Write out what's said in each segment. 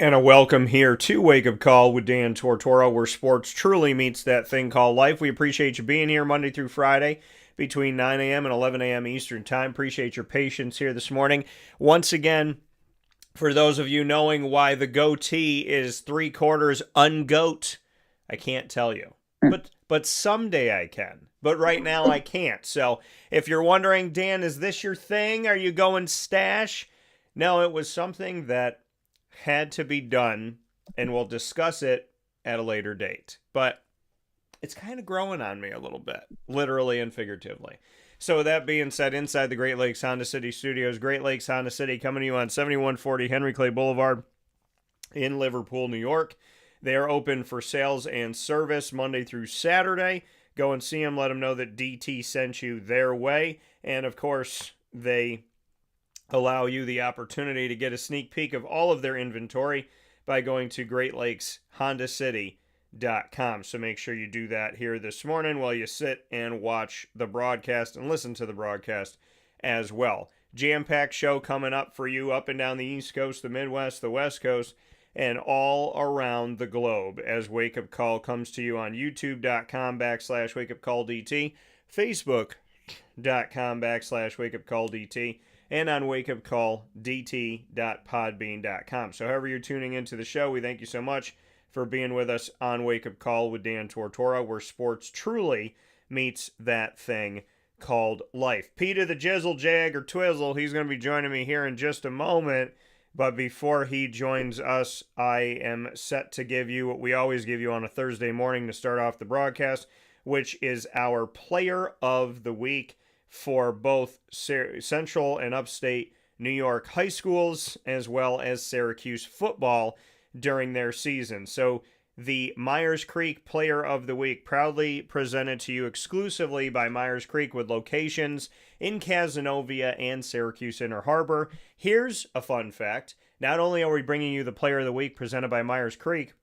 And a welcome here to Wake Up Call with Dan Tortora, where sports truly meets that thing called life. We appreciate you being here Monday through Friday between 9 a.m. and 11 a.m. Eastern Time. Appreciate your patience here this morning. Once again, for those of you knowing why the goatee is 3/4 ungoat, I can't tell you. But someday I can. But right now I can't. So if you're wondering, Dan, is this your thing? Are you going stash? No, it was something that had to be done, and we'll discuss it at a later date. But it's kind of growing on me a little bit, literally and figuratively. So with that being said, inside the Great Lakes Honda City Studios, Great Lakes Honda City coming to you on 7140 Henry Clay Boulevard in Liverpool, New York. They are open for sales and service Monday through Saturday. Go and see them. Let them know that DT sent you their way. And, of course, they allow you the opportunity to get a sneak peek of all of their inventory by going to GreatLakesHondaCity.com. So make sure you do that here this morning while you sit and watch the broadcast and listen to the broadcast as well. Jam-packed show coming up for you up and down the East Coast, the Midwest, the West Coast, and all around the globe as Wake Up Call comes to you on YouTube.com/WakeUpCallDT, Facebook.com/WakeUpCallDT, and on wakeupcalldt.podbean.com. So however you're tuning into the show, we thank you so much for being with us on Wake Up Call with Dan Tortora, where sports truly meets that thing called life. Peter the Jizzle Jag or Twizzle, he's going to be joining me here in just a moment. But before he joins us, I am set to give you what we always give you on a Thursday morning to start off the broadcast, which is our Player of the Week for both Central and Upstate New York high schools, as well as Syracuse Football during their season. So the Myers Creek Player of the Week, proudly presented to you exclusively by Myers Creek, with locations in Cazenovia and Syracuse Inner Harbor. Here's a fun fact. Not only are we bringing you the Player of the Week presented by Myers Creek,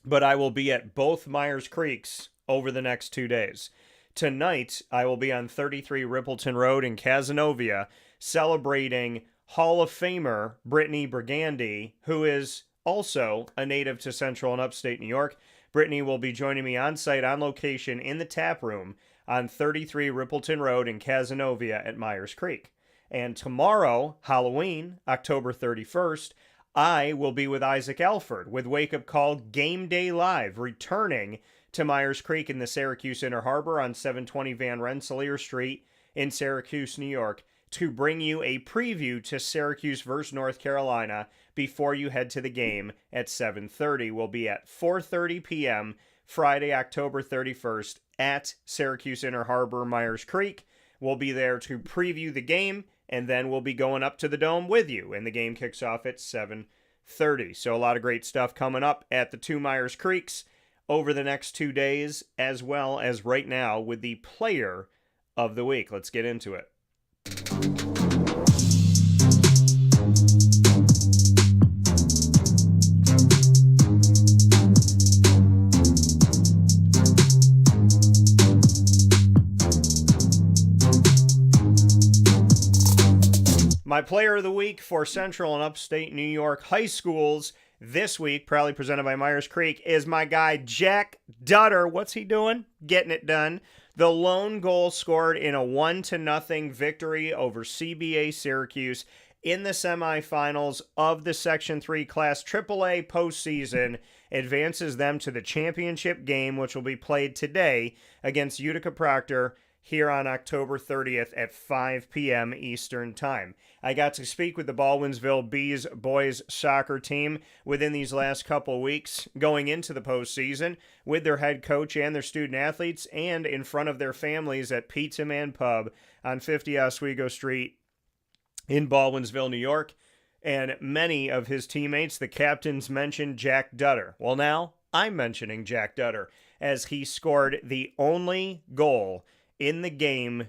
but I will be at both Myers Creeks over the next 2 days. Tonight, I will be on 33 Rippleton Road in Cazenovia celebrating Hall of Famer Brittany Brigandy, who is also a native to Central and Upstate New York. Brittany will be joining me on site, on location, in the tap room on 33 Rippleton Road in Cazenovia at Myers Creek. And tomorrow, Halloween, October 31st, I will be with Isaac Alford with Wake Up Call Game Day Live, returning to Myers Creek in the Syracuse Inner Harbor on 720 Van Rensselaer Street in Syracuse, New York, to bring you a preview to Syracuse versus North Carolina before you head to the game at 7:30. We'll be at 4:30 p.m. Friday, October 31st at Syracuse Inner Harbor, Myers Creek. We'll be there to preview the game, and then we'll be going up to the Dome with you, and the game kicks off at 7:30. So a lot of great stuff coming up at the two Myers Creeks over the next 2 days, as well as right now with the Player of the Week. Let's get into it. My Player of the Week for Central and Upstate New York high schools this week, proudly presented by Myers Creek, is my guy Jack Dutter. What's he doing? Getting it done. The lone goal scored in a 1-0 victory over CBA Syracuse in the semifinals of the Section 3 Class AAA postseason advances them to the championship game, which will be played today against Utica Proctor here on October 30th at 5 p.m. Eastern Time. I got to speak with the Baldwinsville Bees boys soccer team within these last couple weeks going into the postseason with their head coach and their student athletes, and in front of their families at Pizza Man Pub on 50 Oswego Street in Baldwinsville, New York. And many of his teammates, the captains, mentioned Jack Dutter. Well, now I'm mentioning Jack Dutter, as he scored the only goal in the game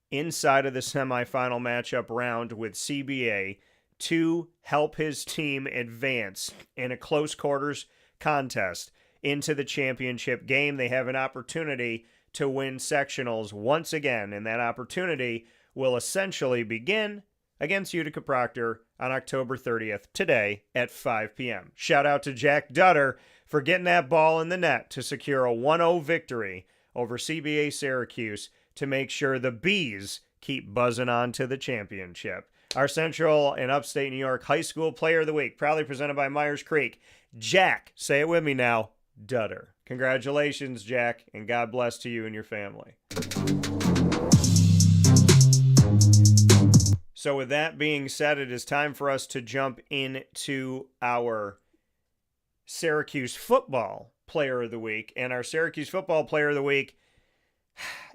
inside of the semifinal matchup round with CBA to help his team advance in a close quarters contest into the championship game. They have an opportunity to win sectionals once again, and that opportunity will essentially begin against Utica Proctor on October 30th, today at 5 p.m. Shout out to Jack Dutter for getting that ball in the net to secure a 1-0 victory over CBA Syracuse to make sure the Bees keep buzzing on to the championship. Our Central and Upstate New York High School Player of the Week, proudly presented by Myers Creek, Jack, say it with me now, Dutter. Congratulations, Jack, and God bless to you and your family. So with that being said, it is time for us to jump into our Syracuse Football Player of the Week. And our Syracuse Football Player of the Week,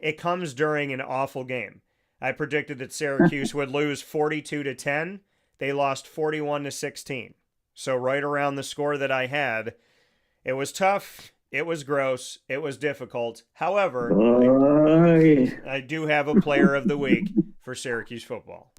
it comes during an awful game. I predicted that Syracuse would lose 42-10. They lost 41-16. So right around the score that I had. It was tough. It was gross. It was difficult. However, I do have a Player of the Week for Syracuse football.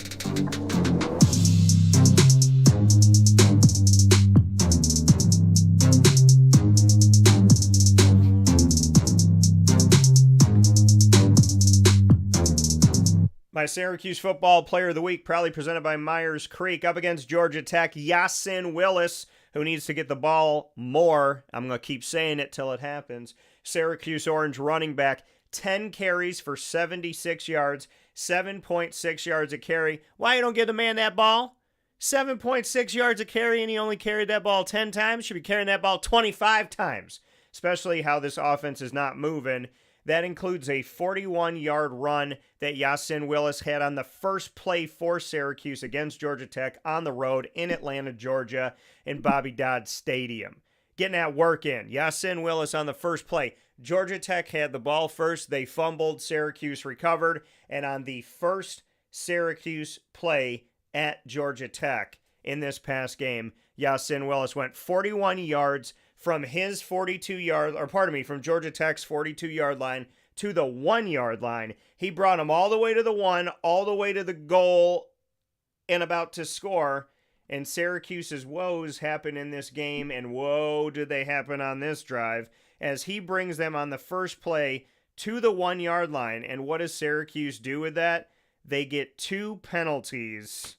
My Syracuse Football Player of the Week, proudly presented by Myers Creek, up against Georgia Tech, Yasin Willis, who needs to get the ball more. I'm going to keep saying it till it happens. Syracuse Orange running back, 10 carries for 76 yards, 7.6 yards a carry. Why you don't give the man that ball? 7.6 yards a carry, and he only carried that ball 10 times. Should be carrying that ball 25 times, especially how this offense is not moving. That includes a 41-yard run that Yasin Willis had on the first play for Syracuse against Georgia Tech on the road in Atlanta, Georgia, in Bobby Dodd Stadium. Getting that work in. Yasin Willis on the first play. Georgia Tech had the ball first. They fumbled. Syracuse recovered. And on the first Syracuse play at Georgia Tech in this past game, Yasin Willis went 41 yards from his 42-yard, from Georgia Tech's 42-yard line to the 1-yard line. He brought him all the way to the 1, all the way to the goal, and about to score. And Syracuse's woes happen in this game, and whoa, did they happen on this drive, as he brings them on the first play to the 1-yard line. And what does Syracuse do with that? They get 2 penalties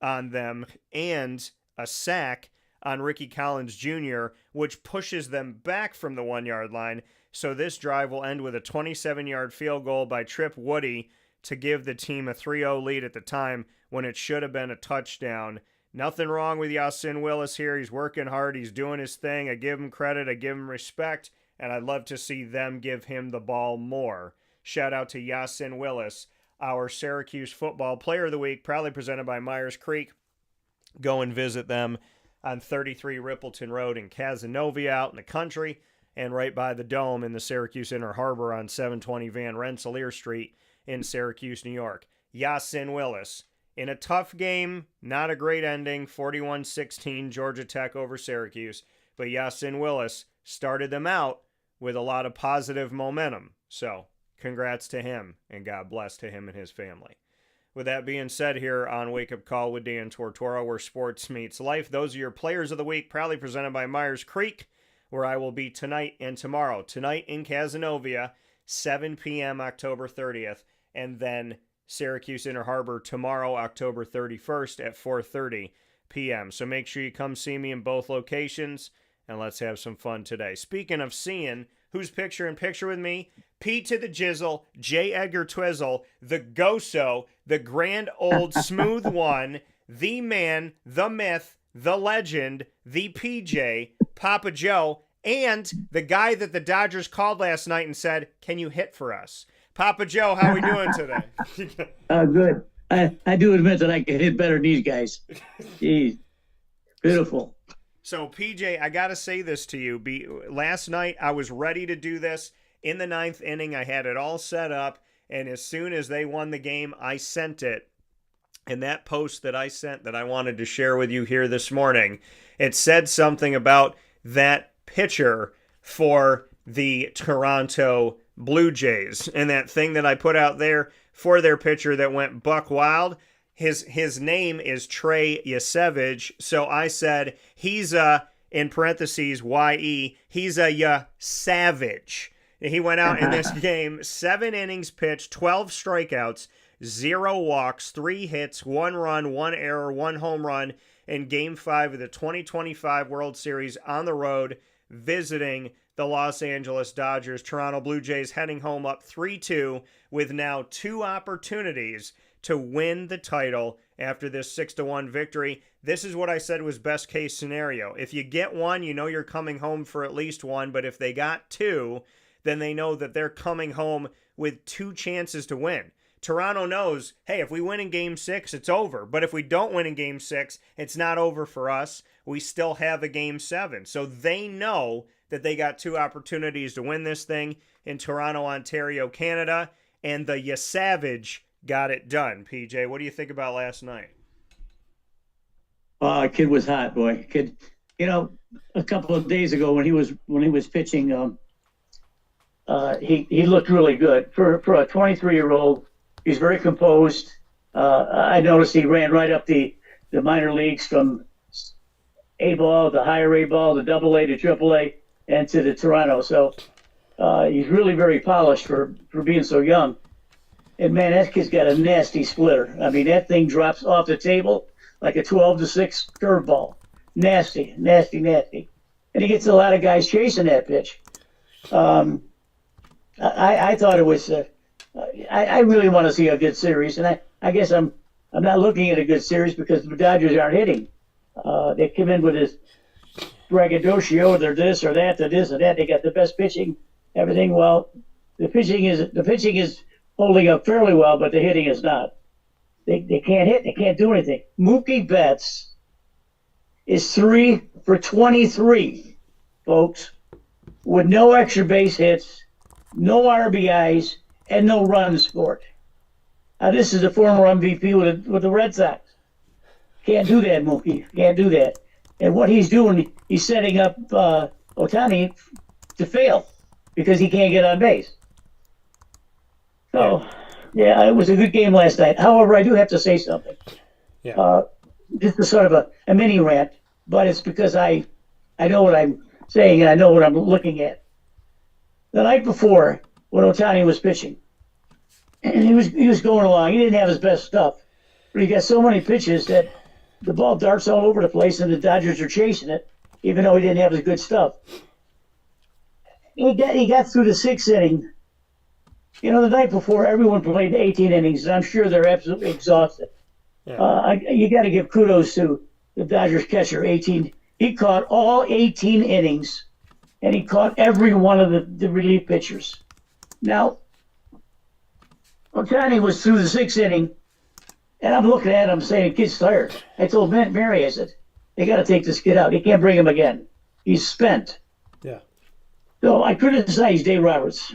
on them and a sack on Ricky Collins Jr., which pushes them back from the 1-yard line. So this drive will end with a 27-yard field goal by Trip Woody to give the team a 3-0 lead at the time when it should have been a touchdown. Nothing wrong with Yasin Willis here. He's working hard. He's doing his thing. I give him credit. I give him respect. And I'd love to see them give him the ball more. Shout out to Yasin Willis, our Syracuse Football Player of the Week, proudly presented by Myers Creek. Go and visit them on 33 Rippleton Road in Cazenovia out in the country, and right by the Dome in the Syracuse Inner Harbor on 720 Van Rensselaer Street in Syracuse, New York. Yasin Willis, in a tough game, not a great ending, 41-16 Georgia Tech over Syracuse, but Yasin Willis started them out with a lot of positive momentum. So, congrats to him, and God bless to him and his family. With that being said, here on Wake Up Call with Dan Tortora, where sports meets life, those are your Players of the Week, proudly presented by Myers Creek, where I will be tonight and tomorrow. Tonight in Cazenovia, 7 p.m. October 30th, and then Syracuse Inner Harbor tomorrow, October 31st at 4:30 p.m. So make sure you come see me in both locations, and let's have some fun today. Speaking of seeing, who's picture in picture with me? P to the Jizzle, J. Edgar Twizzle, the Goso, the grand old smooth one, the man, the myth, the legend, the PJ, Papa Joe, and the guy that the Dodgers called last night and said, "Can you hit for us?" Papa Joe, how are we doing today? Good. I do admit that I can hit better than these guys. Jeez. Beautiful. So, PJ, I got to say this to you. Last night, I was ready to do this. In the 9th inning, I had it all set up, and as soon as they won the game, I sent it. And that post that I sent that I wanted to share with you here this morning, it said something about that pitcher for the Toronto Blue Jays. And that thing that I put out there for their pitcher that went buck wild, his name is Trey Yasevich. So I said, he's in parentheses, Y-E, he's a savage. He went out in this game, 7 innings pitched, 12 strikeouts, 0 walks, 3 hits, 1 run, 1 error, 1 home run in Game 5 of the 2025 World Series on the road, visiting the Los Angeles Dodgers. Toronto Blue Jays heading home up 3-2 with now 2 opportunities to win the title after this 6-1 victory. This is what I said was best case scenario. If you get 1, you know you're coming home for at least 1, but if they got 2, then they know that they're coming home with 2 chances to win. Toronto knows, hey, if we win in Game 6, it's over. But if we don't win in Game 6, it's not over for us. We still have a Game 7. So they know that they got 2 opportunities to win this thing in Toronto, Ontario, Canada. And the Savage got it done. PJ, what do you think about last night? Kid was hot, boy. Kid, a couple of days ago when he was pitching, he looked really good for a 23-year-old. He's very composed. I noticed he ran right up the minor leagues from A ball, the higher A ball, the AA to AAA, and to the Toronto. So he's really very polished for being so young. And man, that kid's got a nasty splitter. I mean, that thing drops off the table like a 12-6 curveball. Nasty, nasty, nasty. And he gets a lot of guys chasing that pitch. I thought it was. I really want to see a good series, and I guess I'm not looking at a good series because the Dodgers aren't hitting. They come in with this braggadocio, they're this or that, they're this or that. They got the best pitching, everything. Well, the pitching is holding up fairly well, but the hitting is not. They can't hit. They can't do anything. Mookie Betts is 3 for 23, folks, with no extra base hits, no RBIs, and no runs scored. Now, this is a former MVP with the Red Sox. Can't do that, Mookie. Can't do that. And what he's doing, he's setting up Ohtani to fail because he can't get on base. So, yeah, it was a good game last night. However, I do have to say something. Yeah. This is sort of a mini rant, but it's because I know what I'm saying and I know what I'm looking at. The night before, when Ohtani was pitching, and he was going along, he didn't have his best stuff, but he got so many pitches that the ball darts all over the place, and the Dodgers are chasing it, even though he didn't have his good stuff. He got through the 6th inning. The night before, everyone played 18 innings, and I'm sure they're absolutely exhausted. Yeah. You got to give kudos to the Dodgers catcher, 18. He caught all 18 innings, and he caught every one of the relief pitchers. Now, Ohtani was through the 6th inning, and I'm looking at him saying, kid's tired. I told Mary, I said, they got to take this kid out. You can't bring him again. He's spent. Yeah. So I criticize Dave Roberts.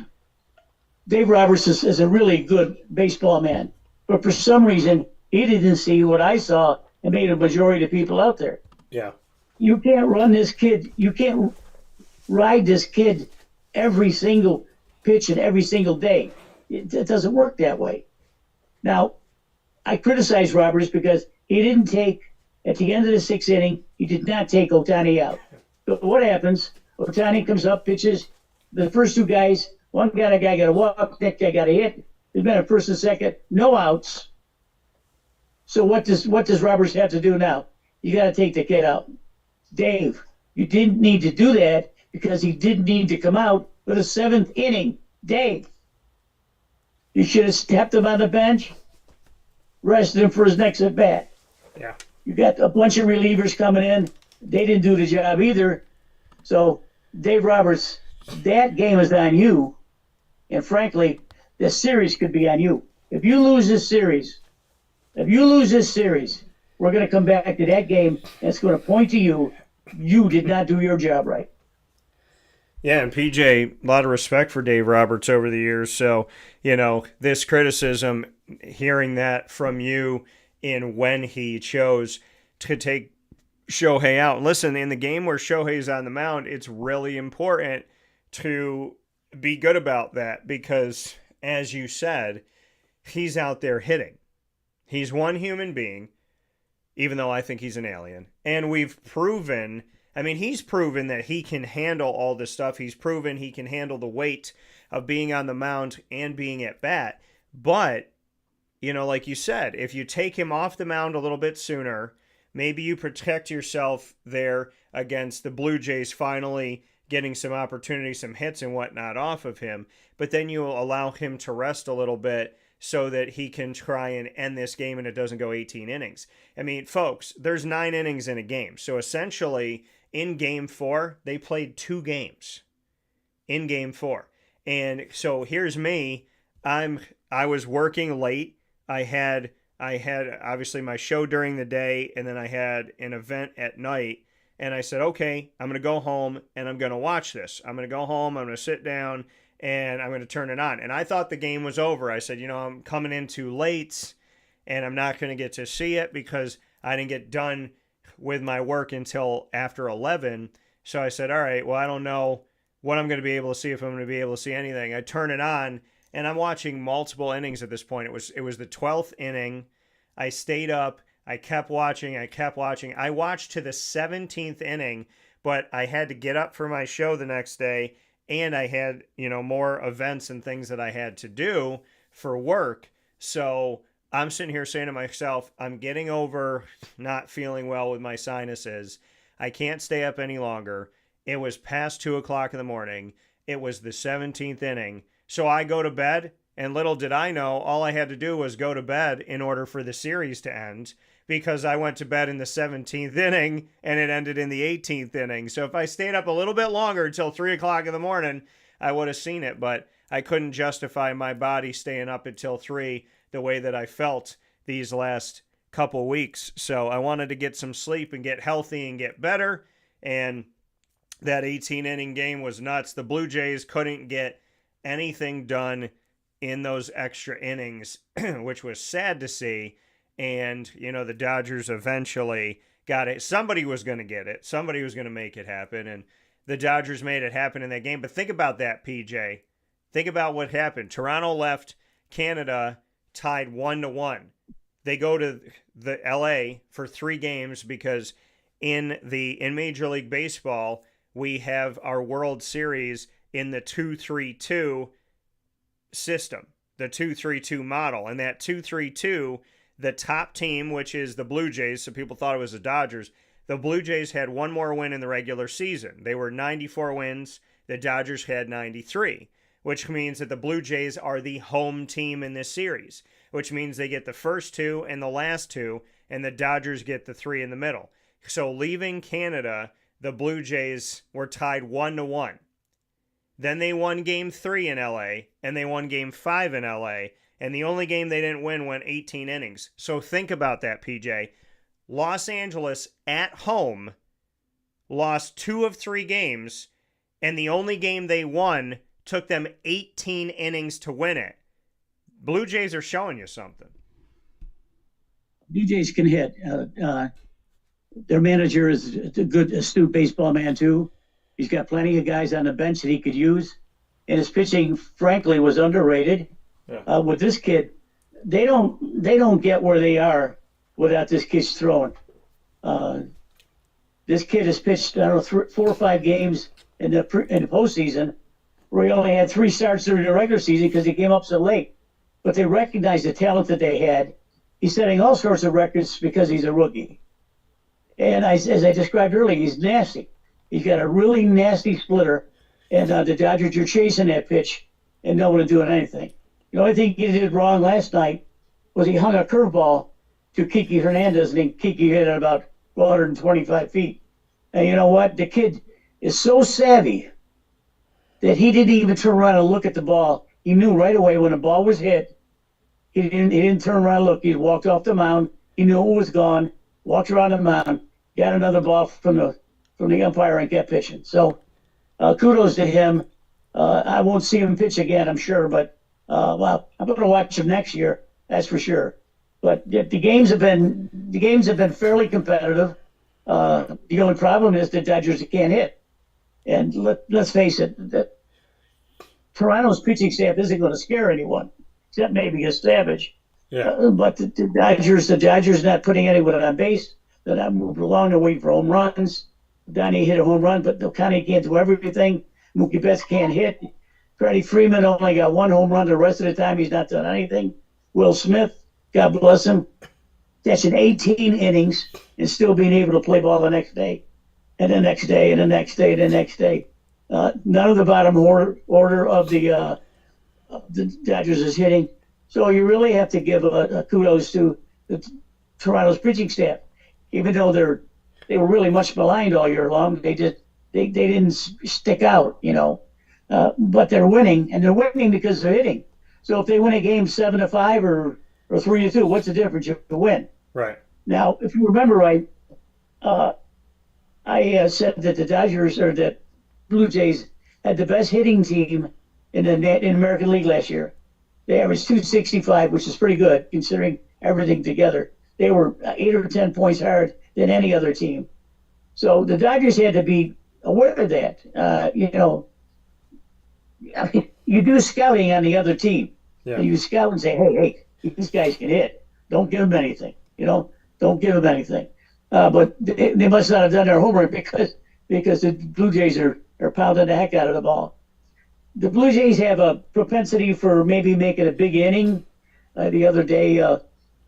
Dave Roberts is a really good baseball man, but for some reason, he didn't see what I saw and made a majority of people out there. Yeah. You can't run this kid. You can't ride this kid every single pitch and every single day. It doesn't work that way. Now, I criticize Roberts because he didn't take, at the end of the 6th inning, he did not take Ohtani out. But what happens? Ohtani comes up, pitches. The first 2 guys, one guy got a walk, that guy got a hit. There's been a first and second, no outs. So what does Roberts have to do now? You got to take the kid out. Dave, you didn't need to do that because he didn't need to come out for the 7th inning. Dave, you should have kept him on the bench, rested him for his next at bat. Yeah. You got a bunch of relievers coming in. They didn't do the job either. So, Dave Roberts, that game is on you. And frankly, this series could be on you. If you lose this series, we're going to come back to that game and it's going to point to you. You did not do your job right. Yeah, and PJ, a lot of respect for Dave Roberts over the years. So, this criticism, hearing that from you in when he chose to take Shohei out. And listen, in the game where Shohei's on the mound, it's really important to be good about that because, as you said, he's out there hitting. He's one human being, even though I think he's an alien. And we've proven, he's proven that he can handle all this stuff. He's proven he can handle the weight of being on the mound and being at bat. But like you said, if you take him off the mound a little bit sooner, maybe you protect yourself there against the Blue Jays finally getting some opportunity, some hits and whatnot off of him. But then you allow him to rest a little bit so that he can try and end this game and it doesn't go 18 innings. I mean, folks, there's 9 innings in a game. So essentially, in Game 4, they played 2 games in Game 4. And so here's me. I was working late. I had obviously my show during the day, and then I had an event at night. And I said, okay, I'm going to go home and I'm going to watch this. I'm going to go home, I'm going to sit down, and I'm going to turn it on. And I thought the game was over. I said, I'm coming in too late, and I'm not going to get to see it because I didn't get done with my work until after 11. So I said, all right, well, I don't know what I'm going to be able to see, if I'm going to be able to see anything. I turn it on, and I'm watching multiple innings at this point. It was the 12th inning. I stayed up. I kept watching. I watched to the 17th inning, but I had to get up for my show the next day, and I had, more events and things that I had to do for work. So I'm sitting here saying to myself, I'm getting over not feeling well with my sinuses. I can't stay up any longer. It was past 2 o'clock in the morning. It was the 17th inning. So I go to bed, and little did I know, all I had to do was go to bed in order for the series to end, because I went to bed in the 17th inning and it ended in the 18th inning. So if I stayed up a little bit longer until 3 o'clock in the morning, I would have seen it, but I couldn't justify my body staying up until 3 the way that I felt these last couple weeks. So I wanted to get some sleep and get healthy and get better. And that 18 inning game was nuts. The Blue Jays couldn't get anything done in those extra innings, which was sad to see. And, the Dodgers eventually got it. Somebody was going to get it. Somebody was going to make it happen. And the Dodgers made it happen in that game. But think about that, PJ. Think about what happened. Toronto left Canada tied 1-1. They go to the LA for 3 games because in Major League Baseball, we have our World Series in the 2-3-2 system, the 2-3-2 model. And that 2-3-2, the top team, which is the Blue Jays, so people thought it was the Dodgers, the Blue Jays had one more win in the regular season. They were 94 wins. The Dodgers had 93, which means that the Blue Jays are the home team in this series, which means they get the first 2 and the last 2, and the Dodgers get the 3 in the middle. So leaving Canada, the Blue Jays were tied 1-1. Then they won Game 3 in LA, and they won Game 5 in LA, and the only game they didn't win went 18 innings. So think about that, PJ. Los Angeles at home lost 2 of 3 games, and the only game they won took them 18 innings to win it. Blue Jays are showing you something. Blue Jays can hit. Their manager is a good, astute baseball man, too. He's got plenty of guys on the bench that he could use. And his pitching, frankly, was underrated. Yeah. With this kid, they don't get where they are without this kid's throwing. This kid has pitched, 4 or 5 games in the postseason where he only had 3 starts during the regular season because he came up so late. But they recognized the talent that they had. He's setting all sorts of records because he's a rookie. And as I described earlier, he's nasty. He's got a really nasty splitter, and the Dodgers are chasing that pitch, and no one is doing anything. The only thing he did wrong last night was he hung a curveball to Kiki Hernandez, and Kiki hit it about 125 feet. And you know what? The kid is so savvy that he didn't even turn around and look at the ball. He knew right away when the ball was hit. He didn't turn around and look. He walked off the mound. He knew it was gone. Walked around the mound, got another ball from the umpire, and kept pitching. So kudos to him. I won't see him pitch again, I'm sure, but I'm going to watch him next year. That's for sure. But the games have been fairly competitive. The only problem is the Dodgers can't hit. And let's face it, that Toronto's pitching staff isn't going to scare anyone, except maybe a Savage. Yeah. But the Dodgers not putting anyone on base. They're not moving along. They're waiting for home runs. Donnie hit a home run, but O'Connor can't do everything. Mookie Betts can't hit. Freddie Freeman only got 1 home run. The rest of the time, he's not done anything. Will Smith, God bless him. That's in 18 innings and still being able to play ball the next day, and the next day, and the next day, and the next day. None of the bottom order of the Dodgers is hitting. So you really have to give a kudos to the Toronto's pitching staff, even though they were really much maligned all year long. They didn't stick out, but they're winning, and they're winning because they're hitting. So if they win a game 7-5 or 3-2, what's the difference? You win. Right. Now, if you remember right, I said that the Dodgers or the Blue Jays had the best hitting team in the American League last year. They averaged 265, which is pretty good considering everything together. They were 8 or 10 points higher than any other team. So the Dodgers had to be aware of that. I mean, you do scouting on the other team. Yeah. And you scout and say, hey, these guys can hit. Don't give them anything. Don't give them anything. But they must not have done their homework because the Blue Jays are pounding the heck out of the ball. The Blue Jays have a propensity for maybe making a big inning. The other day,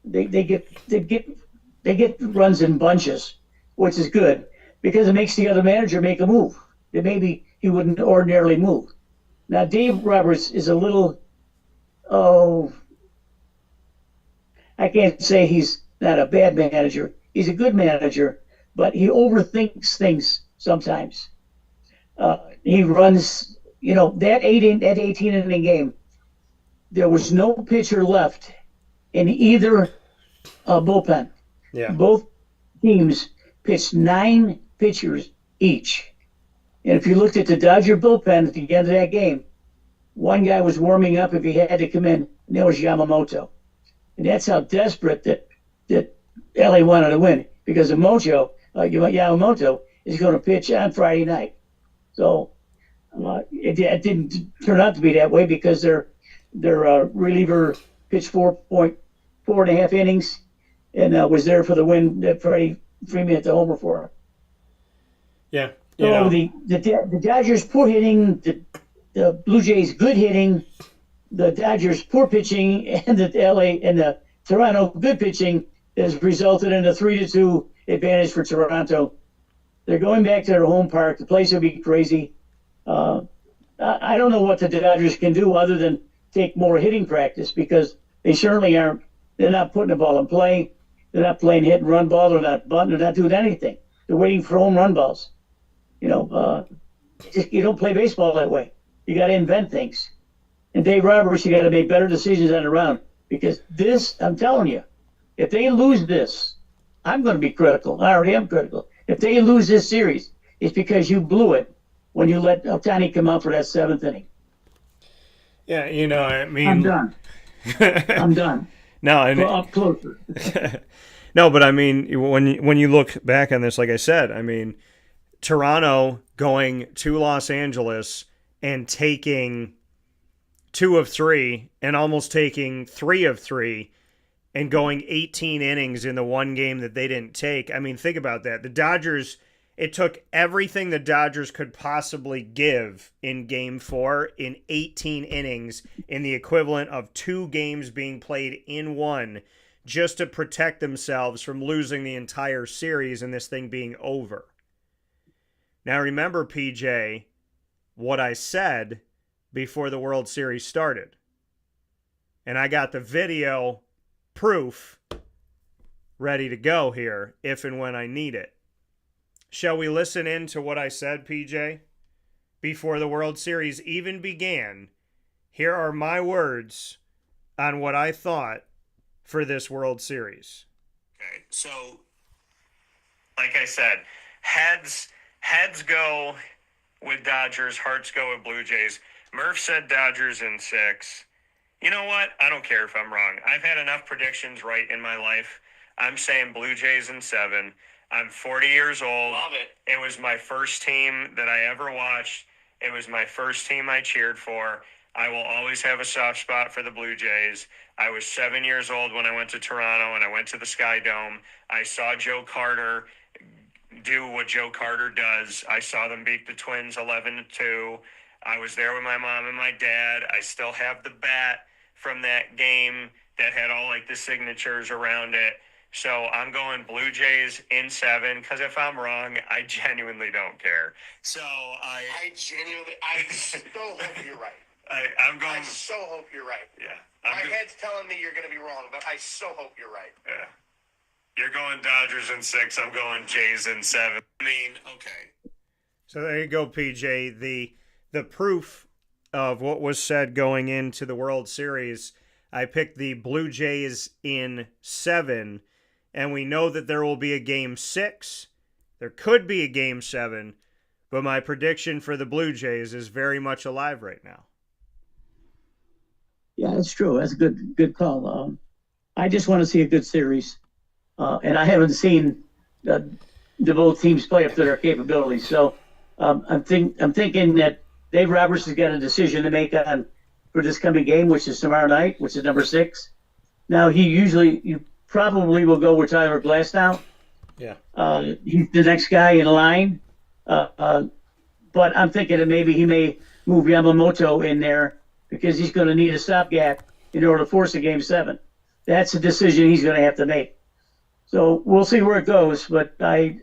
they get runs in bunches, which is good because it makes the other manager make a move that maybe he wouldn't ordinarily move. Now, Dave Roberts is a little, I can't say he's not a bad manager. He's a good manager, but he overthinks things sometimes. He runs, that 18 inning game, there was no pitcher left in either bullpen. Yeah. Both teams pitched 9 pitchers each. And if you looked at the Dodger bullpen at the end of that game, one guy was warming up if he had to come in, and that was Yamamoto. And that's how desperate that LA wanted to win, because Yamamoto is going to pitch on Friday night. So it didn't turn out to be that way because their reliever pitched 4.5 innings and was there for the win that Freddie Freeman hit the homer for him. Yeah. So the Dodgers poor hitting, the Blue Jays good hitting, the Dodgers poor pitching, and the Toronto good pitching has resulted in a 3-2 advantage for Toronto. They're going back to their home park. The place will be crazy. I don't know what the Dodgers can do other than take more hitting practice, because they certainly aren't. They're not putting the ball in play. They're not playing hit and run ball. They're not bunting. They're not doing anything. They're waiting for home run balls. You don't play baseball that way. You got to invent things. And Dave Roberts, you got to make better decisions on the round, because this, I'm telling you, if they lose this, I'm going to be critical. I already am critical. If they lose this series, it's because you blew it when you let Ohtani come out for that 7th inning. Yeah, I mean, I'm done. I'm done. No, up closer. No, but I mean, when you look back on this, like I said, I mean, Toronto going to Los Angeles and taking 2 of 3 and almost taking 3 of 3 and going 18 innings in the one game that they didn't take. I mean, think about that. The Dodgers, it took everything the Dodgers could possibly give in Game 4 in 18 innings, in the equivalent of 2 games being played in one, just to protect themselves from losing the entire series and this thing being over. Now remember, PJ, what I said before the World Series started. And I got the video proof ready to go here if and when I need it. Shall we listen in to what I said, PJ? Before the World Series even began, here are my words on what I thought for this World Series. Okay, so like I said, heads go with Dodgers, hearts go with Blue Jays. Murph said Dodgers in 6. You know what? I don't care if I'm wrong. I've had enough predictions right in my life. I'm saying Blue Jays in 7. I'm 40 years old. Love it. It was my first team that I ever watched. It was my first team I cheered for. I will always have a soft spot for the Blue Jays. I was 7 years old when I went to Toronto and I went to the Sky Dome. I saw Joe Carter do what Joe Carter does. I saw them beat the Twins 11-2. I was there with my mom and my dad. I still have the bat from that game that had all like the signatures around it. So I'm going Blue Jays in 7 because if I'm wrong, I genuinely don't care. So I so hope you're right. I'm going. I so hope you're right. Yeah. My head's telling me you're going to be wrong, but I so hope you're right. Yeah. You're going Dodgers in 6. I'm going Jays in 7. I mean, okay. So there you go, PJ. The proof of what was said going into the World Series. I picked the Blue Jays in 7, and we know that there will be a Game 6. There could be a Game 7, but my prediction for the Blue Jays is very much alive right now. Yeah, that's true. That's a good call. I just want to see a good series, and I haven't seen the both teams play up to their capabilities. So I'm thinking that Dave Roberts has got a decision to make for this coming game, which is tomorrow night, which is number 6. Now you probably will go with Tyler Glasnow. Yeah. He's the next guy in line, but I'm thinking that maybe he may move Yamamoto in there because he's going to need a stopgap in order to force a Game 7. That's a decision he's going to have to make. So we'll see where it goes, but I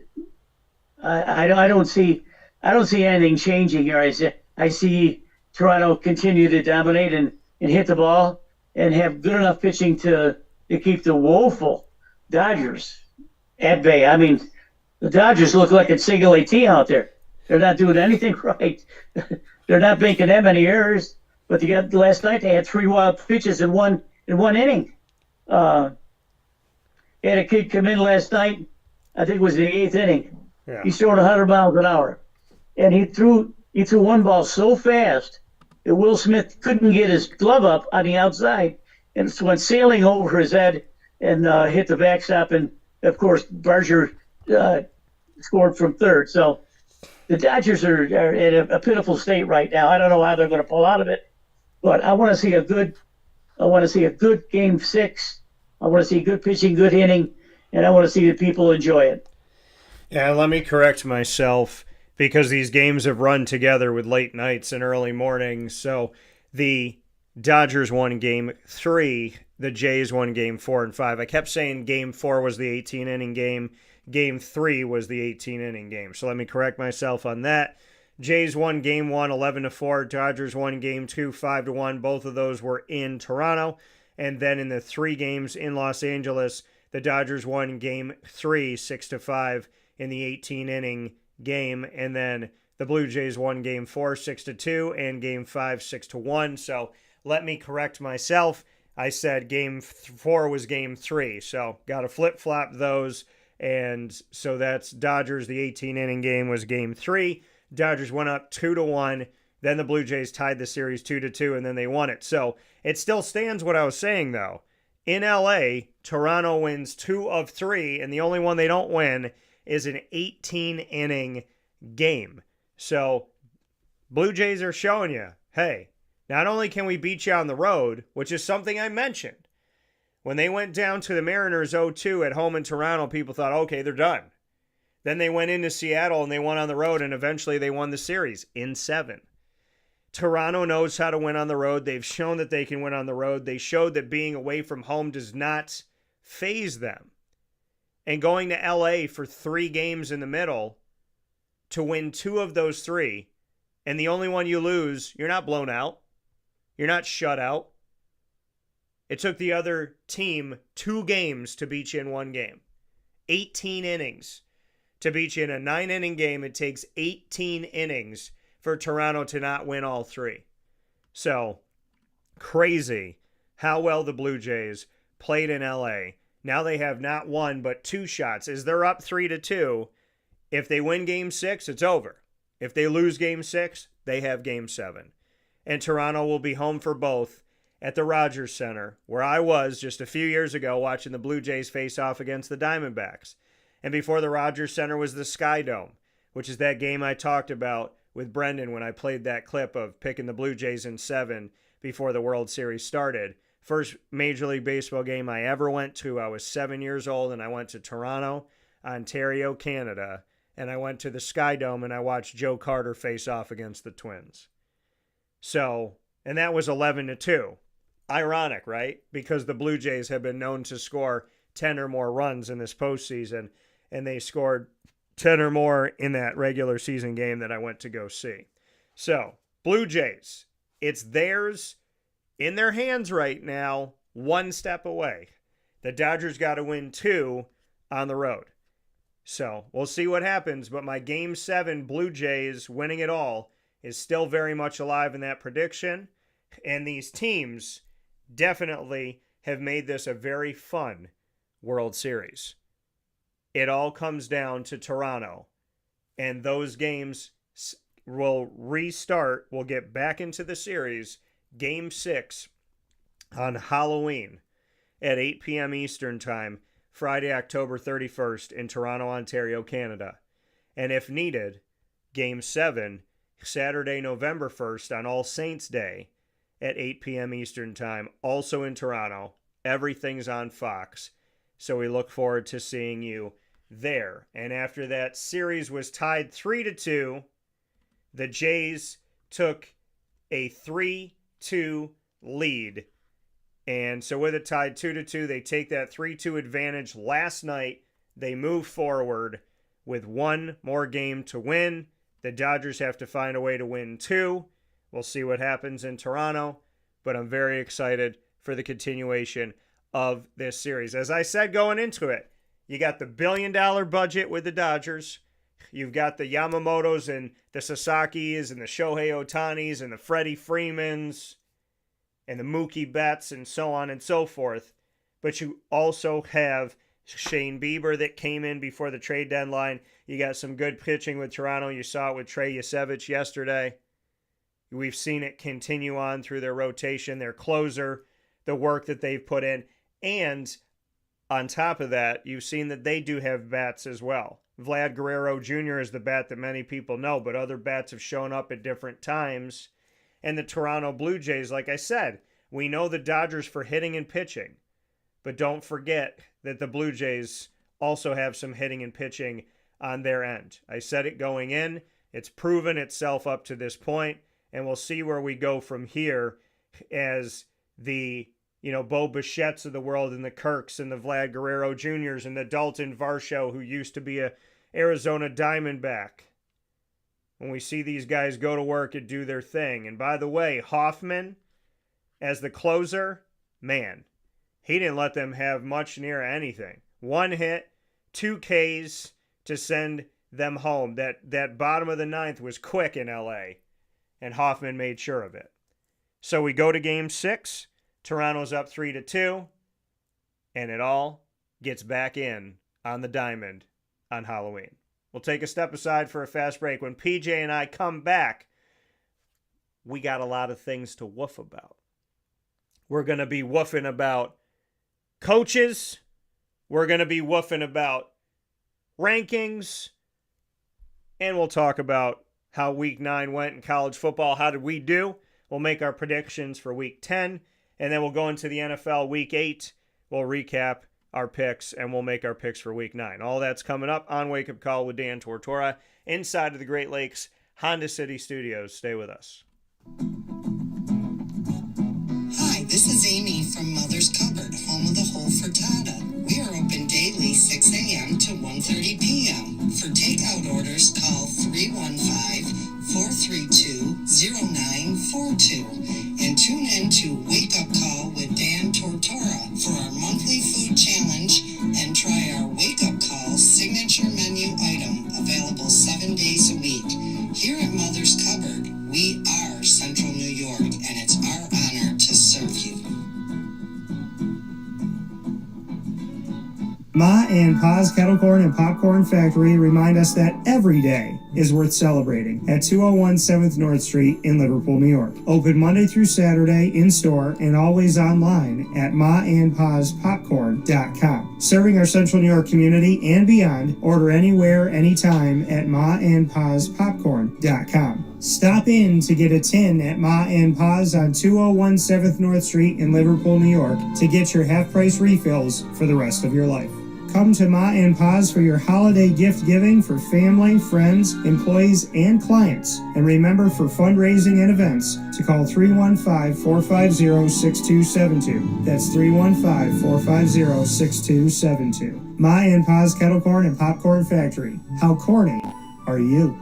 don't see anything changing here. I see Toronto continue to dominate and hit the ball and have good enough pitching to keep the woeful Dodgers at bay. I mean, the Dodgers look like a single A team out there. They're not doing anything right. They're not making that many errors. But last night they had 3 wild pitches in one inning. Had a kid come in last night. I think it was the 8th inning. Yeah. He's throwing 100 miles an hour, and he threw one ball so fast that Will Smith couldn't get his glove up on the outside, and it went sailing over his head and hit the backstop. And of course, Barger scored from third. So the Dodgers are in a pitiful state right now. I don't know how they're going to pull out of it, but I want to see a good Game 6. I want to see good pitching, good hitting, and I want to see the people enjoy it. Yeah, let me correct myself because these games have run together with late nights and early mornings. So the Dodgers won Game 3, the Jays won Game 4 and 5. I kept saying Game 4 was the 18-inning game. Game 3 was the 18-inning game. So let me correct myself on that. Jays won Game 1, 11-4. Dodgers won Game 2, 5-1. Both of those were in Toronto. And then in the 3 games in Los Angeles, the Dodgers won Game 3, 6-5 in the 18-inning game. And then the Blue Jays won Game 4, 6-2, and Game 5, 6-1. So let me correct myself. I said Game 4 was Game 3. So got to flip-flop those. And so that's Dodgers. The 18-inning game was Game 3. Dodgers went up 2-1. Then the Blue Jays tied the series 2-2, and then they won it. So it still stands what I was saying, though. In LA, Toronto wins 2 of 3, and the only one they don't win is an 18-inning game. So Blue Jays are showing you, hey, not only can we beat you on the road, which is something I mentioned. When they went down to the Mariners 0-2 at home in Toronto, people thought, okay, they're done. Then they went into Seattle and they won on the road, and eventually they won the series in 7. Toronto knows how to win on the road. They've shown that they can win on the road. They showed that being away from home does not faze them. And going to LA for 3 games in the middle to win 2 of those 3, and the only one you lose, you're not blown out. You're not shut out. It took the other team 2 games to beat you in 1 game. 18 innings to beat you in a 9-inning game. It takes 18 innings for Toronto to not win all 3. So, crazy how well the Blue Jays played in LA. Now they have not 1, but 2 shots. As they're up 3-2, if they win Game 6, it's over. If they lose Game 6, they have Game 7. And Toronto will be home for both at the Rogers Center, where I was just a few years ago watching the Blue Jays face off against the Diamondbacks. And before the Rogers Center was the Sky Dome, which is that game I talked about with Brendan when I played that clip of picking the Blue Jays in 7 before the World Series started. First Major League Baseball game I ever went to, I was 7 years old, and I went to Toronto, Ontario, Canada, and I went to the Sky Dome and I watched Joe Carter face off against the Twins. So, and that was 11-2. Ironic, right? Because the Blue Jays have been known to score 10 or more runs in this postseason, and they scored 10 or more in that regular season game that I went to go see. So, Blue Jays, it's theirs in their hands right now, one step away. The Dodgers got to win 2 on the road. So, we'll see what happens, but my Game 7 Blue Jays winning it all is still very much alive in that prediction, and these teams definitely have made this a very fun World Series. It all comes down to Toronto, and those games will restart. We'll get back into the series, Game 6 on Halloween at 8 p.m. Eastern Time, Friday, October 31st in Toronto, Ontario, Canada. And if needed, Game 7, Saturday, November 1st on All Saints Day at 8 p.m. Eastern Time, also in Toronto. Everything's on Fox, so we look forward to seeing you there. And after that series was tied 3-2, the Jays took a 3-2 lead. And so with it tied 2-2, they take that 3-2 advantage last night. They move forward with one more game to win. The Dodgers have to find a way to win 2. We'll see what happens in Toronto, but I'm very excited for the continuation of this series. As I said going into it, you got the $1 billion budget with the Dodgers. You've got the Yamamotos and the Sasakis and the Shohei Ohtanis and the Freddie Freemans and the Mookie Betts and so on and so forth. But you also have Shane Bieber that came in before the trade deadline. You got some good pitching with Toronto. You saw it with Trey Yasevich yesterday. We've seen it continue on through their rotation, their closer, the work that they've put in. And on top of that, you've seen that they do have bats as well. Vlad Guerrero Jr. is the bat that many people know, but other bats have shown up at different times. And the Toronto Blue Jays, like I said, we know the Dodgers for hitting and pitching. But don't forget that the Blue Jays also have some hitting and pitching on their end. I said it going in. It's proven itself up to this point, and we'll see where we go from here as the Bo Bichette's of the world and the Kirks and the Vlad Guerrero Jr.'s and the Dalton Varsho, who used to be a Arizona Diamondback. When we see these guys go to work and do their thing. And by the way, Hoffman, as the closer, man, he didn't let them have much near anything. 1 hit, 2 Ks to send them home. That bottom of the 9th was quick in LA, and Hoffman made sure of it. So we go to Game 6. Toronto's up 3-2, and it all gets back in on the diamond on Halloween. We'll take a step aside for a fast break. When PJ and I come back, we got a lot of things to woof about. We're going to be woofing about coaches. We're going to be woofing about rankings. And we'll talk about how Week 9 went in college football. How did we do? We'll make our predictions for Week 10. And then we'll go into the NFL Week 8. We'll recap our picks, and we'll make our picks for Week 9. All that's coming up on Wake Up Call with Dan Tortora inside of the Great Lakes Honda City Studios. Stay with us. Hi, this is Amy from Mother's Cupboard, home of the whole frittata. We are open daily 6 a.m. to 1:30 p.m. For takeout orders, call 315-432-0942 and tune in to Wake Up Call with Dan Tortora for our monthly food challenge and try our Wake Up Call signature menu item available 7 days a week. Here at Mother's Cupboard, we are Central New York, and it's our honor to serve you. Ma and Pa's Kettle Corn and Popcorn Factory remind us that every day is worth celebrating at 201 7th North Street in Liverpool, New York. Open Monday through Saturday in-store and always online at maandpaspopcorn.com. Serving our Central New York community and beyond, order anywhere, anytime at maandpaspopcorn.com. Stop in to get a tin at Ma and Pa's on 201 7th North Street in Liverpool, New York to get your half-price refills for the rest of your life. Come to Ma and Pa's for your holiday gift giving for family, friends, employees, and clients. And remember, for fundraising and events, to call 315-450-6272. That's 315-450-6272. Ma and Pa's Kettle Corn and Popcorn Factory. How corny are you?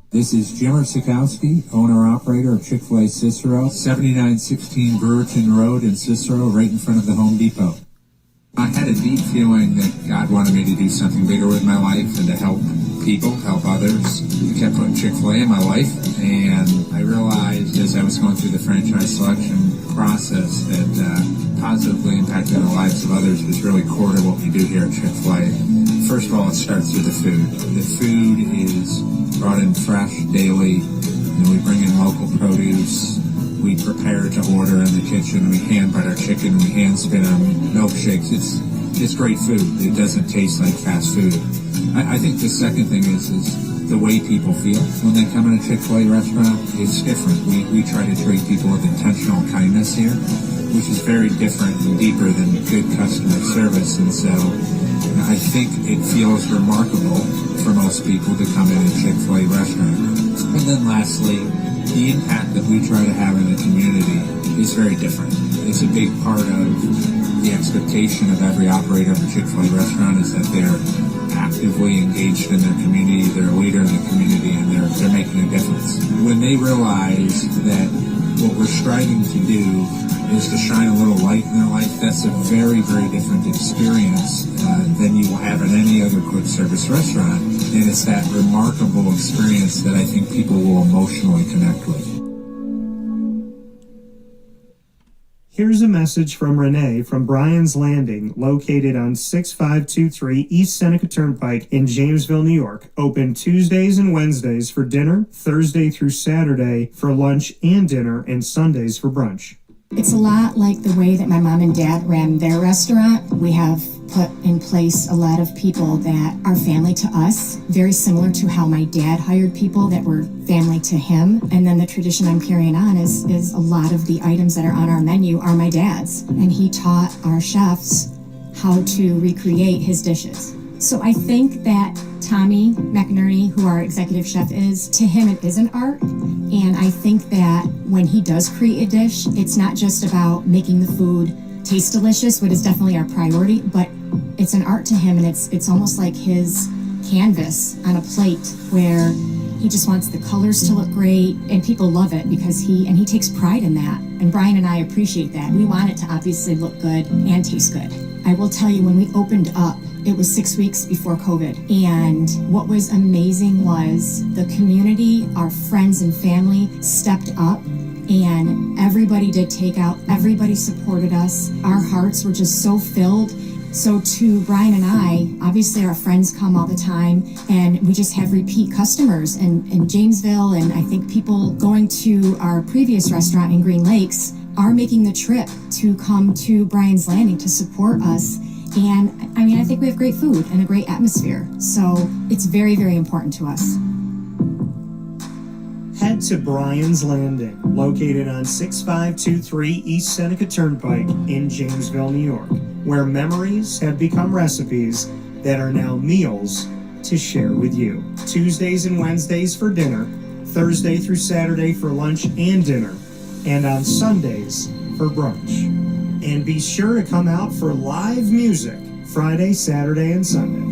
This is Jimmer Sikowski, owner-operator of Chick-fil-A Cicero, 7916 Brewerton Road in Cicero, right in front of the Home Depot. I had a deep feeling that God wanted me to do something bigger with my life and to help people, help others. I kept putting Chick-fil-A in my life, and I realized as I was going through the franchise selection process that positively impacting the lives of others was really core to what we do here at Chick-fil-A. First of all, it starts with the food. The food is brought in fresh daily, and we bring in local produce. We prepare to order in the kitchen. We hand butter chicken. We hand spin them milkshakes. It's great food. It doesn't taste like fast food. I think the second thing is the way people feel when they come in a Chick-fil-A restaurant. It's different. We try to treat people with intentional kindness here, which is very different and deeper than good customer service. And so I think it feels remarkable for most people to come in a Chick-fil-A restaurant. And then lastly, the impact that we try to have in the community is very different. It's a big part of the expectation of every operator of a Chick-fil-A restaurant is that they're actively engaged in their community, they're a leader in the community, and they're making a difference. When they realize that what we're striving to do is to shine a little light in their life, that's a very, very different experience than you will have in any other quick service restaurant. And it's that remarkable experience that I think people will emotionally connect with. Here's a message from Renee from Bryan's Landing, located on 6523 East Seneca Turnpike in Jamesville, New York. Open Tuesdays and Wednesdays for dinner, Thursday through Saturday for lunch and dinner, and Sundays for brunch. It's a lot like the way that my mom and dad ran their restaurant. We have put in place a lot of people that are family to us, very similar to how my dad hired people that were family to him. And then the tradition I'm carrying on is a lot of the items that are on our menu are my dad's. And he taught our chefs how to recreate his dishes. So I think that Tommy McInerney, who our executive chef is, to him it is an art. And I think that when he does create a dish, it's not just about making the food taste delicious, which is definitely our priority, but it's an art to him, and it's almost like his canvas on a plate where he just wants the colors to look great, and people love it because he takes pride in that. And Brian and I appreciate that. We want it to obviously look good and taste good. I will tell you, when we opened up, it was 6 weeks before COVID. And what was amazing was the community, our friends and family stepped up, and everybody did takeout. Everybody supported us. Our hearts were just so filled. So to Brian and I, obviously our friends come all the time, and we just have repeat customers in Jamesville, and I think people going to our previous restaurant in Green Lakes are making the trip to come to Bryan's Landing to support us. And I mean, I think we have great food and a great atmosphere. So it's very, very important to us. Head to Bryan's Landing, located on 6523 East Seneca Turnpike in Jamesville, New York, where memories have become recipes that are now meals to share with you. Tuesdays and Wednesdays for dinner, Thursday through Saturday for lunch and dinner, and on Sundays for brunch. And be sure to come out for live music Friday, Saturday, and Sunday.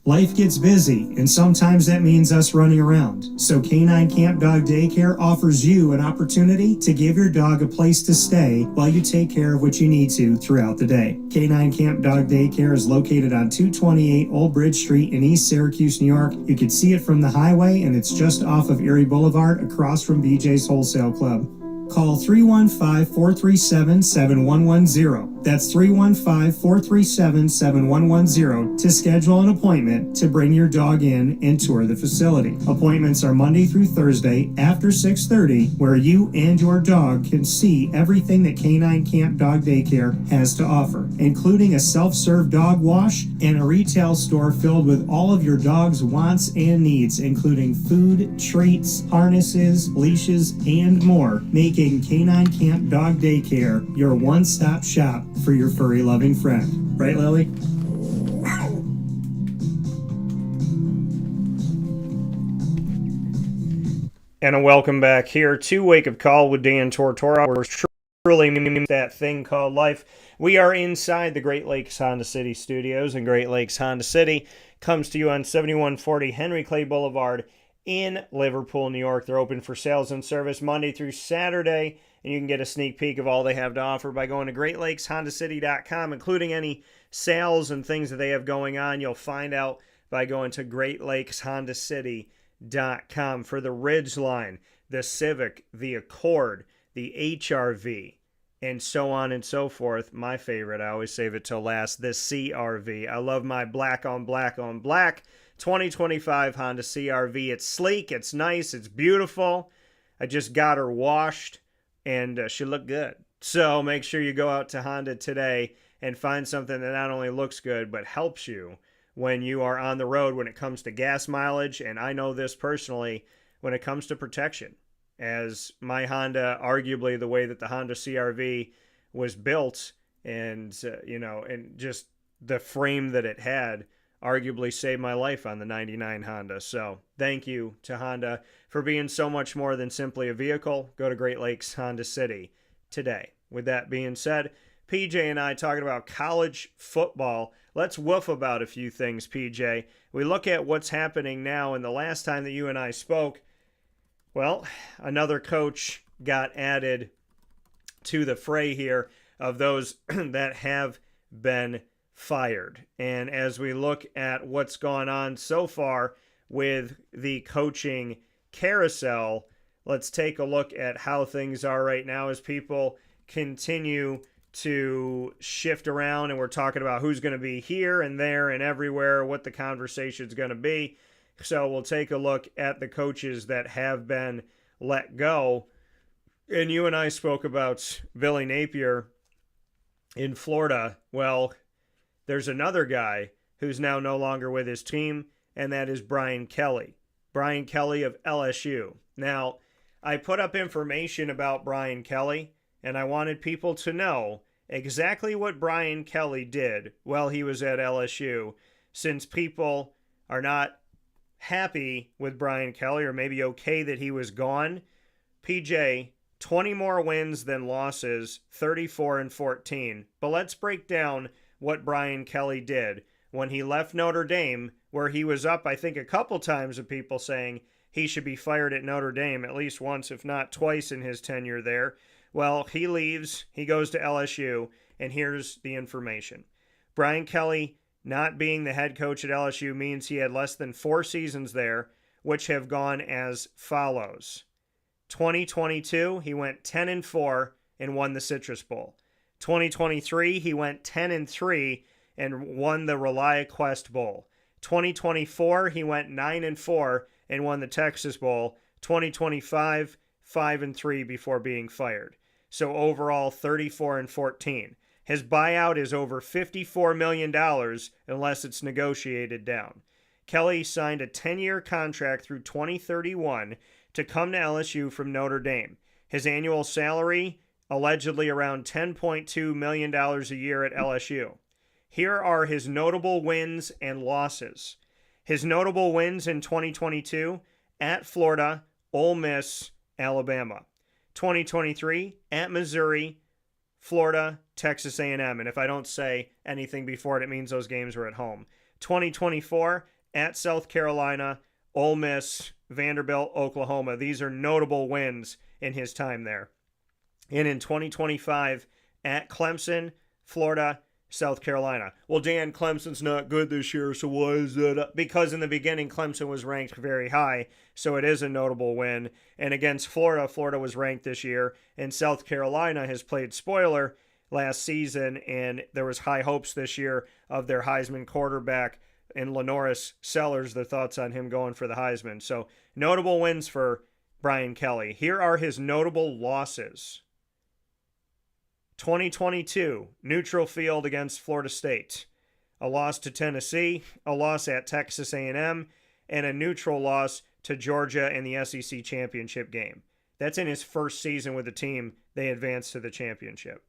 Life gets busy, and sometimes that means us running around. So K9 Camp Dog Daycare offers you an opportunity to give your dog a place to stay while you take care of what you need to throughout the day. K9 Camp Dog Daycare is located on 228 Old Bridge Street in East Syracuse, New York. You can see it from the highway, and it's just off of Erie Boulevard across from BJ's Wholesale Club. Call 315-437-7110. That's 315-437-7110 to schedule an appointment to bring your dog in and tour the facility. Appointments are Monday through Thursday after 6:30, where you and your dog can see everything that Canine Camp Dog Daycare has to offer, including a self-serve dog wash and a retail store filled with all of your dog's wants and needs, including food, treats, harnesses, leashes, and more, making Canine Camp Dog Daycare your one-stop shop for your furry loving friend. Right, Lily? And a welcome back here to Wake Up Call with Dan Tortora. We're truly that thing called life. We are inside the Great Lakes Honda City studios, and Great Lakes Honda City comes to you on 7140 Henry Clay Boulevard in Liverpool, New York. They're open for sales and service Monday through Saturday, and you can get a sneak peek of all they have to offer by going to GreatLakesHondaCity.com, including any sales and things that they have going on. You'll find out by going to GreatLakesHondaCity.com for the Ridgeline, the Civic, the Accord, the HRV, and so on and so forth. My favorite, I always save it till last, the CRV. I love my black on black on black 2025 Honda CRV. It's sleek, it's nice, it's beautiful. I just got her washed, and she looked good. So make sure you go out to Honda today and find something that not only looks good, but helps you when you are on the road when it comes to gas mileage. And I know this personally when it comes to protection, as my Honda, arguably the way that the Honda CRV was built and, and just the frame that it had, arguably saved my life on the 99 Honda. So thank you to Honda for being so much more than simply a vehicle. Go to Great Lakes Honda City today. With that being said, PJ and I talking about college football. Let's woof about a few things, PJ. We look at what's happening now, and the last time that you and I spoke, well, another coach got added to the fray here of those that have been fired. And as we look at what's gone on so far with the coaching carousel, let's take a look at how things are right now as people continue to shift around, and we're talking about who's going to be here and there and everywhere, what the conversation is going to be. So we'll take a look at the coaches that have been let go. And you and I spoke about Billy Napier in Florida. Well, there's another guy who's now no longer with his team, and that is Brian Kelly. Brian Kelly of LSU. Now, I put up information about Brian Kelly, and I wanted people to know exactly what Brian Kelly did while he was at LSU, since people are not happy with Brian Kelly, or maybe okay that he was gone. PJ, 20 more wins than losses, 34-14. But let's break down what Brian Kelly did when he left Notre Dame, where he was up, I think, a couple times of people saying he should be fired at Notre Dame at least once, if not twice, in his tenure there. Well, he leaves, he goes to LSU, and here's the information. Brian Kelly not being the head coach at LSU means he had less than 4 seasons there, which have gone as follows. 2022, he went 10-4 and won the Citrus Bowl. 2023, he went 10-3 and won the ReliaQuest Bowl. 2024, he went 9-4 and won the Texas Bowl. 2025, 5-3 before being fired. So overall, 34-14. His buyout is over $54 million unless it's negotiated down. Kelly signed a 10-year contract through 2031 to come to LSU from Notre Dame. His annual salary, allegedly around $10.2 million a year at LSU. Here are his notable wins and losses. His notable wins in 2022, at Florida, Ole Miss, Alabama. 2023, at Missouri, Florida, Texas A&M. And if I don't say anything before it, it means those games were at home. 2024, at South Carolina, Ole Miss, Vanderbilt, Oklahoma. These are notable wins in his time there. And in 2025, at Clemson, Florida, South Carolina. Well, Dan, Clemson's not good this year, so why is that? Because in the beginning, Clemson was ranked very high, so it is a notable win. And against Florida, Florida was ranked this year, and South Carolina has played spoiler last season, and there was high hopes this year of their Heisman quarterback in Lenoris Sellers, their thoughts on him going for the Heisman. So notable wins for Brian Kelly. Here are his notable losses. 2022, neutral field against Florida State. A loss to Tennessee, a loss at Texas A&M, and a neutral loss to Georgia in the SEC championship game. That's in his first season with the team. They advanced to the championship.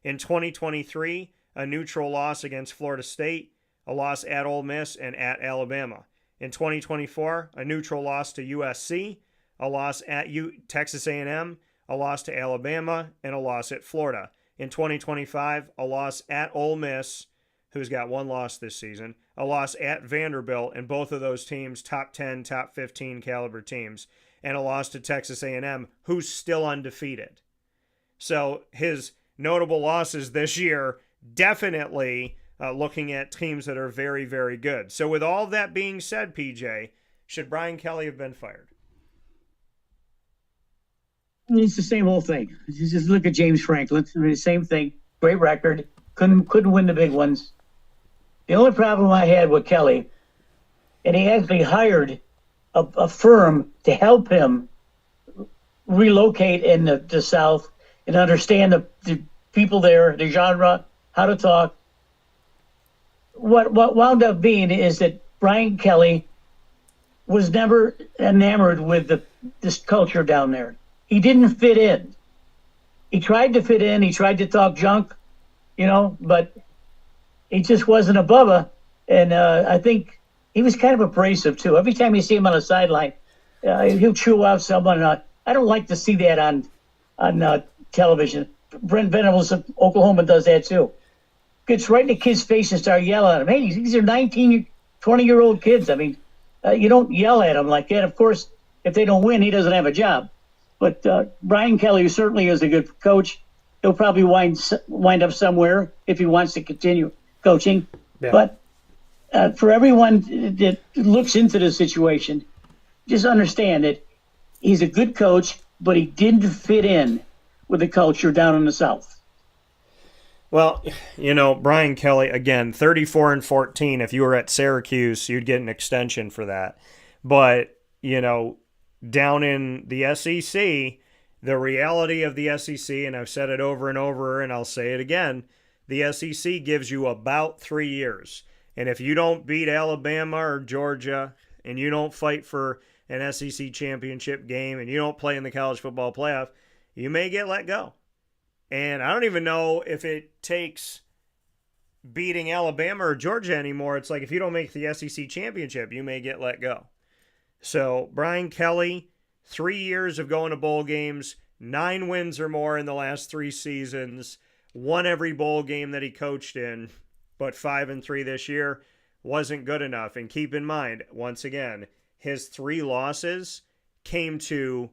In 2023, a neutral loss against Florida State, a loss at Ole Miss, and at Alabama. In 2024, a neutral loss to USC, a loss at Texas A&M, a loss to Alabama, and a loss at Florida. In 2025, a loss at Ole Miss, who's got one loss this season, a loss at Vanderbilt, and both of those teams top 10, top 15 caliber teams, and a loss to Texas A&M, who's still undefeated. So his notable losses this year, definitely looking at teams that are very, very good. So with all that being said, PJ, should Brian Kelly have been fired? It's the same old thing. Just look at James Franklin. I mean, the same thing. Great record. Couldn't win the big ones. The only problem I had with Kelly, and he actually hired a firm to help him relocate in the South and understand the people there, the genre, how to talk. What wound up being is that Brian Kelly was never enamored with this culture down there. He didn't fit in. He tried to fit in. He tried to talk junk, but he just wasn't above it. And I think he was kind of abrasive, too. Every time you see him on the sideline, he'll chew out someone. I don't like to see that on television. Brent Venables of Oklahoma does that, too. Gets right in the kid's face and start yelling at him. Hey, these are 19, 20-year-old kids. I mean, you don't yell at them like that. Of course, if they don't win, he doesn't have a job. But Brian Kelly certainly is a good coach. He'll probably wind up somewhere if he wants to continue coaching. Yeah. But for everyone that looks into the situation, just understand that he's a good coach, but he didn't fit in with the culture down in the South. Well, Brian Kelly, again, 34-14. If you were at Syracuse, you'd get an extension for that. But, down in the SEC, the reality of the SEC, and I've said it over and over, and I'll say it again, the SEC gives you about 3 years. And if you don't beat Alabama or Georgia, and you don't fight for an SEC championship game, and you don't play in the college football playoff, you may get let go. And I don't even know if it takes beating Alabama or Georgia anymore. It's like if you don't make the SEC championship, you may get let go. So Brian Kelly, 3 years of going to bowl games, 9 wins or more in the last 3 seasons, won every bowl game that he coached in, but 5-3 this year wasn't good enough. And keep in mind, once again, his 3 losses came to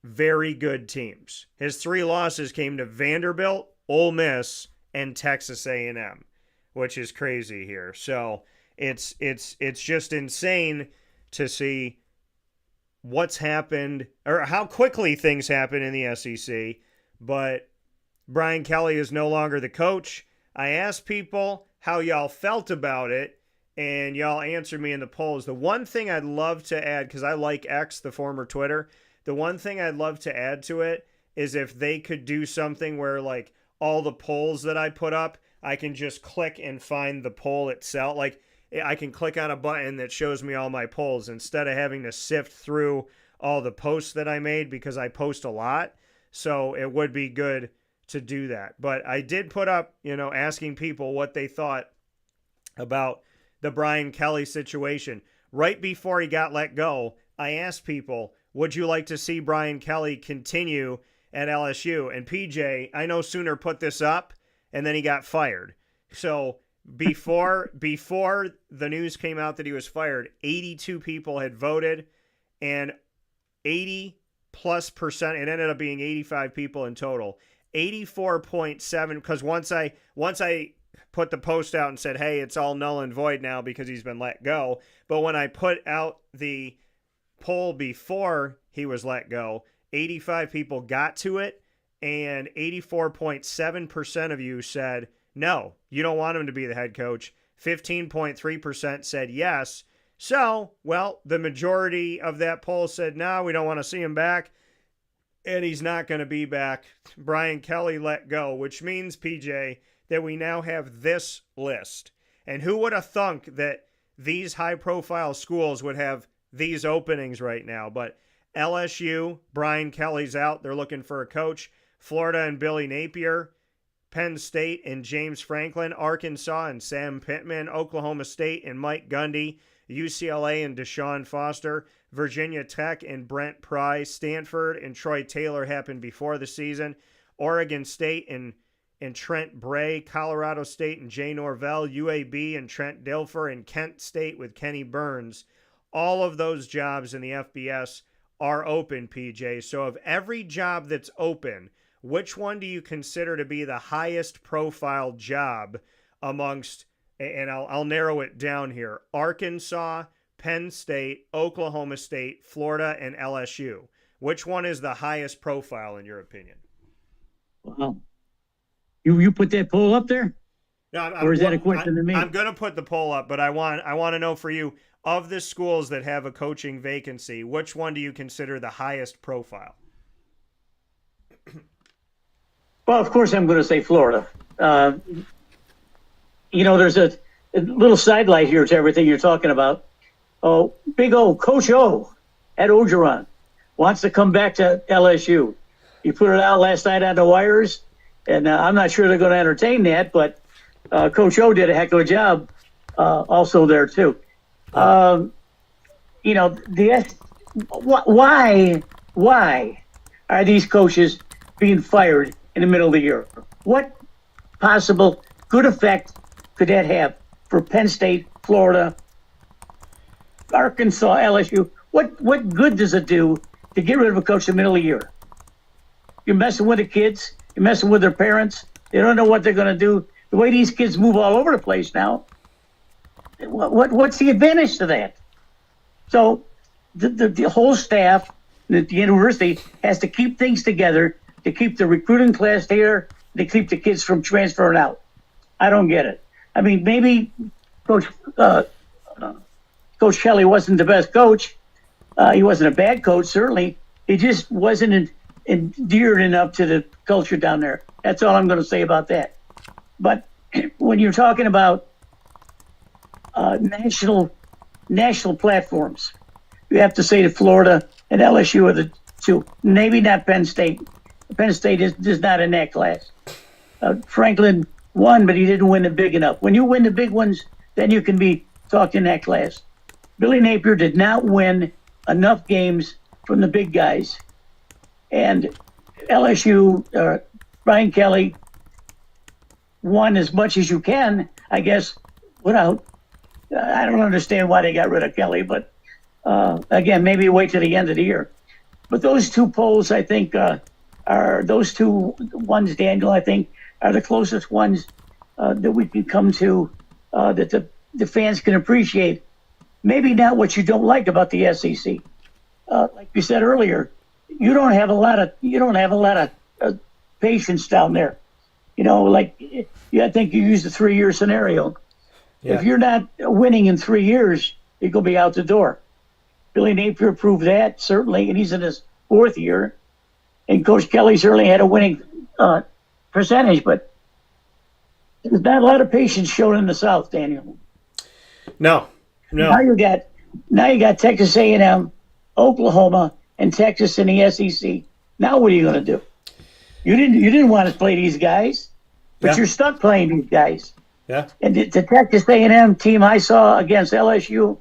very good teams. His 3 losses came to Vanderbilt, Ole Miss, and Texas A&M, which is crazy here. So it's just insane to see what's happened or how quickly things happen in the SEC. But Brian Kelly is no longer the coach. I asked people how y'all felt about it, and y'all answered me in the polls. The one thing I'd love to add, because I like X, the former Twitter, the one thing I'd love to add to it is if they could do something where, like, all the polls that I put up, I can just click and find the poll itself. Like, I can click on a button that shows me all my polls instead of having to sift through all the posts that I made, because I post a lot. So it would be good to do that. But I did put up, asking people what they thought about the Brian Kelly situation. Right before he got let go, I asked people, would you like to see Brian Kelly continue at LSU? And PJ, I know Sooner put this up, and then he got fired. So before the news came out that he was fired, 82 people had voted, and 80+%, it ended up being 85 people in total. 84.7, because once I put the post out and said, hey, it's all null and void now because he's been let go. But when I put out the poll before he was let go, 85 people got to it, and 84.7% of you said, no, you don't want him to be the head coach. 15.3% said yes. So, well, the majority of that poll said, no, we don't want to see him back, and he's not going to be back. Brian Kelly let go, which means, PJ, that we now have this list. And who would have thunk that these high-profile schools would have these openings right now? But LSU, Brian Kelly's out. They're looking for a coach. Florida and Billy Napier. Penn State and James Franklin. Arkansas and Sam Pittman. Oklahoma State and Mike Gundy. UCLA and Deshaun Foster. Virginia Tech and Brent Pry. Stanford and Troy Taylor happened before the season. Oregon State and Trent Bray. Colorado State and Jay Norvell. UAB and Trent Dilfer. And Kent State with Kenny Burns. All of those jobs in the FBS are open, PJ. So of every job that's open, which one do you consider to be the highest profile job amongst, and I'll narrow it down here, Arkansas, Penn State, Oklahoma State, Florida, and LSU? Which one is the highest profile in your opinion? Wow. You put that poll up there? No, or is that a question to me? I'm going to put the poll up, but I want to know for you, of the schools that have a coaching vacancy, which one do you consider the highest profile? Well, of course, I'm going to say Florida. There's a little sidelight here to everything you're talking about. Oh, big O, Coach O at Ogeron wants to come back to LSU. He put it out last night on the wires, and I'm not sure they're going to entertain that, but Coach O did a heck of a job also there, too. Why are these coaches being fired in the middle of the year? What possible good effect could that have for Penn State, Florida, Arkansas, LSU? What good does it do to get rid of a coach in the middle of the year? You're messing with the kids. You're messing with their parents. They don't know what they're going to do. The way these kids move all over the place now, what's the advantage to that? So the whole staff at the university has to keep things together to keep the recruiting class there, to keep the kids from transferring out. I don't get it. I mean, maybe Coach Kelly wasn't the best coach. He wasn't a bad coach, certainly. He just wasn't endeared enough to the culture down there. That's all I'm going to say about that. But when you're talking about national platforms, you have to say that Florida and LSU are the two. Maybe not Penn State. Penn State is not in that class. Franklin won, but he didn't win it big enough. When you win the big ones, then you can be talked in that class. Billy Napier did not win enough games from the big guys. And LSU, Brian Kelly, won as much as you can, I guess, without. I don't understand why they got rid of Kelly, but again, maybe wait till the end of the year. But those two polls, I think, are those two ones, Daniel, I think, are the closest ones that we can come to that the fans can appreciate. Maybe not what you don't like about the SEC. Like you said earlier, you don't have a lot of patience down there. I think you used the 3-year scenario. Yeah. If you're not winning in 3 years, you're going to be out the door. Billy Napier proved that, certainly, and he's in his 4th year. And Coach Kelly certainly had a winning percentage, but there's not a lot of patience shown in the South, Daniel. No. Now you got Texas A&M, Oklahoma, and Texas in the SEC. Now what are you going to do? You didn't want to play these guys, but you're stuck playing these guys. Yeah. And the Texas A&M team I saw against LSU,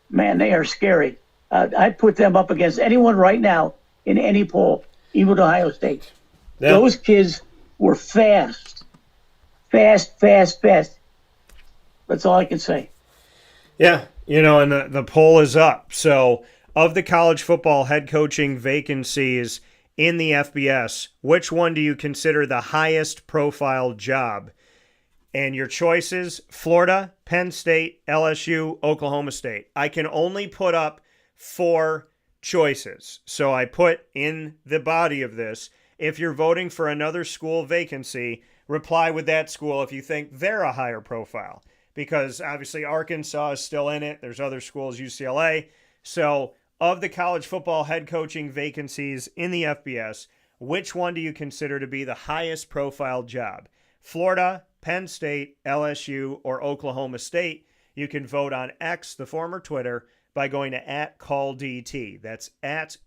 man, they are scary. I'd put them up against anyone right now in any poll, even Ohio State. Yeah. Those kids were fast. That's all I can say. Yeah, and the poll is up. So of the college football head coaching vacancies in the FBS, which one do you consider the highest profile job? And your choices, Florida, Penn State, LSU, Oklahoma State. I can only put up 4 choices. So I put in the body of this if you're voting for another school vacancy, reply with that school if you think they're a higher profile. Because obviously Arkansas is still in it. There's other schools, UCLA. So of the college football head coaching vacancies in the FBS, which one do you consider to be the highest profile job? Florida, Penn State, LSU, or Oklahoma State? You can vote on X, the former Twitter, by going to @CallDT. That's @CALLDT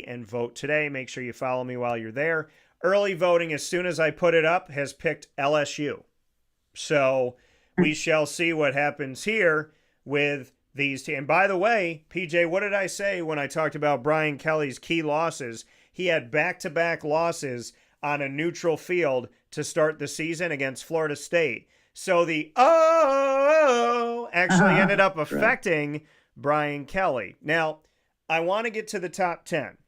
and vote today. Make sure you follow me while you're there. Early voting, as soon as I put it up, has picked LSU. So we shall see what happens here with these teams. And by the way, PJ, what did I say when I talked about Brian Kelly's key losses? He had back-to-back losses on a neutral field to start the season against Florida State. So the actually ended up affecting Brian Kelly. Now, I want to get to the top 10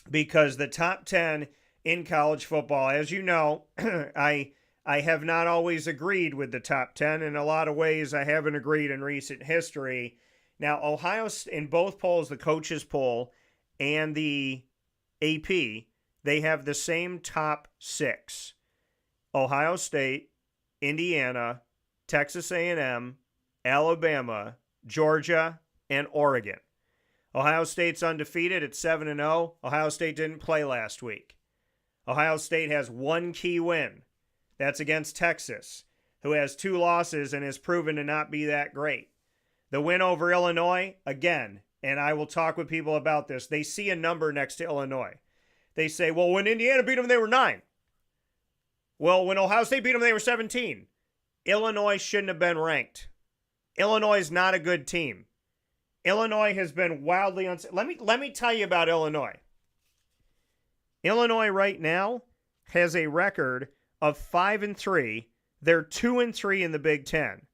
because the top 10 in college football, as you know, I have not always agreed with the top 10. In a lot of ways, I haven't agreed in recent history. Now, Ohio, in both polls, the coaches poll and the AP, they have the same top 6. Ohio State, Indiana, Texas A&M, Alabama, Georgia, and Oregon. Ohio State's undefeated at 7-0. Ohio State didn't play last week. Ohio State has one key win. That's against Texas, who has 2 losses and has proven to not be that great. The win over Illinois, again, and I will talk with people about this, they see a number next to Illinois. They say, well, when Indiana beat them, they were 9. Well, when Ohio State beat them, they were 17. Illinois shouldn't have been ranked. Illinois is not a good team. Illinois has been wildly Let me tell you about Illinois. Illinois right now has a record of 5-3. They're 2-3 in the Big Ten.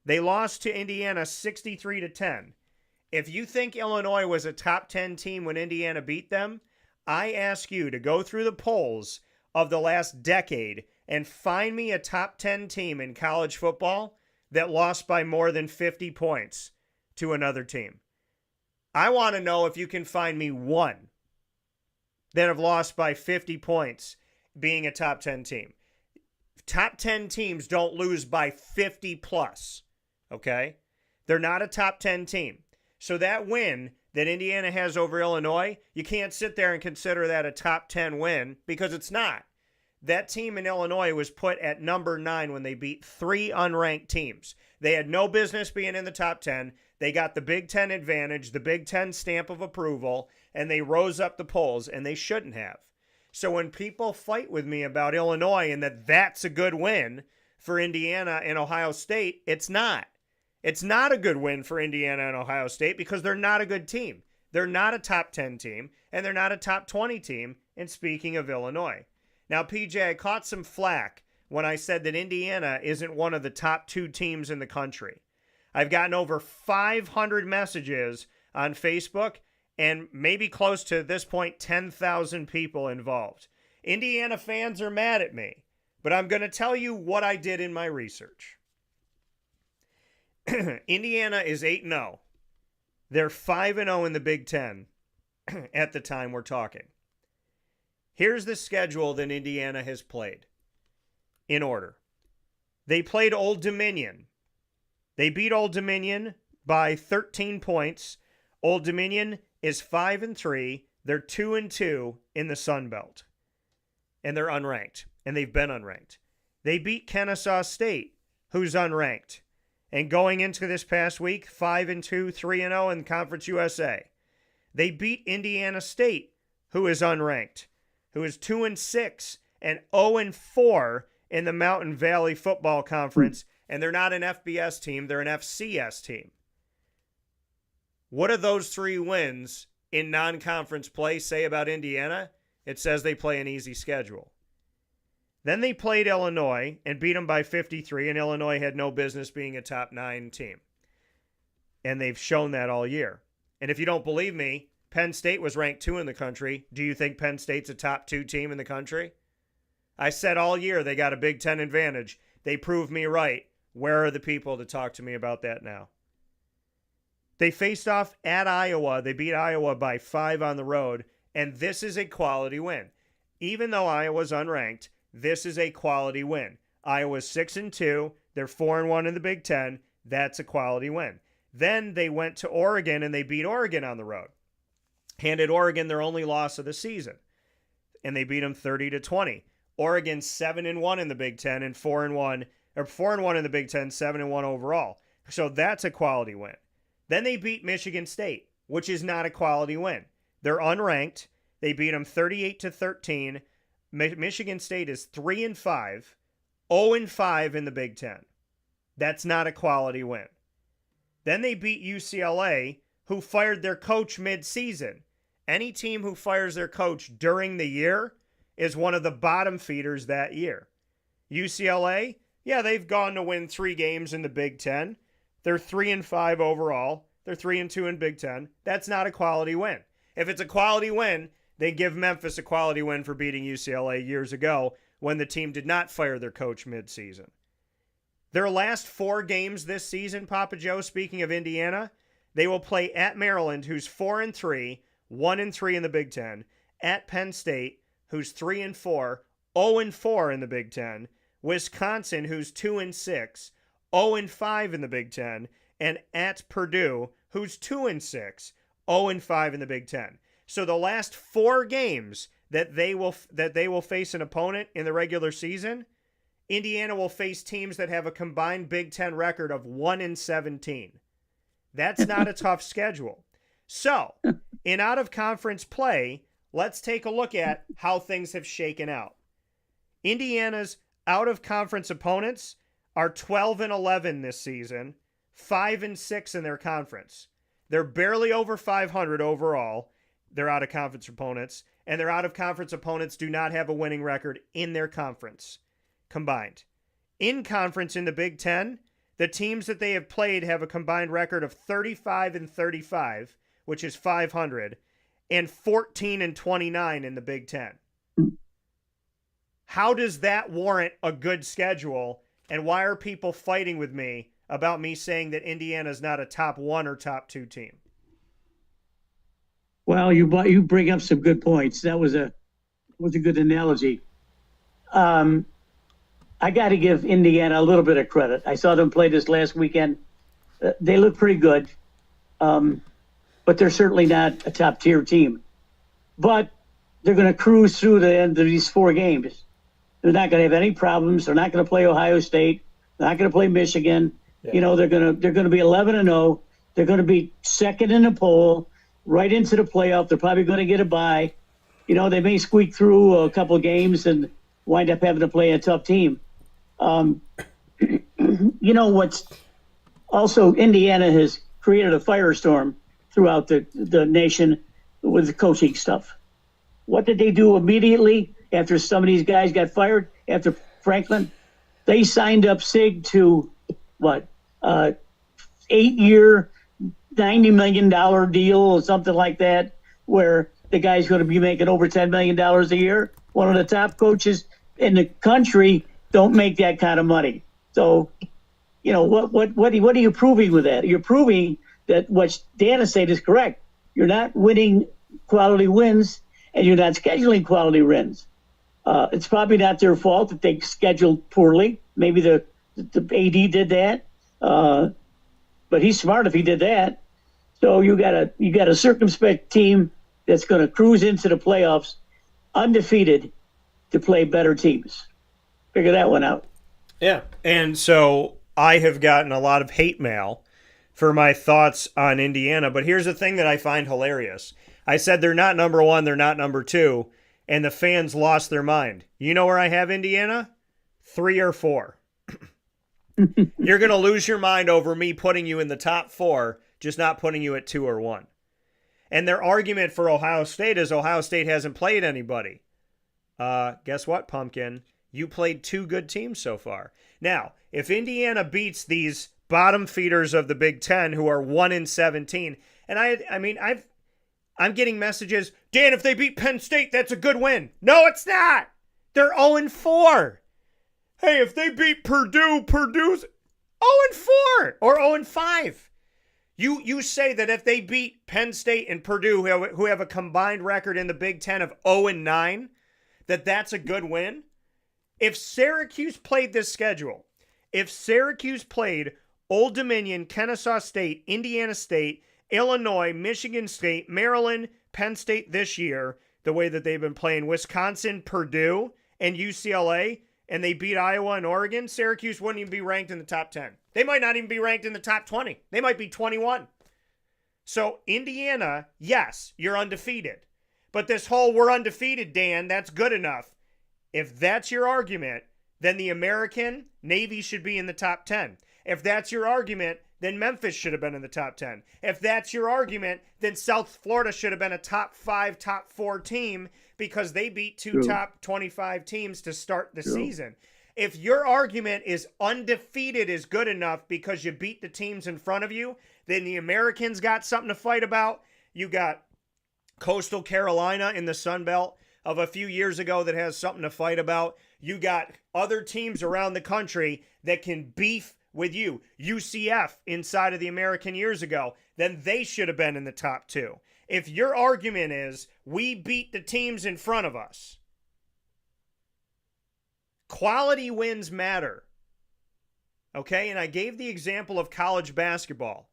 They lost to Indiana 63-10. If you think Illinois was a top 10 team when Indiana beat them, I ask you to go through the polls of the last decade and find me a top 10 team in college football that lost by more than 50 points to another team. I want to know if you can find me one that have lost by 50 points being a top 10 team. Top 10 teams don't lose by 50 plus, okay? They're not a top 10 team. So that win that Indiana has over Illinois, you can't sit there and consider that a top 10 win because it's not. That team in Illinois was put at number 9 when they beat 3 unranked teams. They had no business being in the top 10. They got the Big Ten advantage, the Big Ten stamp of approval, and they rose up the polls, and they shouldn't have. So when people fight with me about Illinois and that that's a good win for Indiana and Ohio State, it's not. It's not a good win for Indiana and Ohio State because they're not a good team. They're not a top 10 team, and they're not a top 20 team, and speaking of Illinois. Now, PJ, I caught some flack when I said that Indiana isn't one of the top 2 teams in the country. I've gotten over 500 messages on Facebook and maybe close to this point 10,000 people involved. Indiana fans are mad at me, but I'm going to tell you what I did in my research. Indiana is 8-0. They're 5-0 in the Big Ten at the time we're talking. Here's the schedule that Indiana has played in order. They played Old Dominion. They beat Old Dominion by 13 points. Old Dominion is 5-3. They're 2-2 in the Sun Belt. And they're unranked. And they've been unranked. They beat Kennesaw State, who's unranked. And going into this past week, 5-2, 3-0 in Conference USA. They beat Indiana State, who is unranked, who is 2-6 and 0-4 in the Mountain Valley Football Conference. And they're not an FBS team, they're an FCS team. What do those 3 wins in non-conference play say about Indiana? It says they play an easy schedule. Then they played Illinois and beat them by 53, and Illinois had no business being a top 9 team. And they've shown that all year. And if you don't believe me, Penn State was ranked 2 in the country. Do you think Penn State's a top 2 team in the country? I said all year they got a Big Ten advantage. They proved me right. Where are the people to talk to me about that now? They faced off at Iowa. They beat Iowa by 5 on the road. And this is a quality win. Even though Iowa's unranked, this is a quality win. Iowa's 6-2. They're 4-1 in the Big Ten. That's a quality win. Then they went to Oregon and they beat Oregon on the road. Handed Oregon their only loss of the season. And they beat them 30-20. Oregon 7-1 in the Big Ten and 4-1 in the Big Ten, 7-1 overall. So that's a quality win. Then they beat Michigan State, which is not a quality win. They're unranked. They beat them 38-13. Michigan State is 3-5, 0-5 in the Big Ten. That's not a quality win. Then they beat UCLA, who fired their coach mid-season. Any team who fires their coach during the year is one of the bottom feeders that year. UCLA, yeah, they've gone to win 3 games in the Big Ten. They're 3-5 overall. They're 3-2 in Big Ten. That's not a quality win. If it's a quality win, they give Memphis a quality win for beating UCLA years ago when the team did not fire their coach mid-season. Their last 4 games this season, Papa Joe, speaking of Indiana, they will play at Maryland, who's 4-3, 1-3 in the Big Ten, at Penn State, who's 3-4, 0-4 in the Big Ten, Wisconsin, who's 2-6, 0-5 in the Big Ten, and at Purdue, who's 2-6, 0-5 in the Big Ten. So the last 4 games that they will face an opponent in the regular season, Indiana will face teams that have a combined Big Ten record of 1-17. That's not a tough schedule. So, in out-of-conference play, let's take a look at how things have shaken out. Indiana's out-of-conference opponents are 12-11 this season, 5-6 in their conference. They're barely over 500 overall, their out-of-conference opponents, and their out-of-conference opponents do not have a winning record in their conference combined. In conference in the Big Ten, the teams that they have played have a combined record of 35-35, which is 500, and 14-29 in the Big Ten. How does that warrant a good schedule, and why are people fighting with me about me saying that Indiana's not a top 1 or top 2 team? Well, you bring up some good points. That was a good analogy. I got to give Indiana a little bit of credit. I saw them play this last weekend. They look pretty good, but they're certainly not a top-tier team. But they're going to cruise through the end of these 4 games. They're not going to have any problems. They're not going to play Ohio State. They're not going to play Michigan. Yeah. You know, they're going to be 11-0. They're going to be second in the poll, right into the playoff. They're probably going to get a bye. You know, they may squeak through a couple of games and wind up having to play a tough team. You know, what's also, Indiana has created a firestorm throughout the nation with the coaching stuff. What did they do immediately after some of these guys got fired, after Franklin? They signed up Sig to, 8-year, $90 million deal or something like that, where the guy's going to be making over $10 million a year. One of the top coaches in the country don't make that kind of money. So, you know, what are you proving with that? You're proving that what Dan is saying is correct. You're not winning quality wins, and you're not scheduling quality wins. It's probably not their fault that they scheduled poorly. Maybe the AD did that, but he's smart if he did that. So you got a circumspect team that's going to cruise into the playoffs undefeated to play better teams. Figure that one out. Yeah, and so I have gotten a lot of hate mail for my thoughts on Indiana, but here's the thing that I find hilarious. I said they're not number 1, they're not number 2, and the fans lost their mind. You know where I have Indiana? 3 or 4. You're going to lose your mind over me putting you in the top 4, just not putting you at 2 or 1. And their argument for Ohio State is Ohio State hasn't played anybody. Guess what, Pumpkin? You played 2 good teams so far. Now, if Indiana beats these bottom feeders of the Big Ten who are 1-17, and I'm getting messages, Dan, if they beat Penn State, that's a good win. No, it's not. They're 0-4. Hey, if they beat Purdue's 0-4 or 0-5. You say that if they beat Penn State and Purdue, who have a combined record in the Big Ten of 0-9, that's a good win? If Syracuse played this schedule, if Syracuse played Old Dominion, Kennesaw State, Indiana State, Illinois, Michigan State, Maryland, Penn State this year, the way that they've been playing Wisconsin, Purdue, and UCLA, and they beat Iowa and Oregon, Syracuse wouldn't even be ranked in the top 10. They might not even be ranked in the top 20. They might be 21. So Indiana, yes, you're undefeated. But this whole we're undefeated, Dan, that's good enough. If that's your argument, then the American Navy should be in the top 10. If that's your argument, then Memphis should have been in the top 10. If that's your argument, then South Florida should have been a top 5, top 4 team because they beat two top 25 teams to start the season. If your argument is undefeated is good enough because you beat the teams in front of you, then the Americans got something to fight about. You got Coastal Carolina in the Sun Belt of a few years ago that has something to fight about. You got other teams around the country that can beef with you. UCF inside of the American years ago, then they should have been in the top 2. If your argument is we beat the teams in front of us, quality wins matter. Okay, and I gave the example of college basketball.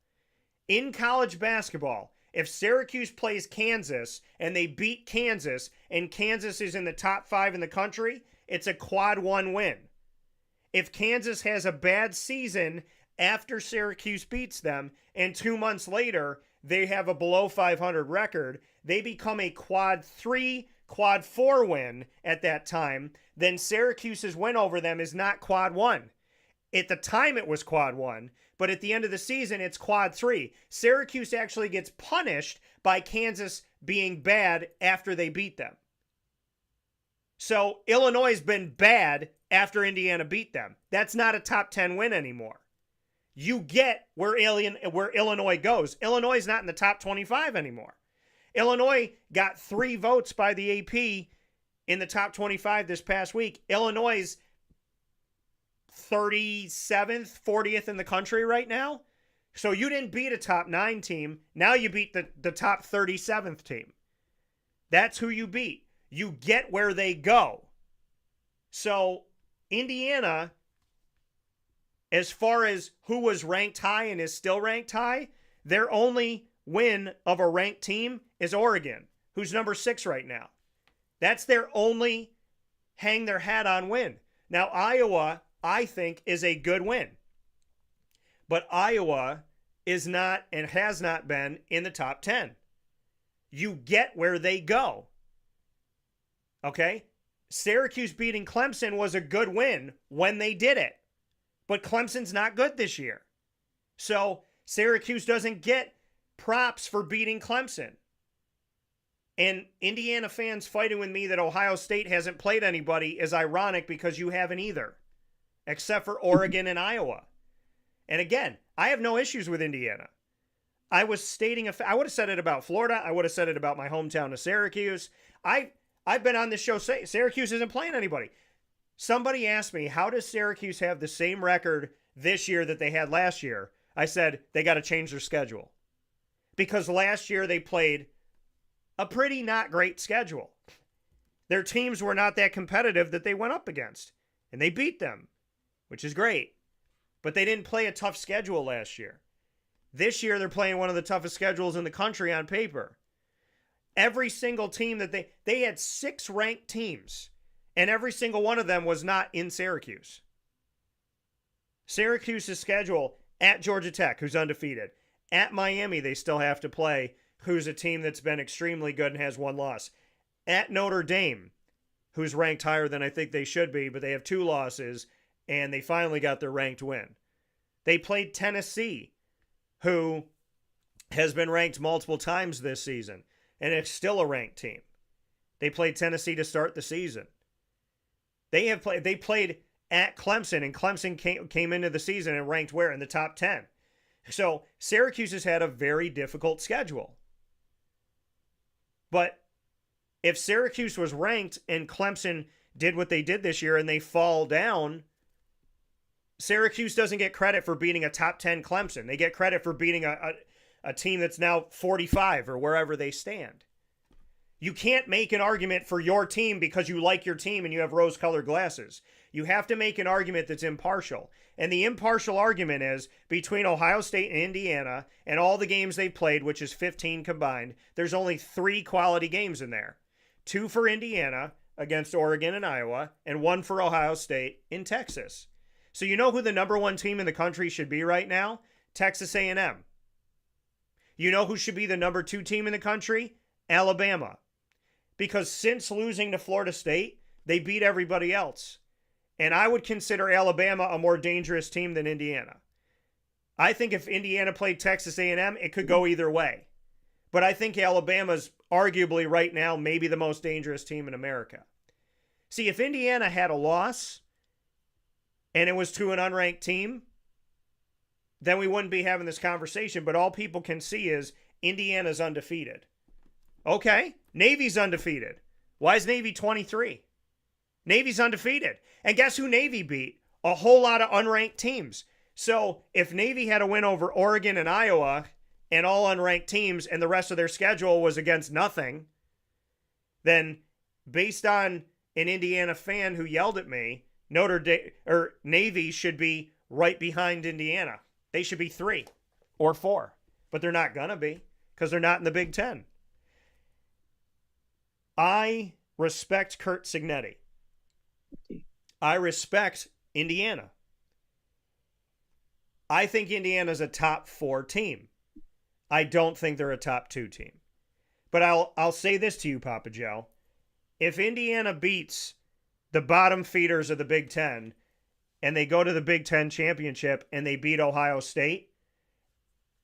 In college basketball, if Syracuse plays Kansas and they beat Kansas and Kansas is in the top 5 in the country, it's a quad 1 win. If Kansas has a bad season after Syracuse beats them and 2 months later they have a below 500 record, they become a quad 3, quad 4 win at that time, then Syracuse's win over them is not quad 1. At the time it was quad 1, but at the end of the season it's quad 3. Syracuse actually gets punished by Kansas being bad after they beat them. So Illinois has been bad after Indiana beat them. That's not a top 10 win anymore. You get where Illinois goes. Illinois is not in the top 25 anymore. Illinois got 3 votes by the AP in the top 25 this past week. Illinois' 37th, 40th in the country right now. So you didn't beat a top 9 team. Now you beat the top 37th team. That's who you beat. You get where they go. So Indiana, as far as who was ranked high and is still ranked high, their only win of a ranked team is Oregon, who's number 6 right now. That's their only hang their hat on win. Now, Iowa, I think, is a good win. But Iowa is not and has not been in the top 10. You get where they go. Okay? Syracuse beating Clemson was a good win when they did it. But Clemson's not good this year. So Syracuse doesn't get props for beating Clemson. And Indiana fans fighting with me that Ohio State hasn't played anybody is ironic because you haven't either. Except for Oregon and Iowa. And again, I have no issues with Indiana. I was stating I would have said it about Florida. I would have said it about my hometown of Syracuse. I've been on this show saying Syracuse isn't playing anybody. Somebody asked me, how does Syracuse have the same record this year that they had last year? I said, they got to change their schedule. Because last year they played a pretty not great schedule. Their teams were not that competitive that they went up against. And they beat them, which is great. But they didn't play a tough schedule last year. This year they're playing one of the toughest schedules in the country on paper. Every single team that they had 6 ranked teams, and every single one of them was not in Syracuse. Syracuse's schedule at Georgia Tech, who's undefeated. At Miami, they still have to play, who's a team that's been extremely good and has 1 loss. At Notre Dame, who's ranked higher than I think they should be, but they have 2 losses, and they finally got their ranked win. They played Tennessee, who has been ranked multiple times this season, and it's still a ranked team. They played Tennessee to start the season. They played at Clemson, and Clemson came into the season and ranked where? In the top 10. So Syracuse has had a very difficult schedule. But if Syracuse was ranked and Clemson did what they did this year and they fall down, Syracuse doesn't get credit for beating a top 10 Clemson. They get credit for beating a team that's now 45 or wherever they stand. You can't make an argument for your team because you like your team and you have rose-colored glasses. You have to make an argument that's impartial. And the impartial argument is between Ohio State and Indiana and all the games they've played, which is 15 combined, there's only 3 quality games in there. 2 for Indiana against Oregon and Iowa, and 1 for Ohio State in Texas. So you know who the number 1 team in the country should be right now? Texas A&M. You know who should be the number 2 team in the country? Alabama. Because since losing to Florida State, they beat everybody else. And I would consider Alabama a more dangerous team than Indiana. I think if Indiana played Texas A&M, it could go either way. But I think Alabama's arguably right now maybe the most dangerous team in America. See, if Indiana had a loss and it was to an unranked team, then we wouldn't be having this conversation. But all people can see is Indiana's undefeated. Okay, Navy's undefeated. Why is Navy 23? Navy's undefeated. And guess who Navy beat? A whole lot of unranked teams. So if Navy had a win over Oregon and Iowa and all unranked teams and the rest of their schedule was against nothing, then based on an Indiana fan who yelled at me, Navy should be right behind Indiana. They should be 3 or 4, but they're not going to be because they're not in the Big Ten. I respect Curt Cignetti. I respect Indiana. I think Indiana's a top 4 team. I don't think they're a top 2 team. But I'll say this to you, Papa Joe. If Indiana beats the bottom feeders of the Big Ten and they go to the Big Ten championship and they beat Ohio State,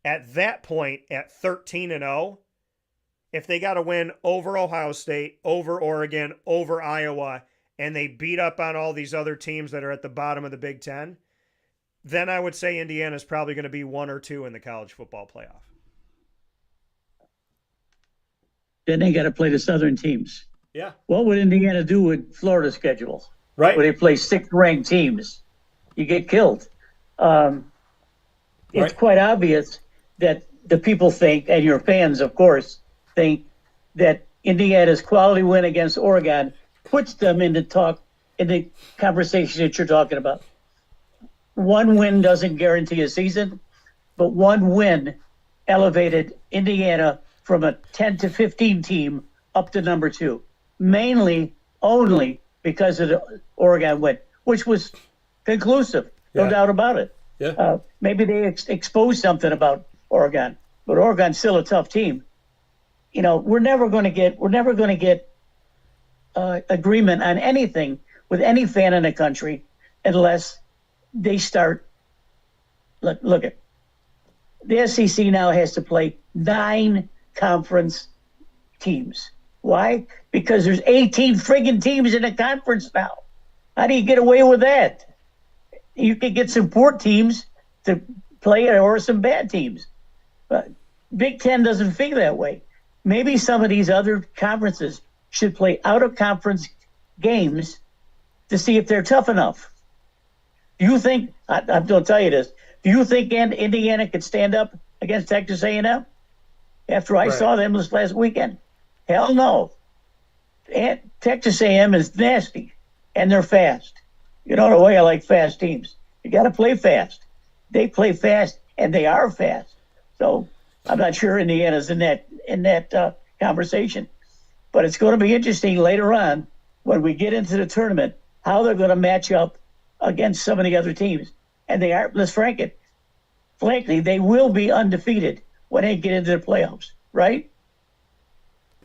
at that point, at 13-0, if they got to win over Ohio State, over Oregon, over Iowa, and they beat up on all these other teams that are at the bottom of the Big Ten, then I would say Indiana's probably going to be 1 or 2 in the college football playoff. Then they got to play the Southern teams. Yeah. What would Indiana do with Florida's schedule? Right. Where they play 6 ranked teams? You get killed. It's quite obvious that the people think, and your fans, of course, think that Indiana's quality win against Oregon puts them in the conversation that you're talking about. 1 win doesn't guarantee a season, but 1 win elevated Indiana from a 10 to 15 team up to number 2, mainly only because of the Oregon win, which was conclusive, no doubt about it. Yeah. Maybe they exposed something about Oregon, but Oregon's still a tough team. You know, we're never going to get agreement on anything with any fan in the country unless they start. Look at the SEC now has to play 9 conference teams. Why? Because there's 18 friggin' teams in the conference now. How do you get away with that? You can get some poor teams to play or some bad teams. But Big Ten doesn't feel that way. Maybe some of these other conferences should play out-of-conference games to see if they're tough enough. Do you think, I'm going to tell you this, do you think Indiana could stand up against Texas A&M after I saw them this last weekend? Hell no. And Texas A&M is nasty, and they're fast. You know the way I like fast teams. You got to play fast. They play fast, and they are fast. So I'm not sure Indiana's in that conversation. But it's going to be interesting later on when we get into the tournament how they're going to match up against some of the other teams. And they are, let's frankly, they will be undefeated when they get into the playoffs, right?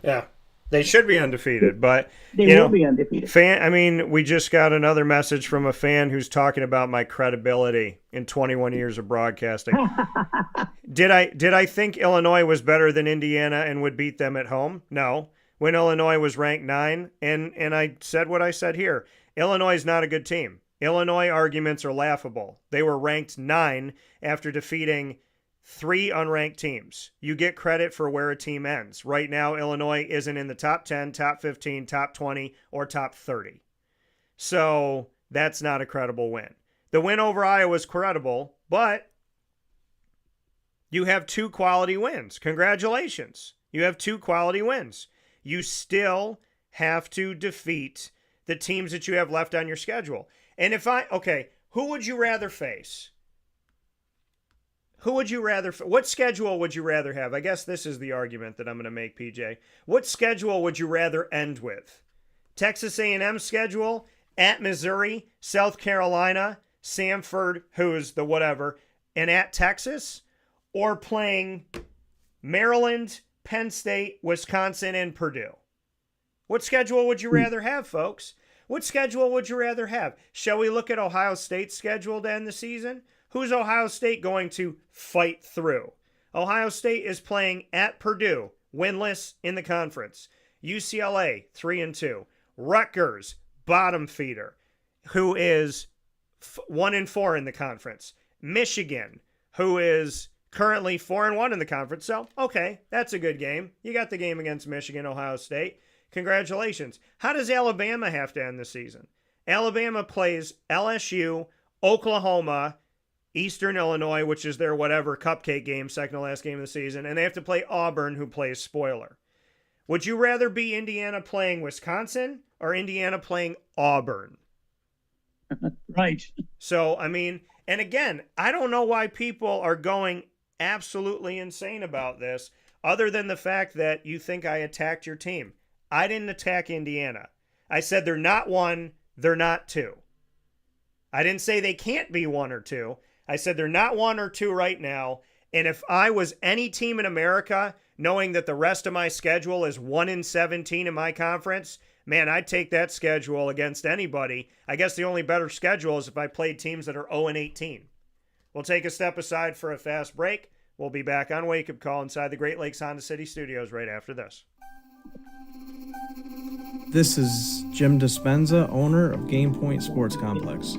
Yeah. They should be undefeated, but they will be undefeated. We just got another message from a fan who's talking about my credibility in 21 years of broadcasting. Did I think Illinois was better than Indiana and would beat them at home? No. When Illinois was ranked 9, and I said what I said here, Illinois is not a good team. Illinois arguments are laughable. They were ranked 9 after defeating 3 unranked teams. You get credit for where a team ends. Right now, Illinois isn't in the top 10, top 15, top 20, or top 30. So that's not a credible win. The win over Iowa was credible, but You have 2 quality wins. Congratulations. You have 2 quality wins. You still have to defeat the teams that you have left on your schedule. And who would you rather face? What schedule would you rather have? I guess this is the argument that I'm going to make, PJ. What schedule would you rather end with? Texas A&M schedule, at Missouri, South Carolina, Samford, who's the whatever, and at Texas? Or playing Maryland, Penn State, Wisconsin, and Purdue? What schedule would you rather have, folks? What schedule would you rather have? Shall we look at Ohio State's schedule to end the season? Who's Ohio State going to fight through? Ohio State is playing at Purdue, winless in the conference. UCLA, 3-2. Rutgers, bottom feeder, who is 1-4 in the conference. Michigan, who is currently 4-1 in the conference. So, okay, that's a good game. You got the game against Michigan, Ohio State. Congratulations. How does Alabama have to end the season? Alabama plays LSU, Oklahoma, Eastern Illinois, which is their whatever cupcake game, second to last game of the season, and they have to play Auburn, who plays spoiler. Would you rather be Indiana playing Wisconsin or Indiana playing Auburn? Right. So, I mean, and again, I don't know why people are going absolutely insane about this, other than the fact that you think I attacked your team. I didn't attack Indiana. I said they're not 1, they're not 2. I didn't say they can't be 1 or 2. I said they're not 1 or 2 right now. And if I was any team in America, knowing that the rest of my schedule is 1-17 in my conference, man, I'd take that schedule against anybody. I guess the only better schedule is if I played teams that are 0-18. We'll take a step aside for a fast break. We'll be back on Wake Up Call inside the Great Lakes Honda City Studios right after this. This is Jim Dispenza, owner of Game Point Sports Complex.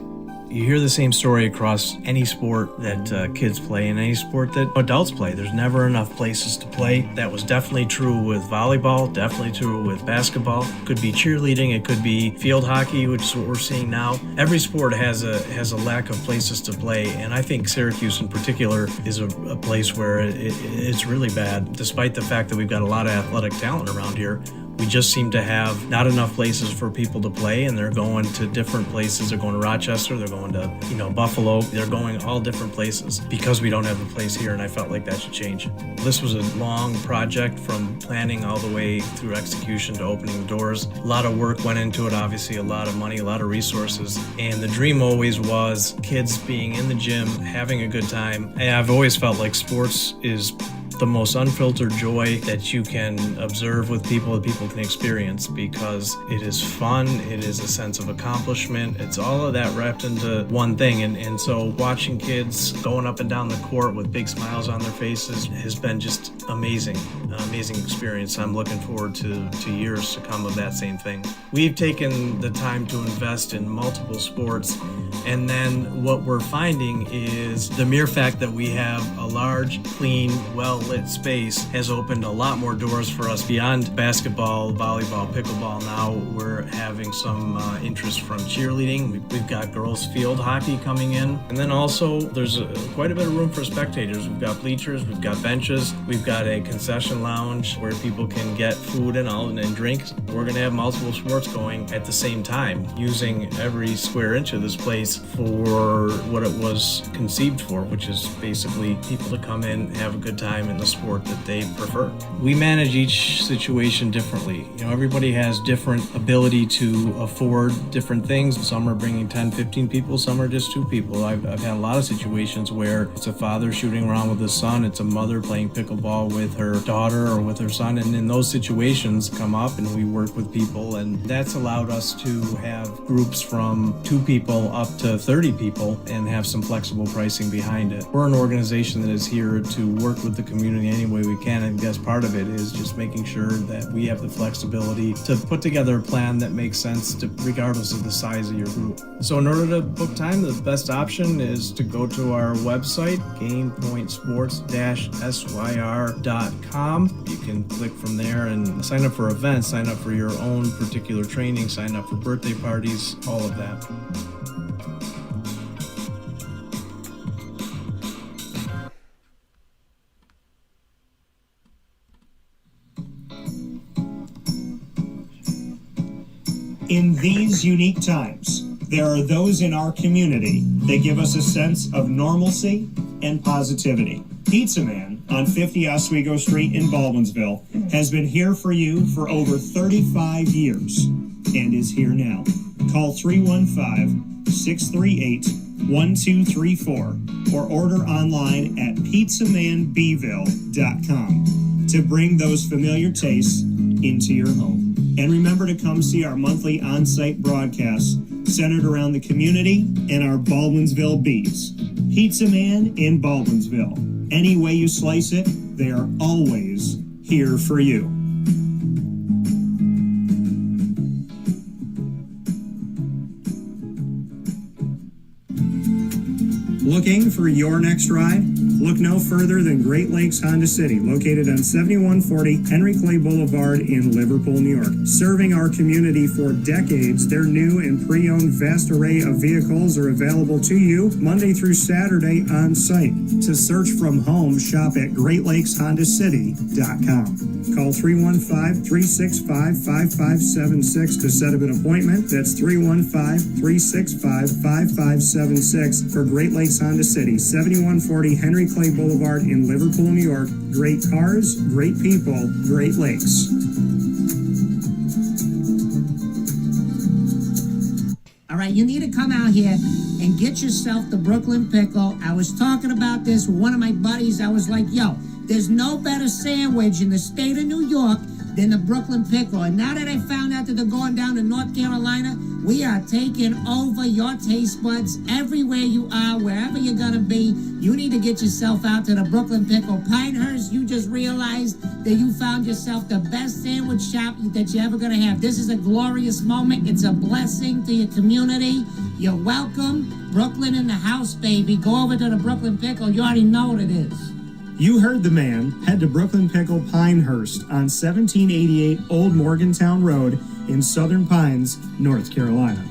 You hear the same story across any sport that kids play and any sport that adults play. There's never enough places to play. That was definitely true with volleyball, definitely true with basketball. Could be cheerleading, it could be field hockey, which is what we're seeing now. Every sport has a lack of places to play, and I think Syracuse in particular is a place where it's really bad. Despite the fact that we've got a lot of athletic talent around here, we just seem to have not enough places for people to play, and they're going to different places. They're going to Rochester, they're going to, Buffalo. They're going all different places because we don't have a place here, and I felt like that should change. This was a long project from planning all the way through execution to opening doors. A lot of work went into it, obviously, a lot of money, a lot of resources, and the dream always was kids being in the gym, having a good time. And I've always felt like sports is the most unfiltered joy that you can observe with people that people can experience, because it is fun, it is a sense of accomplishment, it's all of that wrapped into one thing. And so watching kids going up and down the court with big smiles on their faces has been just amazing, an amazing experience. I'm looking forward to years to come of that same thing. We've taken the time to invest in multiple sports, and then what we're finding is the mere fact that we have a large, clean, well-lit space has opened a lot more doors for us beyond basketball, volleyball, pickleball. Now we're having some interest from cheerleading. We've got girls field hockey coming in. And then also there's quite a bit of room for spectators. We've got bleachers, we've got benches, we've got a concession lounge where people can get food and drinks. We're going to have multiple sports going at the same time, using every square inch of this place for what it was conceived for, which is basically people to come in, have a good time in the sport that they prefer. We manage each situation differently. Everybody has different ability to afford different things. Some are bringing 10, 15 people, some are just 2 people. I've had a lot of situations where it's a father shooting around with his son, it's a mother playing pickleball with her daughter or with her son, and in those situations come up and we work with people, and that's allowed us to have groups from 2 people up to 30 people and have some flexible pricing behind it. We're an organization that is here to work with the community any way we can, and I guess part of it is just making sure that we have the flexibility to put together a plan that makes sense regardless of the size of your group. So in order to book time, the best option is to go to our website, gamepointsports-syr.com. You can click from there and sign up for events, sign up for your own particular training, sign up for birthday parties, all of that. In these unique times, there are those in our community that give us a sense of normalcy and positivity. Pizza Man on 50 Oswego Street in Baldwinsville has been here for you for over 35 years and is here now. Call 315-638-1234 or order online at pizzamanbville.com to bring those familiar tastes into your home. And remember to come see our monthly on-site broadcasts centered around the community and our Baldwinsville Bees. Pizza Man in Baldwinsville. Any way you slice it, they are always here for you. Looking for your next ride? Look no further than Great Lakes Honda City, located on 7140 Henry Clay Boulevard in Liverpool, New York. Serving our community for decades, their new and pre-owned vast array of vehicles are available to you Monday through Saturday on site. To search from home, shop at GreatLakesHondaCity.com. Call 315-365-5576 to set up an appointment. That's 315-365-5576 for Great Lakes Honda City, 7140 Henry Clay Boulevard in Liverpool, New York. Great cars, great people, Great Lakes. All right, you need to come out here and get yourself the Brooklyn Pickle. I was talking about this with one of my buddies. I was like, yo, there's no better sandwich in the state of New York than the Brooklyn Pickle. And now that I found out that they're going down to North Carolina, we are taking over your taste buds everywhere you are, wherever you're going to be. You need to get yourself out to the Brooklyn Pickle. Pinehurst, you just realized that you found yourself the best sandwich shop that you're ever going to have. This is a glorious moment. It's a blessing to your community. You're welcome. Brooklyn in the house, baby. Go over to the Brooklyn Pickle. You already know what it is. You heard the man. Head to Brooklyn Pickle Pinehurst on 1788 Old Morgantown Road in Southern Pines, North Carolina.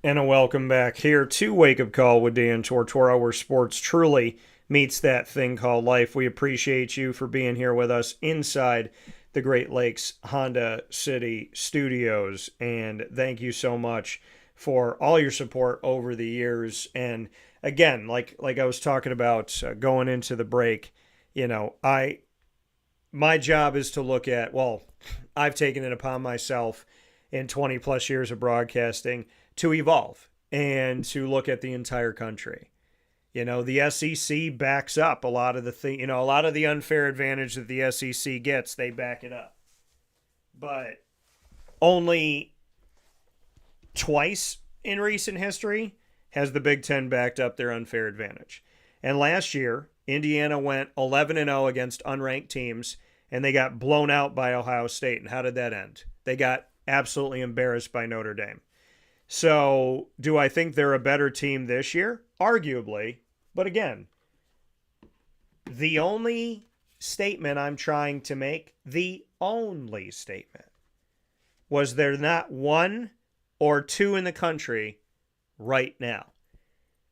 And a welcome back here to Wake Up Call with Dan Tortora, where sports truly meets that thing called life. We appreciate you for being here with us inside the Great Lakes Honda City studios, and thank you so much for all your support over the years. And again, like I was talking about going into the break, you know, my job is to look at, well, I've taken it upon myself in 20 plus years of broadcasting to evolve and to look at the entire country. You know, the SEC backs up a lot of the a lot of the unfair advantage that the SEC gets, they back it up. But only twice in recent history has the Big Ten backed up their unfair advantage. And last year, Indiana went 11-0 against unranked teams, and they got blown out by Ohio State. And how did that end? They got absolutely embarrassed by Notre Dame. So, do I think they're a better team this year? Arguably. But again, the only statement I'm trying to make, the only statement, was they're not one or two in the country right now.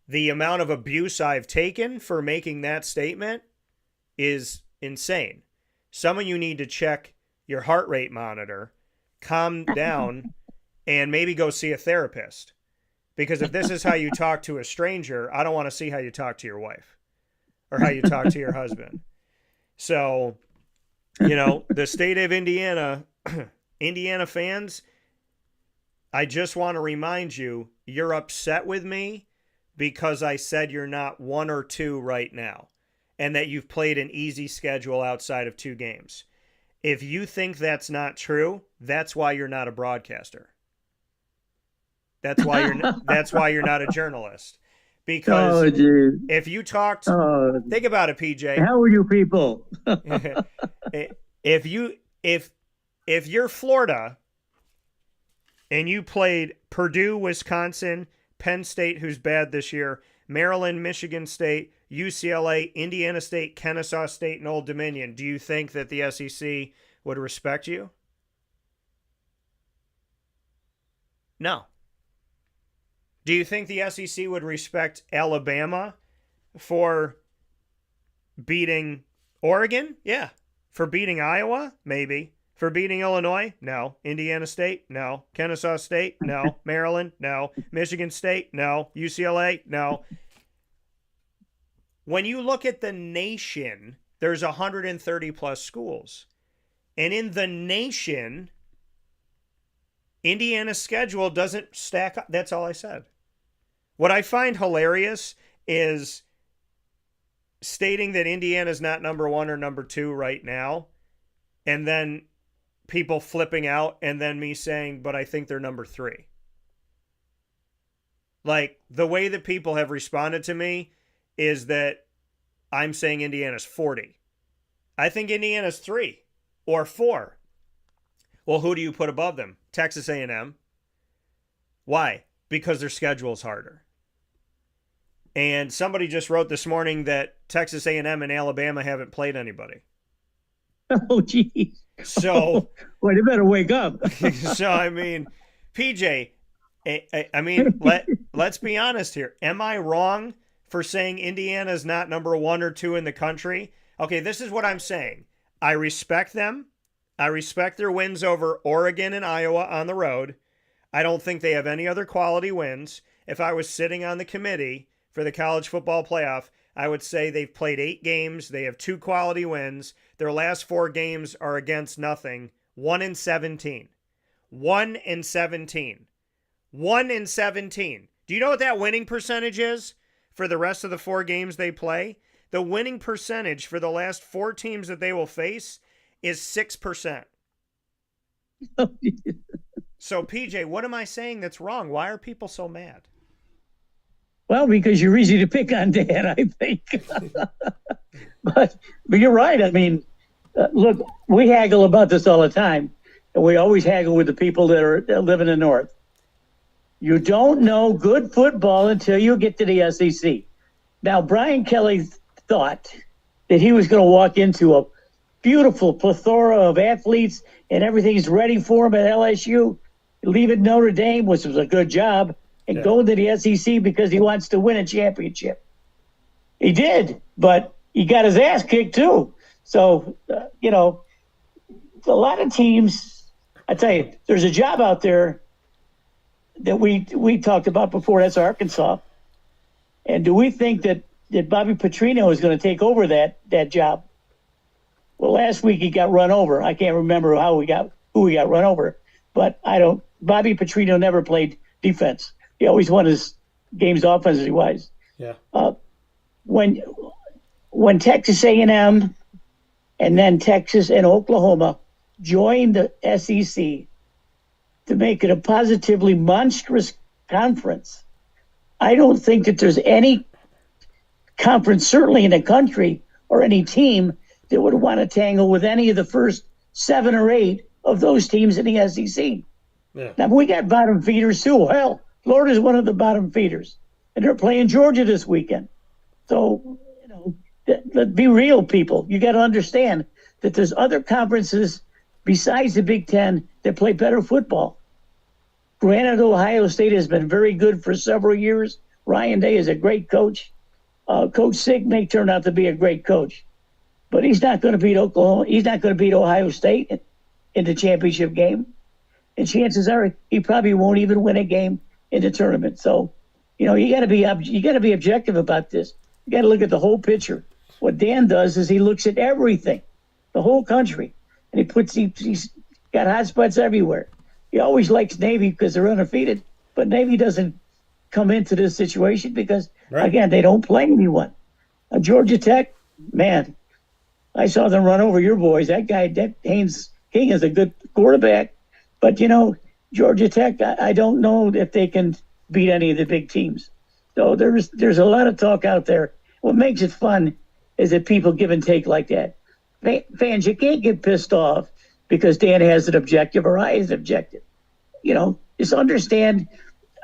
The amount of abuse I've taken for making that statement is insane. Some of you need to check your heart rate monitor, calm down, and maybe go see a therapist. Because if this is how you talk to a stranger, I don't want to see how you talk to your wife or how you talk to your husband. So, you know, the state of Indiana, Indiana fans, I just want to remind you, you're upset with me because I said you're not one or two right now and that you've played an easy schedule outside of 2 games. If you think that's not true, that's why you're not a broadcaster. That's why you're not a journalist. Because if you talked, think about it, PJ. How are you people? if you're Florida and you played Purdue, Wisconsin, Penn State, who's bad this year, Maryland, Michigan State, UCLA, Indiana State, Kennesaw State, and Old Dominion, do you think that the SEC would respect you? No. Do you think the SEC would respect Alabama, for beating Oregon? Yeah. For beating Iowa? Maybe. For beating Illinois? No. Indiana State? No. Kennesaw State? No. Maryland? No. Michigan State? No. UCLA? No. When you look at the nation, there's 130 plus schools. And in the nation, Indiana's schedule doesn't stack up. That's all I said. What I find hilarious is stating that Indiana's not number 1 or number 2 right now, and then people flipping out, and then me saying, but I think they're number 3. Like, the way that people have responded to me is that I'm saying Indiana's 40. I think Indiana's 3 or 4. Well, who do you put above them? Texas A&M. Why? Because their schedule is harder. And somebody just wrote this morning that Texas A&M and Alabama haven't played anybody. Oh, geez. So, well, they better wake up. So, I mean, PJ, I mean, let's be honest here. Am I wrong for saying Indiana's not number 1 or 2 in the country? Okay, this is what I'm saying. I respect them. I respect their wins over Oregon and Iowa on the road. I don't think they have any other quality wins. If I was sitting on the committee for the college football playoff, I would say they've played 8 games. They have 2 quality wins. Their last 4 games are against nothing. 1-17. 1-17. 1-17. Do you know what that winning percentage is for the rest of the 4 games they play? The winning percentage for the last 4 teams that they will face is 6%. So, PJ, what am I saying that's wrong? Why are people so mad? Well, because you're easy to pick on, Dan, I think. but you're right. I mean, look, we haggle about this all the time, and we always haggle with the people that live in the North. You don't know good football until you get to the SEC. Now, Brian Kelly thought that he was going to walk into a beautiful plethora of athletes and everything's ready for him at LSU, leaving Notre Dame, which was a good job, and going to the SEC because he wants to win a championship. He did, but he got his ass kicked too. So, a lot of teams, I tell you, there's a job out there that we talked about before. That's Arkansas. And do we think that Bobby Petrino is going to take over that job? Well, last week he got run over. I can't remember who he got run over, but Bobby Petrino never played defense. He always won his games offensively wise. Yeah. When Texas A&M and then Texas and Oklahoma joined the SEC to make it a positively monstrous conference, I don't think that there's any conference, certainly in the country, or any team that would want to tangle with any of the first 7 or 8 of those teams in the SEC. Yeah. Now, we got bottom feeders too. Hell, Florida's one of the bottom feeders, and they're playing Georgia this weekend. So, let's be real, people. You got to understand that there's other conferences besides the Big Ten that play better football. Granted, Ohio State has been very good for several years. Ryan Day is a great coach. Coach Sig may turn out to be a great coach, but he's not going to beat Oklahoma. He's not going to beat Ohio State in the championship game. And chances are he probably won't even win a game in the tournament. So, you got to be objective about this. You got to look at the whole picture. What Dan does is he looks at everything, the whole country, and he's got hot spots everywhere. He always likes Navy because they're undefeated, but Navy doesn't come into this situation because, again, they don't play anyone. Georgia Tech, man, I saw them run over your boys. That Haynes King is a good quarterback, but Georgia Tech, I don't know if they can beat any of the big teams. So there's a lot of talk out there. What makes it fun is that people give and take like that. Fans, you can't get pissed off because Dan has an objective or I has an objective. Just understand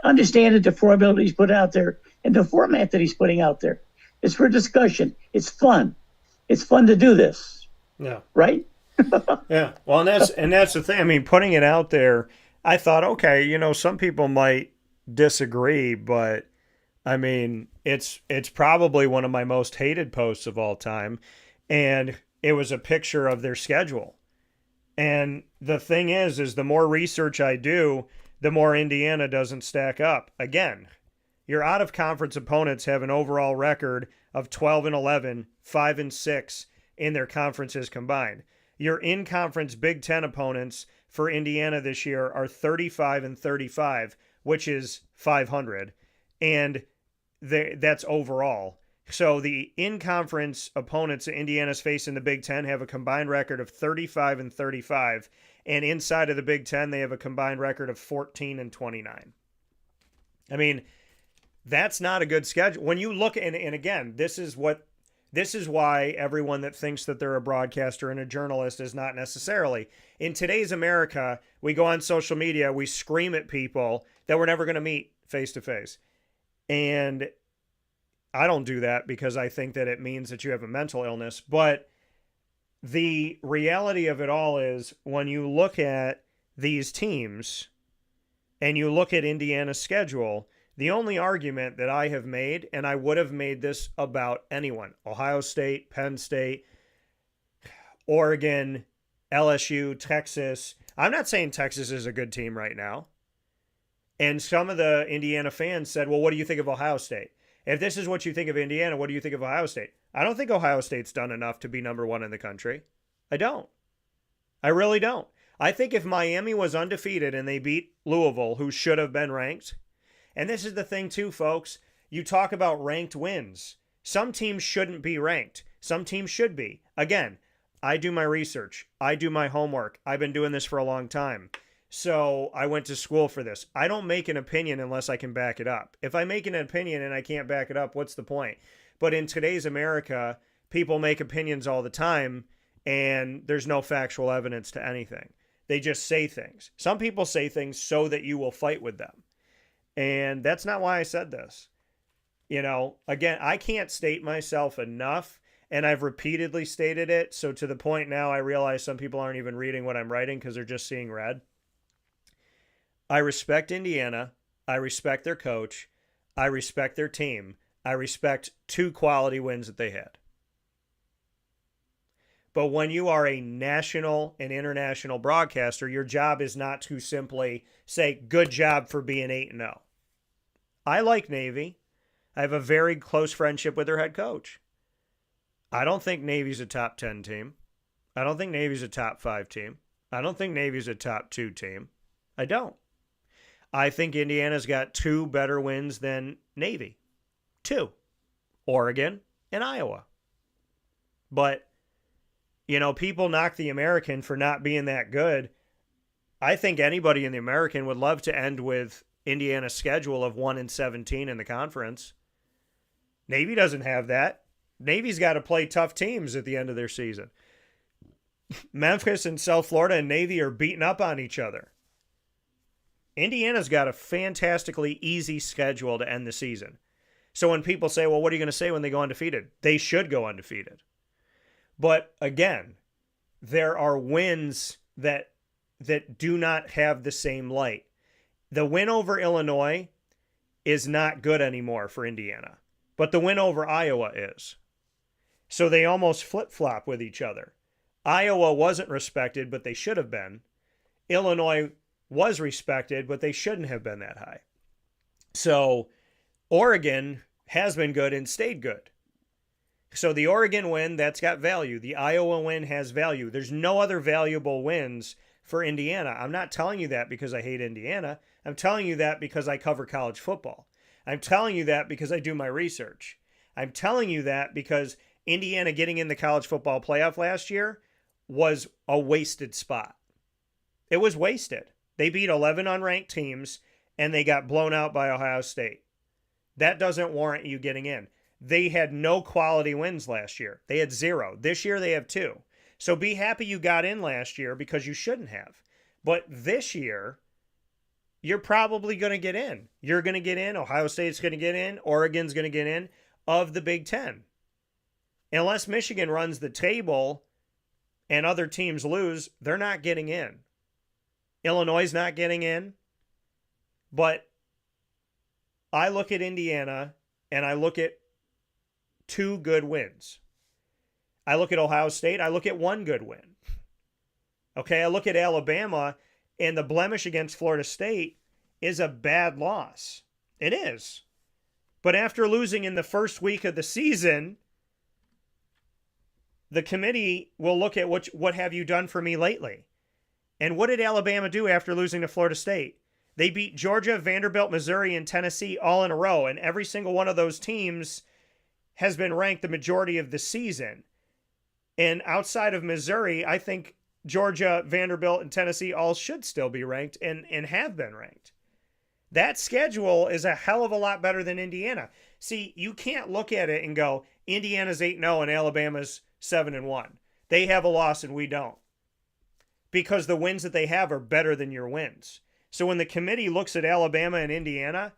that the formula that he's put out there and the format that he's putting out there is for discussion. It's fun. It's fun to do this. Yeah. Right? Yeah. Well, and that's the thing. I mean, putting it out there, I thought, okay, some people might disagree, but I mean, it's probably one of my most hated posts of all time. And it was a picture of their schedule. And the thing is the more research I do, the more Indiana doesn't stack up. Again, your out-of-conference opponents have an overall record of 12-11, 5-6 in their conferences combined. Your in-conference Big Ten opponents for Indiana this year are 35-35, which is 500, and that's overall. So the in-conference opponents that Indiana's faced in the Big Ten have a combined record of 35-35, and inside of the Big Ten they have a combined record of 14-29. I mean, that's not a good schedule. When you look, and again, this is why everyone that thinks that they're a broadcaster and a journalist is not necessarily. In today's America, we go on social media, we scream at people that we're never going to meet face to face. And I don't do that because I think that it means that you have a mental illness. But the reality of it all is when you look at these teams and you look at Indiana's schedule, the only argument that I have made, and I would have made this about anyone, Ohio State, Penn State, Oregon, LSU, Texas. I'm not saying Texas is a good team right now. And some of the Indiana fans said, well, what do you think of Ohio State? If this is what you think of Indiana, what do you think of Ohio State? I don't think Ohio State's done enough to be number one in the country. I don't. I really don't. I think if Miami was undefeated and they beat Louisville, who should have been ranked, and this is the thing too, folks, you talk about ranked wins. Some teams shouldn't be ranked. Some teams should be. Again, I do my research. I do my homework. I've been doing this for a long time. So I went to school for this. I don't make an opinion unless I can back it up. If I make an opinion and I can't back it up, what's the point? But in today's America, people make opinions all the time, and there's no factual evidence to anything. They just say things. Some people say things so that you will fight with them. And that's not why I said this. You know, again, I can't state myself enough, and I've repeatedly stated it. So to the point now, I realize some people aren't even reading what I'm writing because they're just seeing red. I respect Indiana. I respect their coach. I respect their team. I respect 2 quality wins that they had. But when you are a national and international broadcaster, your job is not to simply say, good job for being 8-0. I like Navy. I have a very close friendship with their head coach. I don't think Navy's a top 10 team. I don't think Navy's a top 5 team. I don't think Navy's a top 2 team. I don't. I think Indiana's got 2 better wins than Navy. 2. Oregon and Iowa. But, you know, people knock the American for not being that good. I think anybody in the American would love to end with Indiana's schedule of 1-17 in the conference. Navy doesn't have that. Navy's got to play tough teams at the end of their season. Memphis and South Florida and Navy are beating up on each other. Indiana's got a fantastically easy schedule to end the season. So when people say, well, what are you going to say when they go undefeated? They should go undefeated. But again, there are wins that do not have the same light. The win over Illinois is not good anymore for Indiana, but the win over Iowa is. So they almost flip-flop with each other. Iowa wasn't respected, but they should have been. Illinois was respected, but they shouldn't have been that high. So Oregon has been good and stayed good. So the Oregon win, that's got value. The Iowa win has value. There's no other valuable wins for Indiana. I'm not telling you that because I hate Indiana. I'm telling you that because I cover college football. I'm telling you that because I do my research. I'm telling you that because Indiana getting in the college football playoff last year was a wasted spot. It was wasted. They beat 11 unranked teams, and they got blown out by Ohio State. That doesn't warrant you getting in. They had no quality wins last year. They had 0. This year they have 2. So be happy you got in last year because you shouldn't have. But this year, you're probably going to get in. You're going to get in. Ohio State's going to get in. Oregon's going to get in of the Big Ten. Unless Michigan runs the table and other teams lose, they're not getting in. Illinois is not getting in. But I look at Indiana and I look at 2 good wins. I look at Ohio State, I look at 1 good win. Okay, I look at Alabama, and the blemish against Florida State is a bad loss. It is. But after losing in the first week of the season, the committee will look at what have you done for me lately? And what did Alabama do after losing to Florida State? They beat Georgia, Vanderbilt, Missouri, and Tennessee all in a row, and every single one of those teams has been ranked the majority of the season. And outside of Missouri, I think Georgia, Vanderbilt, and Tennessee all should still be ranked and have been ranked. That schedule is a hell of a lot better than Indiana. See, you can't look at it and go, Indiana's 8-0 and Alabama's 7-1. They have a loss and we don't. Because the wins that they have are better than your wins. So when the committee looks at Alabama and Indiana,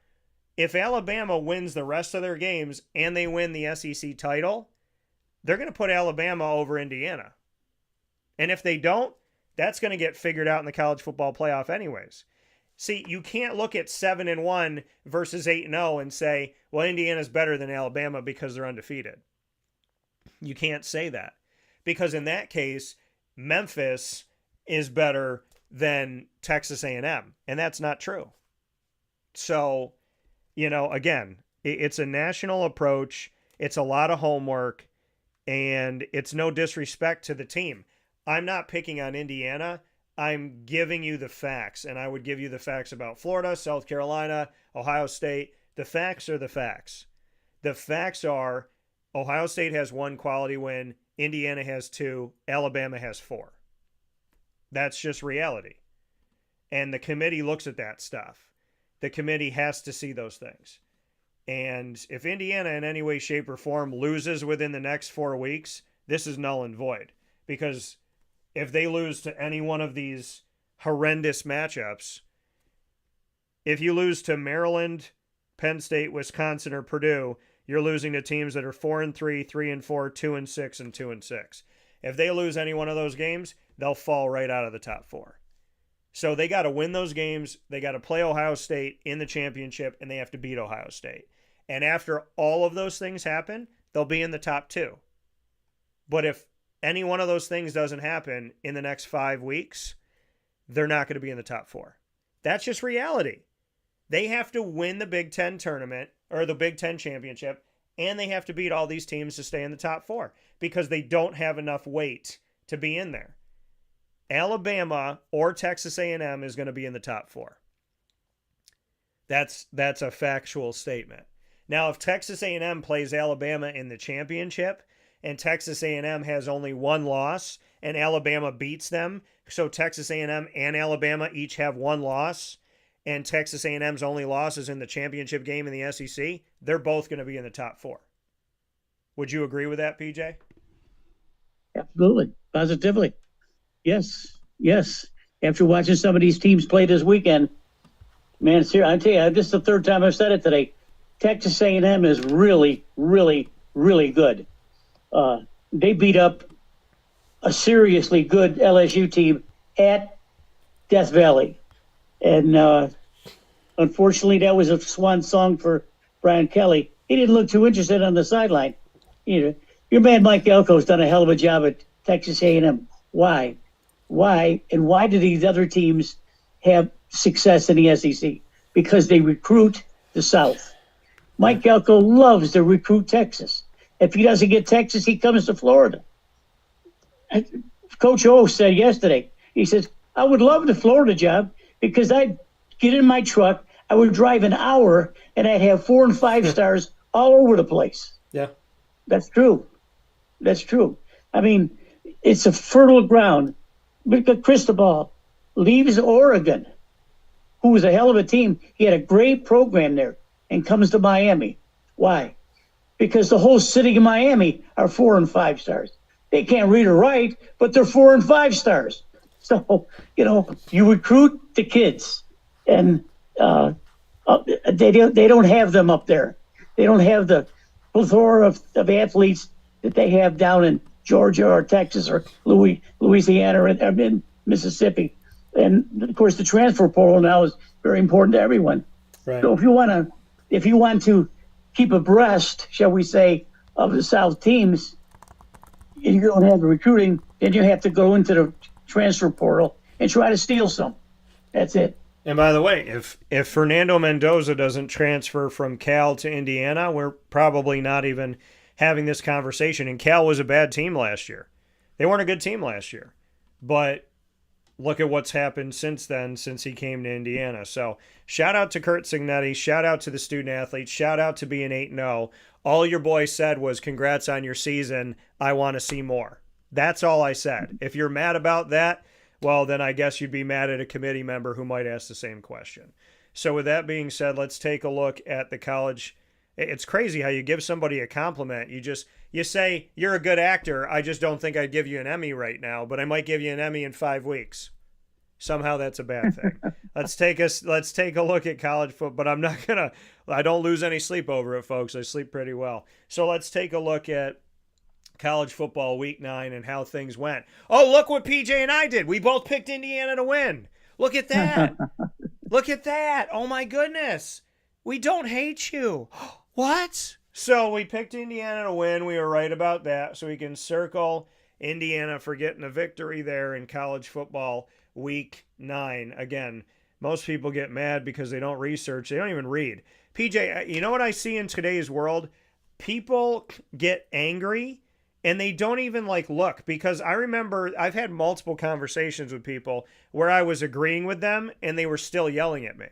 if Alabama wins the rest of their games and they win the SEC title, they're going to put Alabama over Indiana. And if they don't, that's going to get figured out in the college football playoff anyways. See, you can't look at 7-1 versus 8-0 and say, well, Indiana's better than Alabama because they're undefeated. You can't say that. Because in that case, Memphis is better than Texas A&M. And that's not true. So, again, it's a national approach. It's a lot of homework. And it's no disrespect to the team. I'm not picking on Indiana. I'm giving you the facts. And I would give you the facts about Florida, South Carolina, Ohio State. The facts are the facts. The facts are Ohio State has 1 quality win. Indiana has 2. Alabama has 4. That's just reality. And the committee looks at that stuff. The committee has to see those things. And if Indiana in any way, shape, or form loses within the next 4 weeks, this is null and void. Because if they lose to any one of these horrendous matchups, if you lose to Maryland, Penn State, Wisconsin, or Purdue, you're losing to teams that are 4-3, 3-4, 2-6, and 2-6. If they lose any one of those games, they'll fall right out of the top 4. So they got to win those games. They got to play Ohio State in the championship, and they have to beat Ohio State. And after all of those things happen, they'll be in the top 2. But if any one of those things doesn't happen in the next 5 weeks, they're not going to be in the top 4. That's just reality. They have to win the Big Ten tournament or the Big Ten championship, and they have to beat all these teams to stay in the top 4 because they don't have enough weight to be in there. Alabama or Texas A&M is going to be in the top 4. That's a factual statement. Now, if Texas A&M plays Alabama in the championship and Texas A&M has only 1 loss and Alabama beats them, so Texas A&M and Alabama each have 1 loss, and Texas A&M's only loss is in the championship game in the SEC, they're both going to be in the top 4. Would you agree with that, PJ? Absolutely. Positively. Yes. After watching some of these teams play this weekend, man, I tell you, this is the 3rd time I've said it today. Texas A&M is really, really, really good. They beat up a seriously good LSU team at Death Valley. And unfortunately, that was a swan song for Brian Kelly. He didn't look too interested on the sideline. Your man Mike Elko's done a hell of a job at Texas A&M. Why? And why do these other teams have success in the SEC? Because they recruit the South. Mike Elko loves to recruit Texas. If he doesn't get Texas, he comes to Florida. Coach O said yesterday, he says, I would love the Florida job because I'd get in my truck, I would drive an hour, and I'd have 4 and 5 stars all over the place. Yeah. That's true. I mean, it's a fertile ground. But Cristobal leaves Oregon, who was a hell of a team. He had a great program there and comes to Miami. Why? Because the whole city of Miami are 4 and 5 stars. They can't read or write, but they're 4 and 5 stars. So, you recruit the kids, and they don't have them up there. They don't have the plethora of athletes that they have down in Georgia or Texas or Louisiana or in Mississippi. And, of course, the transfer portal now is very important to everyone. Right. So if you want to if you want to keep abreast, shall we say, of the South teams, and you don't have the recruiting, then you have to go into the transfer portal and try to steal some. That's it. And by the way, if Fernando Mendoza doesn't transfer from Cal to Indiana, we're probably not even having this conversation. And Cal was a bad team last year. They weren't a good team last year. But look at what's happened since then, since he came to Indiana. So shout out to Kurt Signetti. Shout out to the student athletes. Shout out to being 8-0. All your boy said was, congrats on your season. I want to see more. That's all I said. If you're mad about that, well, then I guess you'd be mad at a committee member who might ask the same question. So with that being said, let's take a look at the college. It's crazy how you give somebody a compliment. You say, you're a good actor. I just don't think I'd give you an Emmy right now, but I might give you an Emmy in 5 weeks. Somehow that's a bad thing. Let's take a look at college football, but I don't lose any sleep over it, folks. I sleep pretty well. So let's take a look at college football week 9 and how things went. Oh, look what PJ and I did. We both picked Indiana to win. Look at that. Look at that. Oh my goodness. We don't hate you. What? So we picked Indiana to win. We were right about that. So we can circle Indiana for getting a victory there in college football week 9. Again, most people get mad because they don't research. They don't even read. PJ, you know what I see in today's world? People get angry and they don't even look, because I remember I've had multiple conversations with people where I was agreeing with them and they were still yelling at me.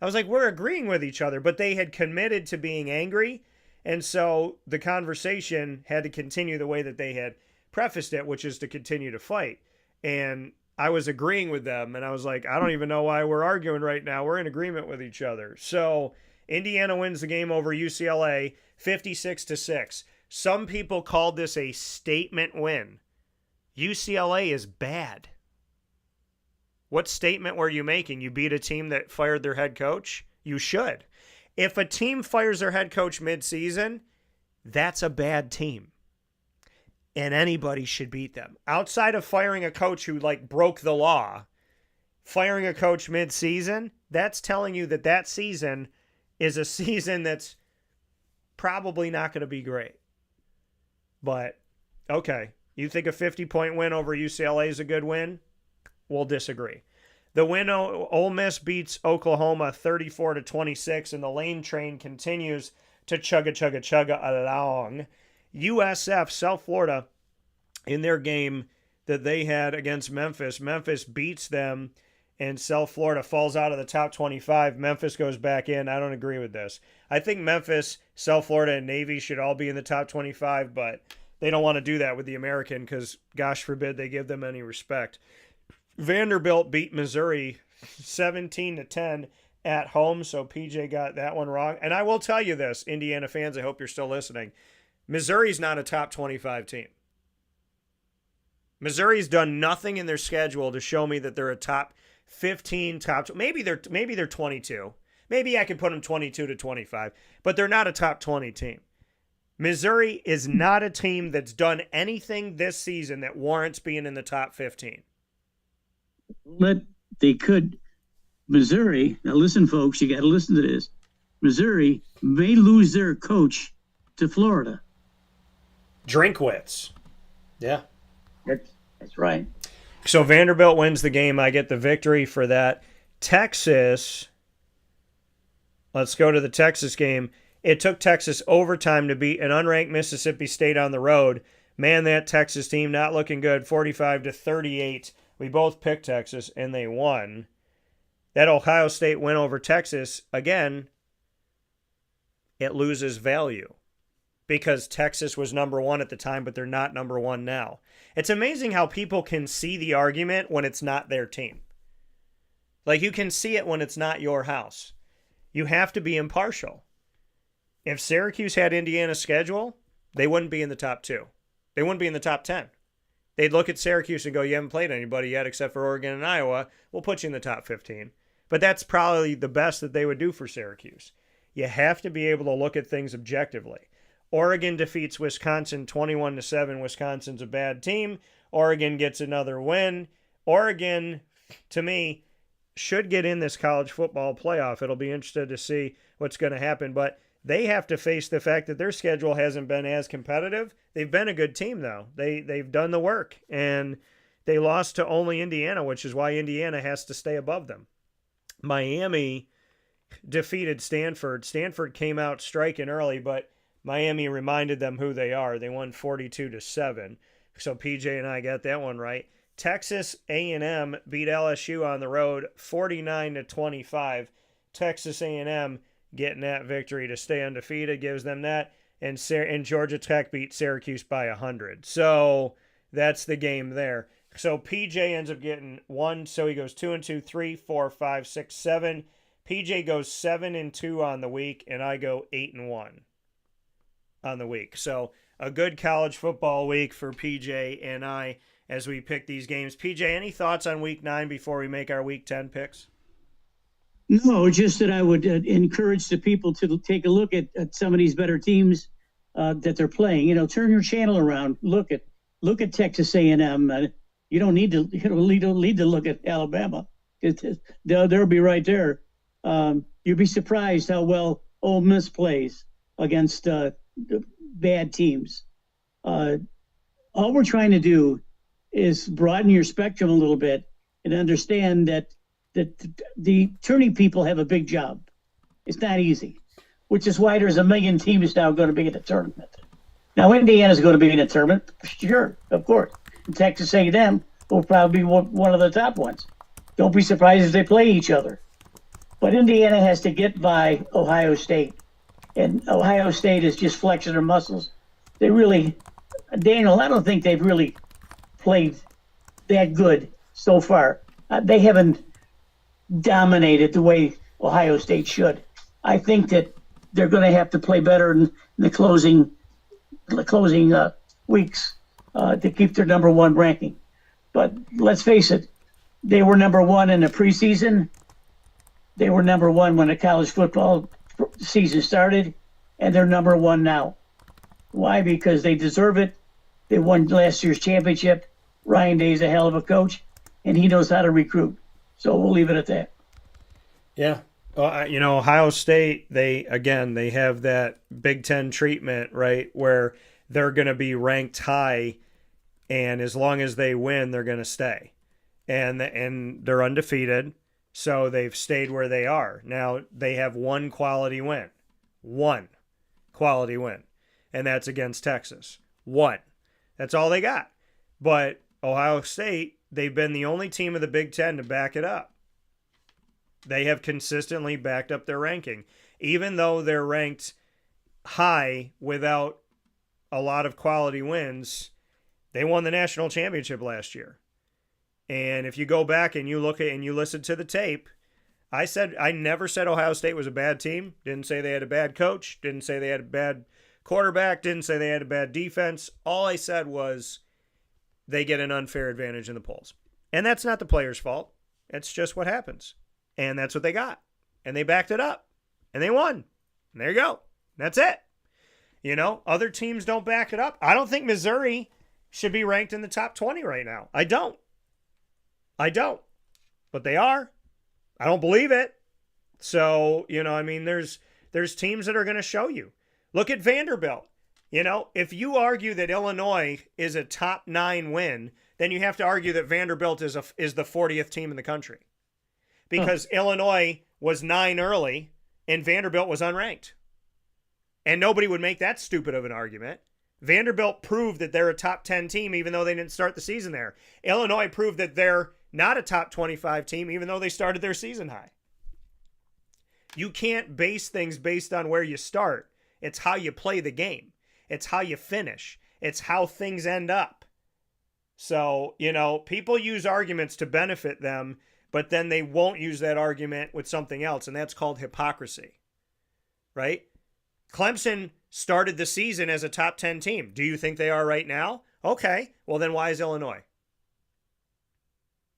I was like, we're agreeing with each other, but they had committed to being angry. And so the conversation had to continue the way that they had prefaced it, which is to continue to fight. And I was agreeing with them, and I was like, I don't even know why we're arguing right now. We're in agreement with each other. So Indiana wins the game over UCLA 56-6. Some people called this a statement win. UCLA is bad. What statement were you making? You beat a team that fired their head coach? You should. If a team fires their head coach mid-season, that's a bad team. And anybody should beat them. Outside of firing a coach who broke the law, firing a coach mid-season, that's telling you that that season is a season that's probably not going to be great. But, okay, you think a 50-point win over UCLA is a good win? We'll disagree. The win, Ole Miss beats Oklahoma 34-26, and the Lane train continues to chugga along. USF, South Florida, in their game that they had against Memphis, Memphis beats them, and South Florida falls out of the top 25. Memphis goes back in. I don't agree with this. I think Memphis, South Florida, and Navy should all be in the top 25, but they don't want to do that with the American because, gosh forbid, they give them any respect. Vanderbilt beat Missouri 17-10 at home, so PJ got that one wrong. And I will tell you this, Indiana fans, I hope you're still listening. Missouri's not a top 25 team. Missouri's done nothing in their schedule to show me that they're a top 15, maybe they're 22. Maybe I could put them 22-25, but they're not a top 20 team. Missouri is not a team that's done anything this season that warrants being in the top 15. Missouri, now listen, folks, you got to listen to this. Missouri may lose their coach to Florida. Drinkwitz. Yeah. That's right. So Vanderbilt wins the game. I get the victory for that. Texas, let's go to the Texas game. It took Texas overtime to beat an unranked Mississippi State on the road. Man, that Texas team not looking good, 45-38. We both picked Texas, and they won. That Ohio State win over Texas, again, it loses value because Texas was number 1 at the time, but they're not number 1 now. It's amazing how people can see the argument when it's not their team. You can see it when it's not your house. You have to be impartial. If Syracuse had Indiana's schedule, they wouldn't be in the top 2. They wouldn't be in the top 10. They'd look at Syracuse and go, you haven't played anybody yet except for Oregon and Iowa. We'll put you in the top 15. But that's probably the best that they would do for Syracuse. You have to be able to look at things objectively. Oregon defeats Wisconsin 21-7. Wisconsin's a bad team. Oregon gets another win. Oregon, to me, should get in this college football playoff. It'll be interesting to see what's going to happen, but they have to face the fact that their schedule hasn't been as competitive. They've been a good team, though. They've done the work, and they lost to only Indiana, which is why Indiana has to stay above them. Miami defeated Stanford. Stanford came out striking early, but Miami reminded them who they are. They won 42-7. So PJ and I got that one right. Texas A&M beat LSU on the road 49-25. Texas A&M getting that victory to stay undefeated gives them that. And Georgia Tech beat Syracuse by 100. So that's the game there. So PJ ends up getting 1. So he goes 2-2, 3, 4, 5, 6, 7. PJ goes 7-2 on the week, and I go 8-1 on the week. So a good college football week for PJ and I as we pick these games. PJ, any thoughts on Week 9 before we make our Week 10 picks? No, just that I would encourage the people to take a look at some of these better teams that they're playing. You know, turn your channel around. Look at Texas A&M. You don't need to look at Alabama. They'll be right there. You'd be surprised how well Ole Miss plays against bad teams. All we're trying to do is broaden your spectrum a little bit and understand that the tourney people have a big job. It's not easy, which is why there's a million teams now going to be in the tournament. Now, Indiana's going to be in the tournament, sure, of course. And Texas A&M will probably be one of the top ones. Don't be surprised if they play each other. But Indiana has to get by Ohio State. And Ohio State is just flexing their muscles. They really, Daniel, I don't think they've really played that good so far. They haven't dominated the way Ohio State should. I think that they're going to have to play better in the closing weeks to keep their number one ranking. But let's face it, they were number one in the preseason. They were number one when the college football season started, and they're number one now. Why? Because they deserve it. They won last year's championship. Ryan Day's a hell of a coach, and he knows how to recruit. So we'll leave it at that. Yeah. Well, Ohio State, they have that Big Ten treatment, right, where they're going to be ranked high, and as long as they win, they're going to stay. And they're undefeated, so they've stayed where they are. Now, they have one quality win. One quality win. And that's against Texas. One. That's all they got. But Ohio State, they've been the only team of the Big Ten to back it up. They have consistently backed up their ranking. Even though they're ranked high without a lot of quality wins, they won the national championship last year. And if you go back and you look at and you listen to the tape, I never said Ohio State was a bad team. Didn't say they had a bad coach. Didn't say they had a bad quarterback. Didn't say they had a bad defense. All I said was they get an unfair advantage in the polls. And that's not the players' fault. It's just what happens. And that's what they got. And they backed it up. And they won. And there you go. That's it. Other teams don't back it up. I don't think Missouri should be ranked in the top 20 right now. I don't. But they are. I don't believe it. So, there's teams that are going to show you. Look at Vanderbilt. If you argue that Illinois is a top 9 win, then you have to argue that Vanderbilt is the 40th team in the country. Because Illinois was 9 early and Vanderbilt was unranked. And nobody would make that stupid of an argument. Vanderbilt proved that they're a top 10 team even though they didn't start the season there. Illinois proved that they're not a top 25 team even though they started their season high. You can't base things based on where you start. It's how you play the game. It's how you finish. It's how things end up. So, people use arguments to benefit them, but then they won't use that argument with something else, and that's called hypocrisy, right? Clemson started the season as a top 10 team. Do you think they are right now? Okay, well then why is Illinois?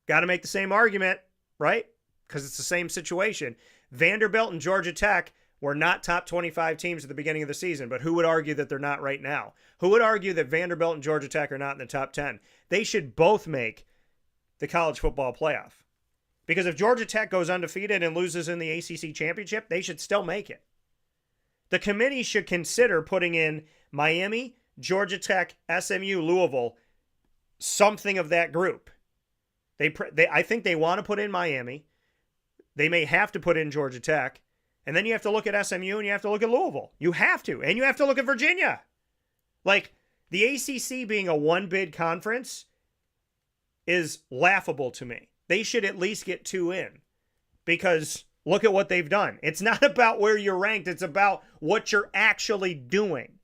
Got to make the same argument, right? Because it's the same situation. Vanderbilt and Georgia Tech were not top 25 teams at the beginning of the season, but who would argue that they're not right now? Who would argue that Vanderbilt and Georgia Tech are not in the top 10? They should both make the college football playoff Because if Georgia Tech goes undefeated and loses in the ACC championship, they should still make it. The committee should consider putting in Miami, Georgia Tech, SMU, Louisville, something of that group. I think they want to put in Miami. They may have to put in Georgia Tech. And then you have to look at SMU and you have to look at Louisville. You have to. And you have to look at Virginia. Like, the ACC being a one-bid conference is laughable to me. They should at least get 2 in. Because look at what they've done. It's not about where you're ranked. It's about what you're actually doing.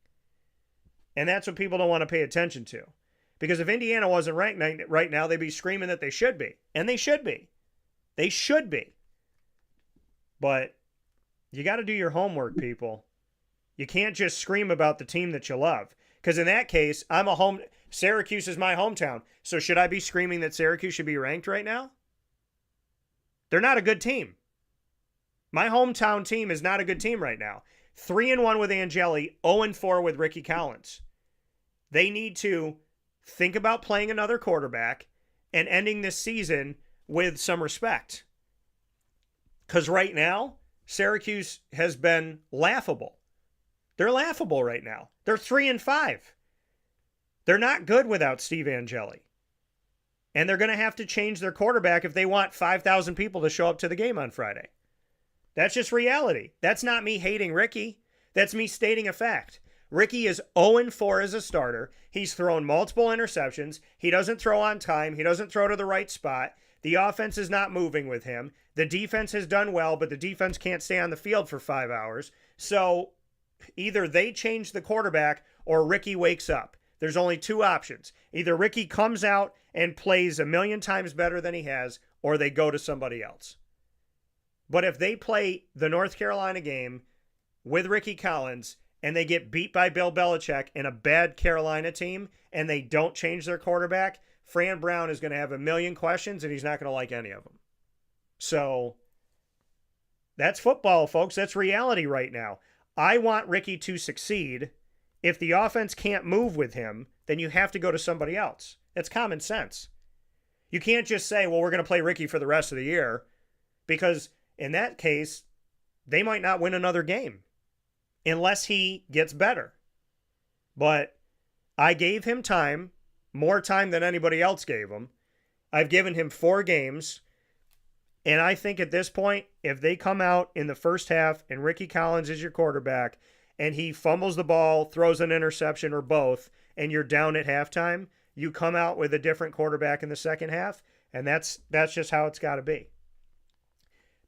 And that's what people don't want to pay attention to. Because if Indiana wasn't ranked right now, they'd be screaming that they should be. And they should be. They should be. But you got to do your homework, people. You can't just scream about the team that you love. Because in that case, Syracuse is my hometown. So should I be screaming that Syracuse should be ranked right now? They're not a good team. My hometown team is not a good team right now. 3-1 with Angeli, 0-4 with Ricky Collins. They need to think about playing another quarterback and ending this season with some respect. Because right now, Syracuse has been laughable. They're laughable right now. They're 3-5. They're not good without Steve Angeli. And they're going to have to change their quarterback if they want 5,000 people to show up to the game on Friday. That's just reality. That's not me hating Ricky. That's me stating a fact. Ricky is 0-4 as a starter. He's thrown multiple interceptions. He doesn't throw on time. He doesn't throw to the right spot. The offense is not moving with him. The defense has done well, but the defense can't stay on the field for 5 hours. So either they change the quarterback or Ricky wakes up. There's only 2 options. Either Ricky comes out and plays a million times better than he has, or they go to somebody else. But if they play the North Carolina game with Ricky Collins and they get beat by Bill Belichick in a bad Carolina team and they don't change their quarterback, Fran Brown is going to have a million questions and he's not going to like any of them. So that's football, folks. That's reality right now. I want Ricky to succeed. If the offense can't move with him, then you have to go to somebody else. That's common sense. You can't just say, well, we're going to play Ricky for the rest of the year, because in that case, they might not win another game unless he gets better. But I gave him time, more time than anybody else gave him. I've given him 4 games. And I think at this point, if they come out in the first half and Ricky Collins is your quarterback and he fumbles the ball, throws an interception or both, and you're down at halftime, you come out with a different quarterback in the second half, and that's just how it's got to be.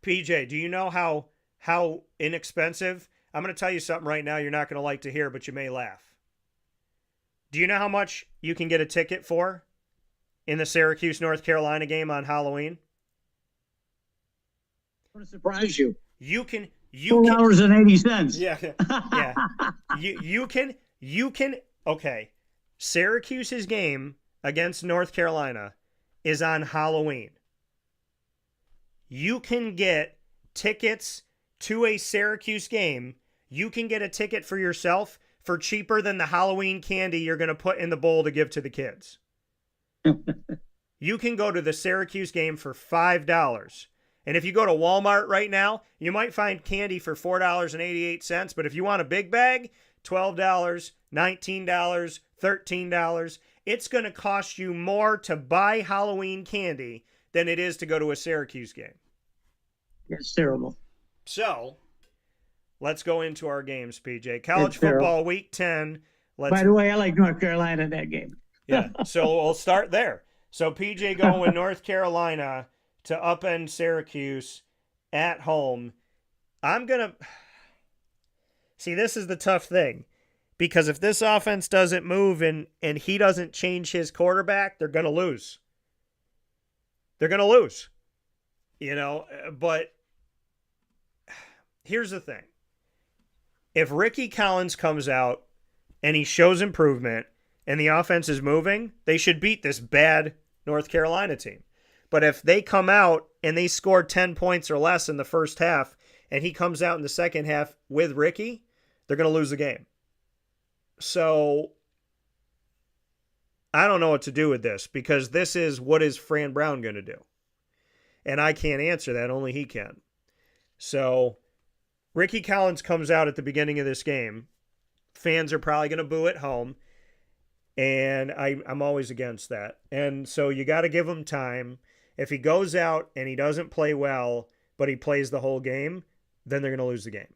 PJ, do you know how inexpensive? I'm going to tell you something right now you're not going to like to hear, but you may laugh. Do you know how much you can get a ticket for in the Syracuse, North Carolina game on Halloween? I'm going to surprise you. You can $4.80. Yeah. You can. Okay. Syracuse's game against North Carolina is on Halloween. You can get tickets to a Syracuse game. You can get a ticket for yourself for cheaper than the Halloween candy you're going to put in the bowl to give to the kids. You can go to the Syracuse game for $5. And if you go to Walmart right now, you might find candy for $4.88. But if you want a big bag, $12, $19, $13. It's going to cost you more to buy Halloween candy than it is to go to a Syracuse game. It's terrible. So, let's go into our games, PJ. College football, week 10. By the way, I like North Carolina in that game. Yeah, so we'll start there. So, PJ going with North Carolina to upend Syracuse at home. I'm going to... See, this is the tough thing. Because if this offense doesn't move and he doesn't change his quarterback, they're going to lose. They're going to lose. You know, but here's the thing. If Ricky Collins comes out and he shows improvement and the offense is moving, they should beat this bad North Carolina team. But if they come out and they score 10 points or less in the first half and he comes out in the second half with Ricky, they're going to lose the game. So I don't know what to do with this, because this is what is Fran Brown going to do. And I can't answer that. Only he can. So Ricky Collins comes out at the beginning of this game. Fans are probably going to boo at home. And I'm always against that. And so you got to give him time. If he goes out and he doesn't play well, but he plays the whole game, then they're going to lose the game.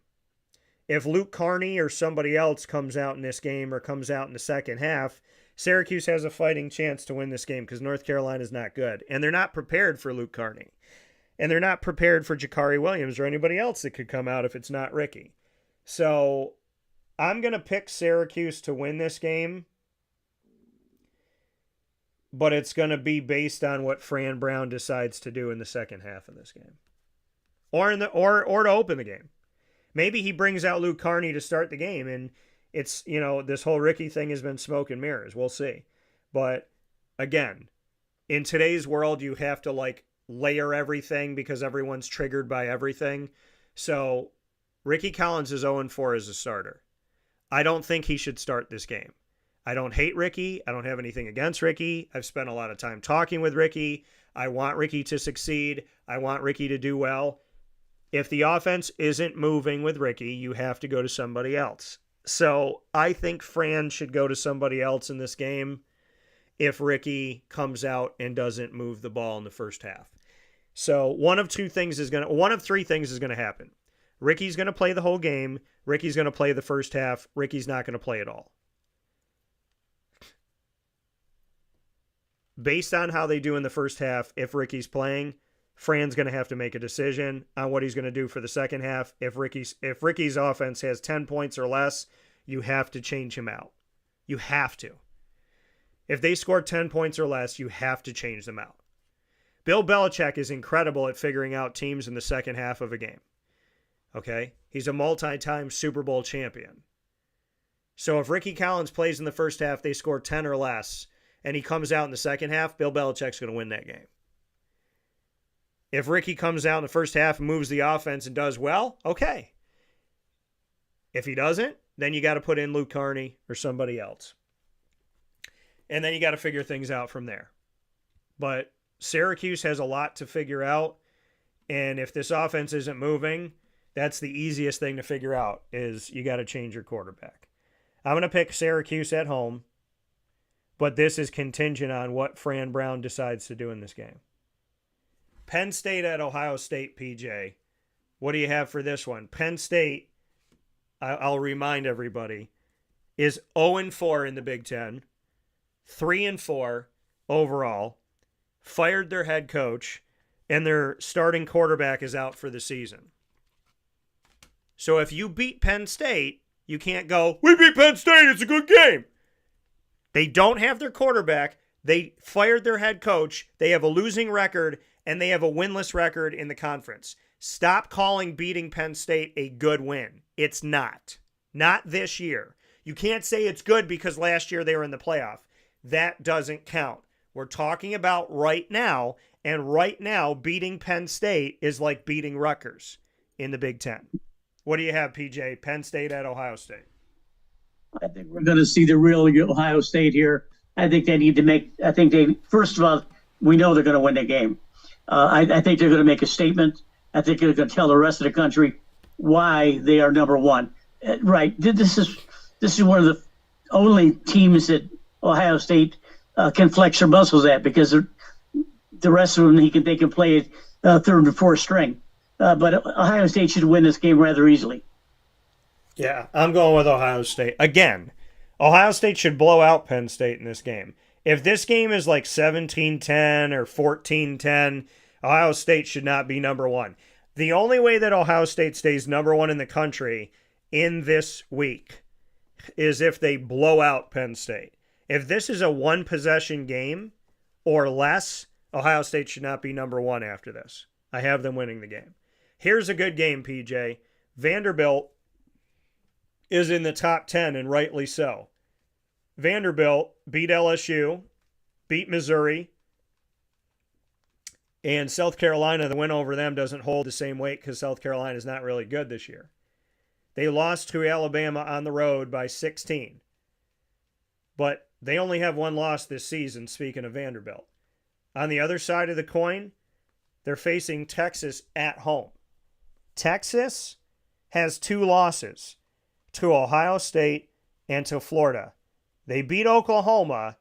If Luke Carney or somebody else comes out in this game or comes out in the second half, Syracuse has a fighting chance to win this game because North Carolina is not good. And they're not prepared for Luke Carney. And they're not prepared for Jakari Williams or anybody else that could come out if it's not Ricky. So I'm going to pick Syracuse to win this game. But it's going to be based on what Fran Brown decides to do in the second half of this game. Or to open the game. Maybe he brings out Luke Carney to start the game, and it's, this whole Ricky thing has been smoke and mirrors. We'll see. But again, in today's world, you have to layer everything because everyone's triggered by everything. So Ricky Collins is 0-4 as a starter. I don't think he should start this game. I don't hate Ricky. I don't have anything against Ricky. I've spent a lot of time talking with Ricky. I want Ricky to succeed. I want Ricky to do well. If the offense isn't moving with Ricky, you have to go to somebody else. So I think Fran should go to somebody else in this game if Ricky comes out and doesn't move the ball in the first half. So one of three things is going to happen. Ricky's going to play the whole game. Ricky's going to play the first half. Ricky's not going to play at all. Based on how they do in the first half, if Ricky's playing, Fran's going to have to make a decision on what he's going to do for the second half. If Ricky's offense has 10 points or less, you have to change him out. You have to. If they score 10 points or less, you have to change them out. Bill Belichick is incredible at figuring out teams in the second half of a game. Okay? He's a multi-time Super Bowl champion. So if Ricky Collins plays in the first half, they score 10 or less, and he comes out in the second half, Bill Belichick's going to win that game. If Ricky comes out in the first half and moves the offense and does well, okay. If he doesn't, then you got to put in Luke Carney or somebody else. And then you got to figure things out from there. But Syracuse has a lot to figure out, and if this offense isn't moving, that's the easiest thing to figure out is you got to change your quarterback. I'm going to pick Syracuse at home. But this is contingent on what Fran Brown decides to do in this game. Penn State at Ohio State, PJ. What do you have for this one? Penn State, I'll remind everybody, is 0-4 in the Big Ten, 3-4 overall, fired their head coach, and their starting quarterback is out for the season. So if you beat Penn State, you can't go, we beat Penn State, it's a good game. They don't have their quarterback. They fired their head coach. They have a losing record, and they have a winless record in the conference. Stop calling beating Penn State a good win. It's not. Not this year. You can't say it's good because last year they were in the playoff. That doesn't count. We're talking about right now, and right now beating Penn State is like beating Rutgers in the Big Ten. What do you have, PJ? Penn State at Ohio State. I think we're going to see the real Ohio State here. I think first of all, we know they're going to win the game. I think they're going to make a statement. I think they're going to tell the rest of the country why they are number one. Right. This is one of the only teams that Ohio State can flex their muscles at because the rest of them, they can play third and fourth string. But Ohio State should win this game rather easily. Yeah, I'm going with Ohio State. Again, Ohio State should blow out Penn State in this game. If this game is like 17-10 or 14-10, Ohio State should not be number one. The only way that Ohio State stays number one in the country in this week is if they blow out Penn State. If this is a one-possession game or less, Ohio State should not be number one after this. I have them winning the game. Here's a good game, PJ. Vanderbilt is in the top 10, and rightly so. Vanderbilt beat LSU, beat Missouri, and South Carolina, the win over them doesn't hold the same weight because South Carolina is not really good this year. They lost to Alabama on the road by 16. But they only have one loss this season, speaking of Vanderbilt. On the other side of the coin, They're facing Texas at home. Texas has 2 losses to Ohio State and to Florida. They beat Oklahoma,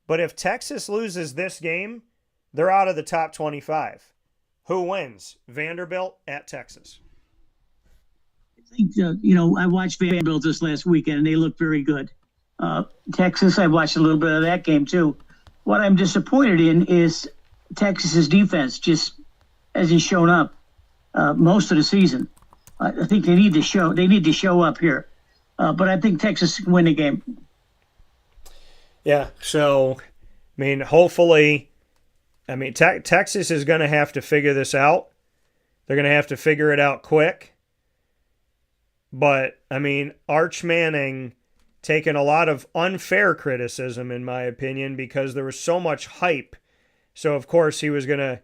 but if Texas loses this game, they're out of the top 25. Who wins? Vanderbilt at Texas. I think, I watched Vanderbilt this last weekend, and they looked very good. Texas, I watched a little bit of that game, too. What I'm disappointed in is Texas's defense just hasn't shown up most of the season. I think they need to show up here. But I think Texas can win the game. Yeah, so, hopefully, Texas is going to have to figure this out. They're going to have to figure it out quick. But, Arch Manning taken a lot of unfair criticism, in my opinion, because there was so much hype. So, of course, he was going to,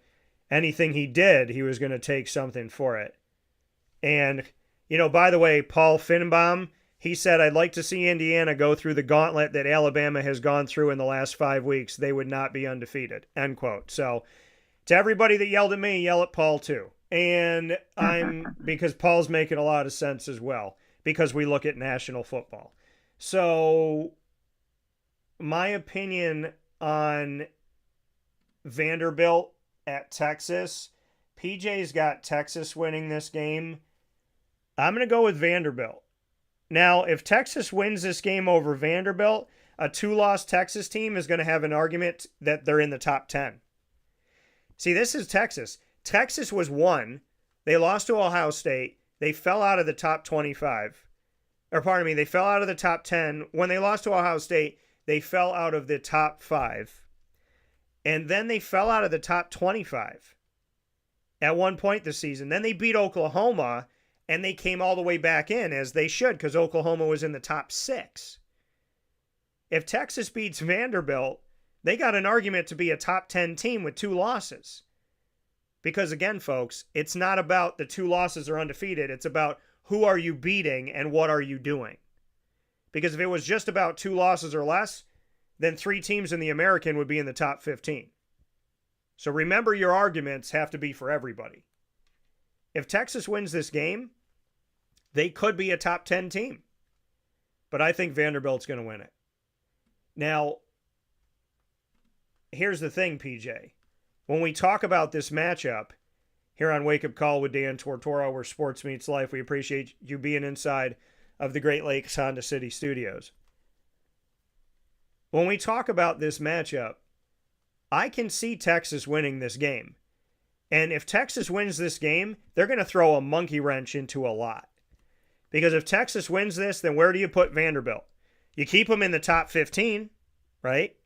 anything he did, he was going to take something for it. And, by the way, Paul Finnbaum, he said, I'd like to see Indiana go through the gauntlet that Alabama has gone through in the last 5 weeks. They would not be undefeated, end quote. So, to everybody that yelled at me, yell at Paul too. And because Paul's making a lot of sense as well, because we look at national football. So, my opinion on Vanderbilt at Texas, PJ's got Texas winning this game. I'm going to go with Vanderbilt. Now, if Texas wins this game over Vanderbilt, a 2-loss Texas team is going to have an argument that they're in the top 10. See, this is Texas. Texas was 1. They lost to Ohio State. They fell out of the top 25. They fell out of the top 10. When they lost to Ohio State, they fell out of the top 5. And then they fell out of the top 25 at one point this season. Then they beat Oklahoma, and they came all the way back in, as they should, because Oklahoma was in the top 6. If Texas beats Vanderbilt, they got an argument to be a top 10 team with 2 losses. Because again, folks, it's not about the 2 losses are undefeated. It's about who are you beating and what are you doing. Because if it was just about 2 losses or less, then 3 teams in the American would be in the top 15. So remember, your arguments have to be for everybody. If Texas wins this game, they could be a top 10 team. But I think Vanderbilt's going to win it. Now, here's the thing, PJ. When we talk about this matchup here on Wake Up Call with Dan Tortora, where sports meets life, we appreciate you being inside of the Great Lakes Honda City Studios. When we talk about this matchup, I can see Texas winning this game. And if Texas wins this game, they're going to throw a monkey wrench into a lot. Because if Texas wins this, then where do you put Vanderbilt? You keep them in the top 15, right?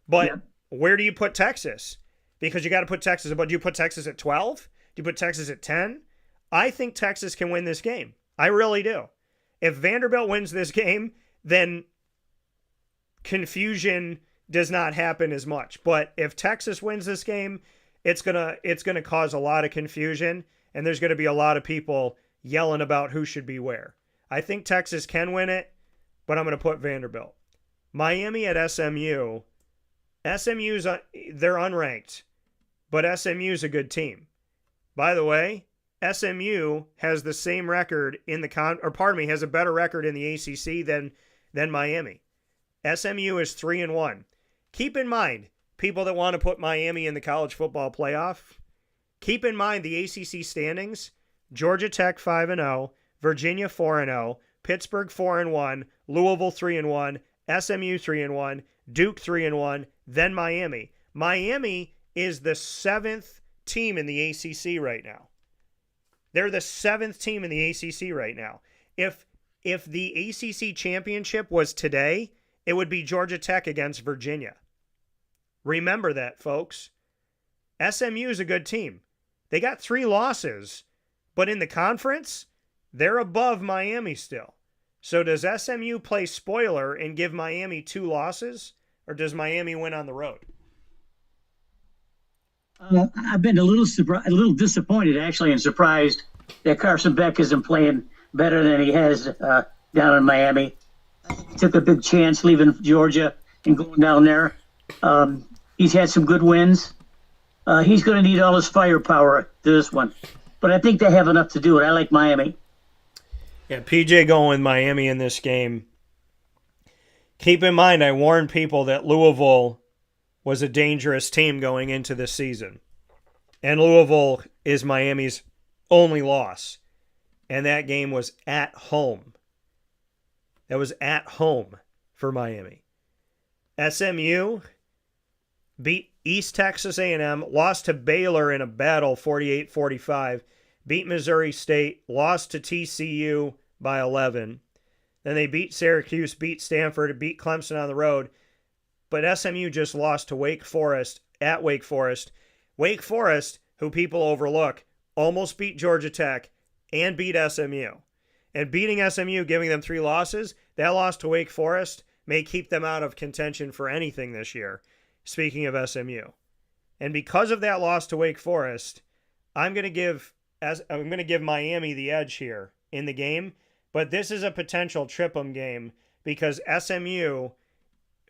But where do you put Texas? Because you got to put Texas, but do you put Texas at 12? Do you put Texas at 10? I think Texas can win this game. I really do. If Vanderbilt wins this game, then confusion does not happen as much. But if Texas wins this game, it's gonna cause a lot of confusion, and there's going to be a lot of people yelling about who should be where. I think Texas can win it, but I'm going to put Vanderbilt. Miami at SMU. SMU's they're unranked, but SMU's a good team. By the way, SMU has the same record in the has a better record in the ACC than Miami. SMU is 3-1. Keep in mind, people that want to put Miami in the college football playoff, keep in mind the ACC standings: Georgia Tech 5-0, Virginia 4-0, Pittsburgh 4-1, Louisville 3-1, SMU 3-1, Duke 3-1, then Miami. Miami is the 7th team in the ACC right now. They're the 7th team in the ACC right now. If the ACC championship was today, it would be Georgia Tech against Virginia. Remember that, folks. SMU is a good team. They got 3 losses, but in the conference, they're above Miami still. So does SMU play spoiler and give Miami 2 losses, or does Miami win on the road? I've been a little disappointed, actually, and surprised that Carson Beck isn't playing better than he has down in Miami. He took a big chance leaving Georgia and going down there. He's had some good wins, He's going to need all his firepower to this one. But I think they have enough to do it. I like Miami. Yeah, PJ going with Miami in this game. Keep in mind, I warned people that Louisville was a dangerous team going into this season. And Louisville is Miami's only loss. And that game was at home. That was at home for Miami. SMU beat East Texas A&M, lost to Baylor in a battle 48-45, beat Missouri State, lost to TCU by 11. Then they beat Syracuse, beat Stanford, beat Clemson on the road. But SMU just lost to Wake Forest at Wake Forest. Wake Forest, who people overlook, almost beat Georgia Tech and beat SMU. And beating SMU, giving them 3 losses, that loss to Wake Forest may keep them out of contention for anything this year, speaking of SMU. And because of that loss to Wake Forest, I'm going to give Miami the edge here in the game. But this is a potential trip 'em game because SMU,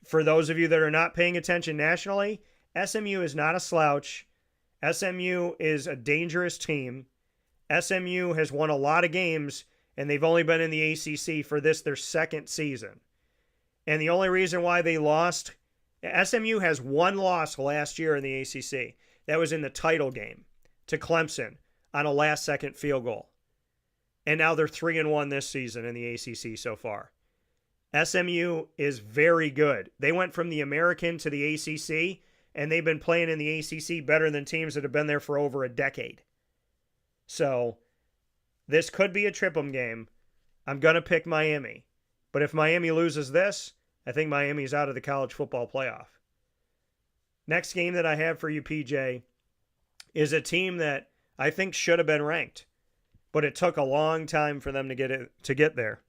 for those of you that are not paying attention nationally, SMU is not a slouch. SMU is a dangerous team. SMU has won a lot of games, and they've only been in the ACC for their second season. And the only reason why they lost, SMU has one loss last year in the ACC. That was in the title game to Clemson on a last-second field goal. And now they're 3-1 this season in the ACC so far. SMU is very good. They went from the American to the ACC, and they've been playing in the ACC better than teams that have been there for over a decade. So this could be a trip 'em game. I'm going to pick Miami. But if Miami loses this, I think Miami's out of the college football playoff. Next game that I have for you, PJ, is a team that I think should have been ranked, but it took a long time for them to get there.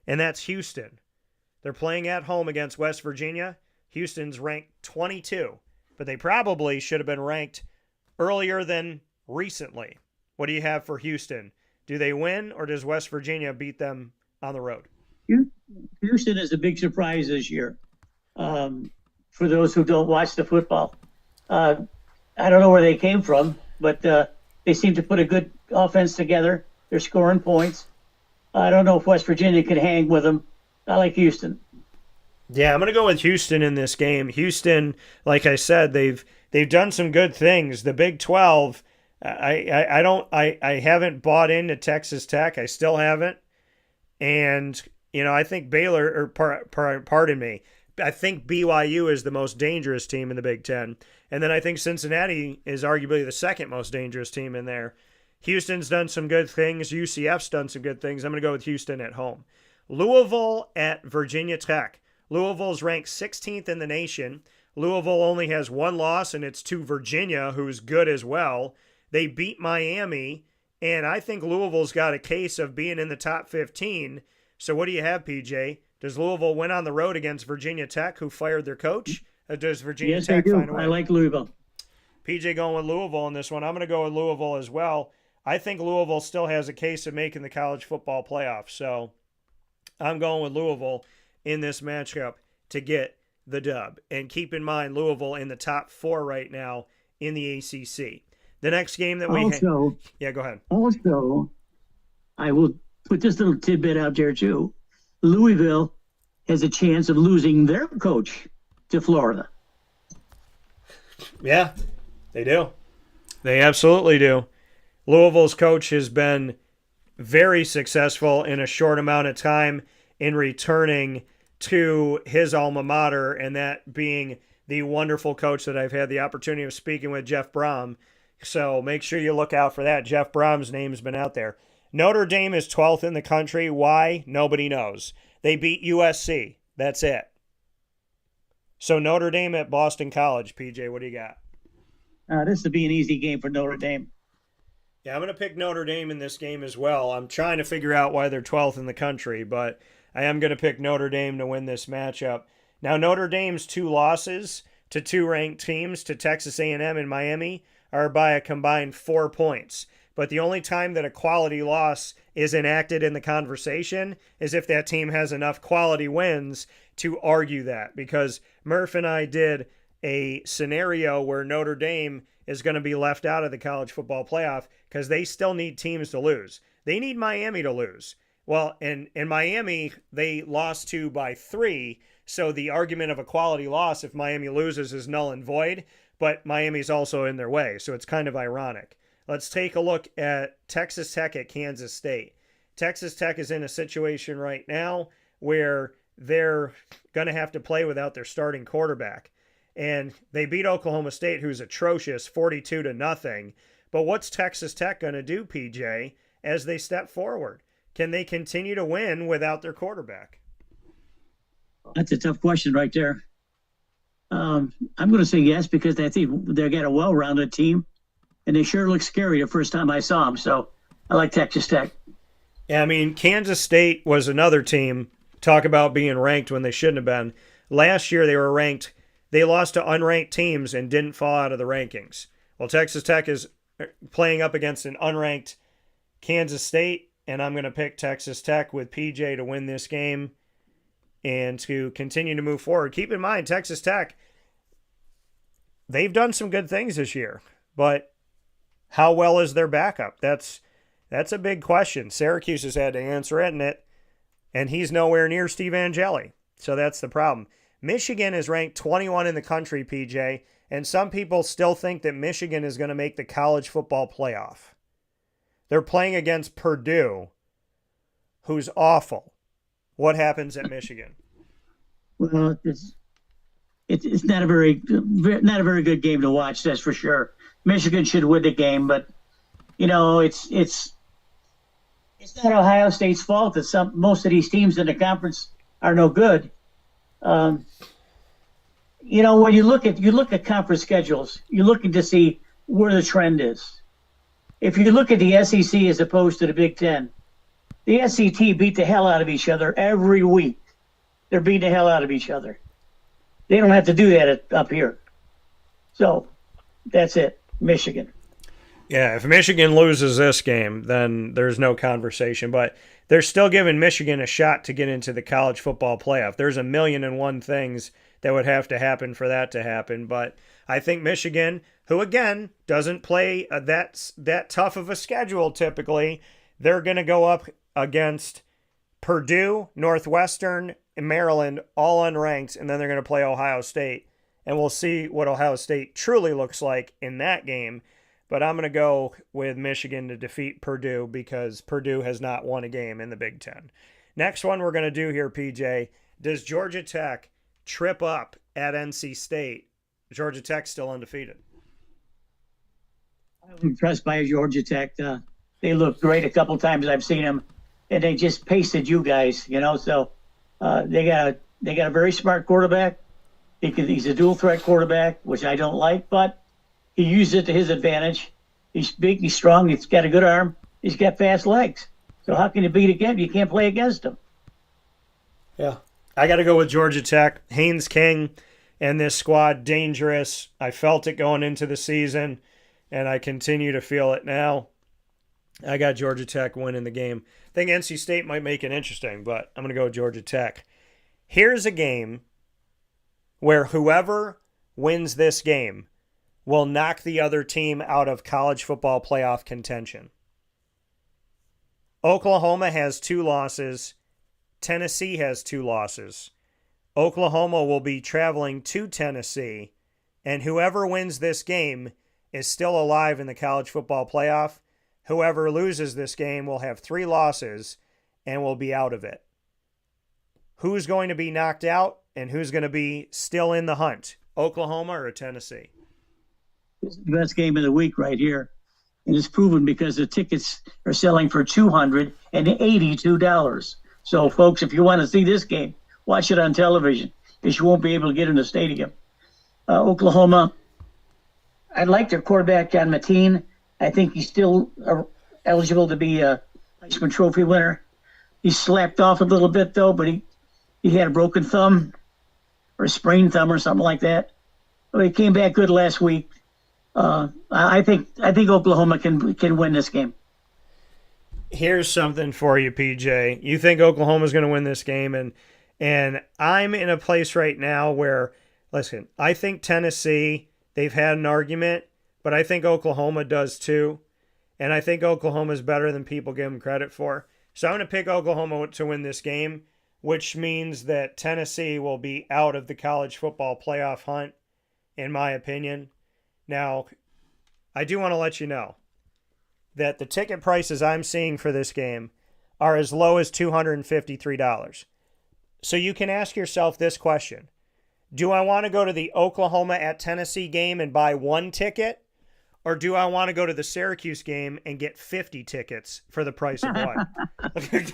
And that's Houston. They're playing at home against West Virginia. Houston's ranked 22, but they probably should have been ranked earlier than recently. What do you have for Houston? Do they win, or does West Virginia beat them on the road? Houston is a big surprise this year. For those who don't watch the football, I don't know where they came from, but they seem to put a good offense together. They're scoring points. I don't know if West Virginia could hang with them. I like Houston. Yeah, I'm going to go with Houston in this game. Houston, like I said, they've done some good things. The Big 12, I haven't bought into Texas Tech. I still haven't. And I think Baylor, pardon me, I think BYU is the most dangerous team in the Big Ten. And then I think Cincinnati is arguably the second most dangerous team in there. Houston's done some good things. UCF's done some good things. I'm going to go with Houston at home. Louisville at Virginia Tech. Louisville's ranked 16th in the nation. Louisville only has one loss, and it's to Virginia, who's good as well. They beat Miami, and I think Louisville's got a case of being in the top 15. So what do you have, PJ? Does Louisville win on the road against Virginia Tech, who fired their coach? Or does Virginia Tech find a way? I like Louisville. PJ going with Louisville in this one. I'm going to go with Louisville as well. I think Louisville still has a case of making the college football playoff. So I'm going with Louisville in this matchup to get the dub. And keep in mind, Louisville in the top 4 right now in the ACC. The next game that we yeah, go ahead. Also, I will put this little tidbit out there too. Louisville has a chance of losing their coach to Florida. Yeah, they do. They absolutely do. Louisville's coach has been very successful in a short amount of time in returning to his alma mater, and that being the wonderful coach that I've had the opportunity of speaking with, Jeff Brom. So make sure you look out for that. Jeff Brom's name's been out there. Notre Dame is 12th in the country. Why? Nobody knows. They beat USC. That's it. So Notre Dame at Boston College. PJ, what do you got? This would be an easy game for Notre Dame. Yeah, I'm going to pick Notre Dame in this game as well. I'm trying to figure out why they're 12th in the country, but I am going to pick Notre Dame to win this matchup. Now, Notre Dame's 2 losses to 2 ranked teams, to Texas A&M and Miami, are by a combined 4 points. But the only time that a quality loss is enacted in the conversation is if that team has enough quality wins to argue that. Because Murph and I did a scenario where Notre Dame is going to be left out of the college football playoff because they still need teams to lose. They need Miami to lose. Well, in Miami, they lost to by 3, so the argument of a quality loss if Miami loses is null and void, but Miami's also in their way, so it's kind of ironic. Let's take a look at Texas Tech at Kansas State. Texas Tech is in a situation right now where they're going to have to play without their starting quarterback. And they beat Oklahoma State, who's atrocious, 42-0. But what's Texas Tech going to do, PJ, as they step forward? Can they continue to win without their quarterback? That's a tough question right there. I'm going to say yes because I think they got a well-rounded team, and they sure look scary the first time I saw them. So I like Texas Tech. Yeah, I mean, Kansas State was another team. Talk about being ranked when they shouldn't have been. Last year they were ranked. They lost to unranked teams and didn't fall out of the rankings. Well, Texas Tech is playing up against an unranked Kansas State, and I'm going to pick Texas Tech with PJ to win this game and to continue to move forward. Keep in mind, Texas Tech, they've done some good things this year, but how well is their backup? That's a big question. Syracuse has had to answer it, and he's nowhere near Steve Angeli. So that's the problem. Michigan is ranked 21 in the country, PJ, and some people still think that Michigan is going to make the college football playoff. They're playing against Purdue, who's awful. What happens at Michigan? Well, it's not a very good game to watch. That's for sure. Michigan should win the game, but it's not Ohio State's fault that most of these teams in the conference are no good. When you look at conference schedules, you're looking to see where the trend is. If you look at the SEC as opposed to the Big Ten, the SEC beat the hell out of each other every week. They're beating the hell out of each other. They don't have to do that up here. So that's it, Michigan. Yeah, if Michigan loses this game, then there's no conversation. But they're still giving Michigan a shot to get into the college football playoff. There's 1,000,001 things that would have to happen for that to happen. But I think Michigan, who again doesn't play that tough of a schedule typically, they're going to go up against Purdue, Northwestern, and Maryland, all unranked, and then they're going to play Ohio State. And we'll see what Ohio State truly looks like in that game. But I'm going to go with Michigan to defeat Purdue because Purdue has not won a game in the Big Ten. Next one we're going to do here, PJ. Does Georgia Tech trip up at NC State? Georgia Tech still undefeated. I'm impressed by Georgia Tech. They look great a couple times I've seen them, and they just pasted you guys, So they got a very smart quarterback. He's a dual threat quarterback, which I don't like, but he uses it to his advantage. He's big, he's strong, he's got a good arm, he's got fast legs. So how can you beat again? You can't play against him. Yeah. I got to go with Georgia Tech. Haynes King and this squad, dangerous. I felt it going into the season, and I continue to feel it now. I got Georgia Tech winning the game. I think NC State might make it interesting, but I'm going to go with Georgia Tech. Here's a game where whoever wins this game will knock the other team out of college football playoff contention. Oklahoma has 2 losses. Tennessee has 2 losses. Oklahoma will be traveling to Tennessee, and whoever wins this game is still alive in the college football playoff. Whoever loses this game will have 3 losses and will be out of it. Who's going to be knocked out and who's going to be still in the hunt? Oklahoma or Tennessee? This is the best game of the week right here. And it's proven because the tickets are selling for $282. So, folks, if you want to see this game, watch it on television because you won't be able to get in the stadium. Oklahoma, I like their quarterback, John Mateen. I think he's still eligible to be a Heisman Trophy winner. He slapped off a little bit, though, but he had a broken thumb or a sprained thumb or something like that. But he came back good last week. I think Oklahoma can win this game. Here's something for you, PJ. You think Oklahoma's going to win this game, and I'm in a place right now where, listen, I think Tennessee, they've had an argument, but I think Oklahoma does too. And I think Oklahoma is better than people give them credit for. So I'm going to pick Oklahoma to win this game, which means that Tennessee will be out of the college football playoff hunt, in my opinion. Now, I do want to let you know that the ticket prices I'm seeing for this game are as low as $253. So you can ask yourself this question. Do I want to go to the Oklahoma at Tennessee game and buy one ticket? Or do I want to go to the Syracuse game and get 50 tickets for the price of one?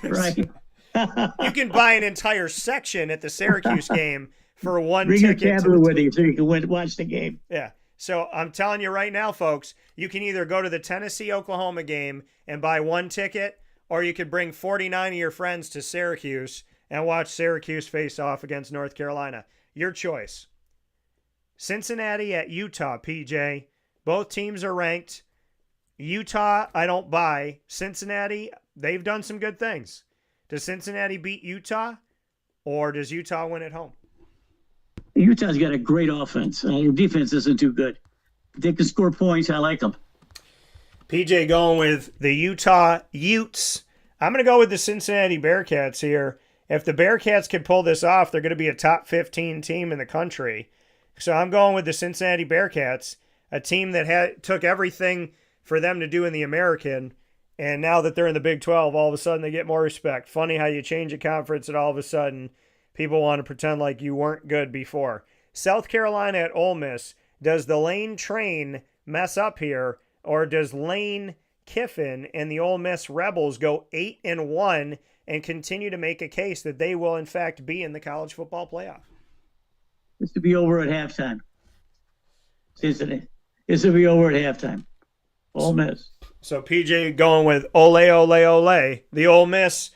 Right. You can buy an entire section at the Syracuse game for one Bring ticket. your tablet with you so you can watch the game. Yeah. So I'm telling you right now, folks, you can either go to the Tennessee-Oklahoma game and buy one ticket, or you could bring 49 of your friends to Syracuse and watch Syracuse face off against North Carolina. Your choice. Cincinnati at Utah, PJ. Both teams are ranked. Utah, I don't buy. Cincinnati, they've done some good things. Does Cincinnati beat Utah, or does Utah win at home? Utah's got a great offense. Their defense isn't too good. They can score points. I like them. PJ going with the Utah Utes. I'm going to go with the Cincinnati Bearcats here. If the Bearcats can pull this off, they're going to be a top 15 team in the country. So I'm going with the Cincinnati Bearcats, a team that took everything for them to do in the American, and now that they're in the Big 12, all of a sudden they get more respect. Funny how you change a conference and all of a sudden people want to pretend like you weren't good before. South Carolina at Ole Miss. Does the Lane train mess up here, or does Lane Kiffin and the Ole Miss Rebels go 8-1 and continue to make a case that they will in fact be in the college football playoff? This to be over at halftime. Cincinnati. This will be over at halftime. Ole Miss. So PJ going with ole, ole, ole. The Ole Miss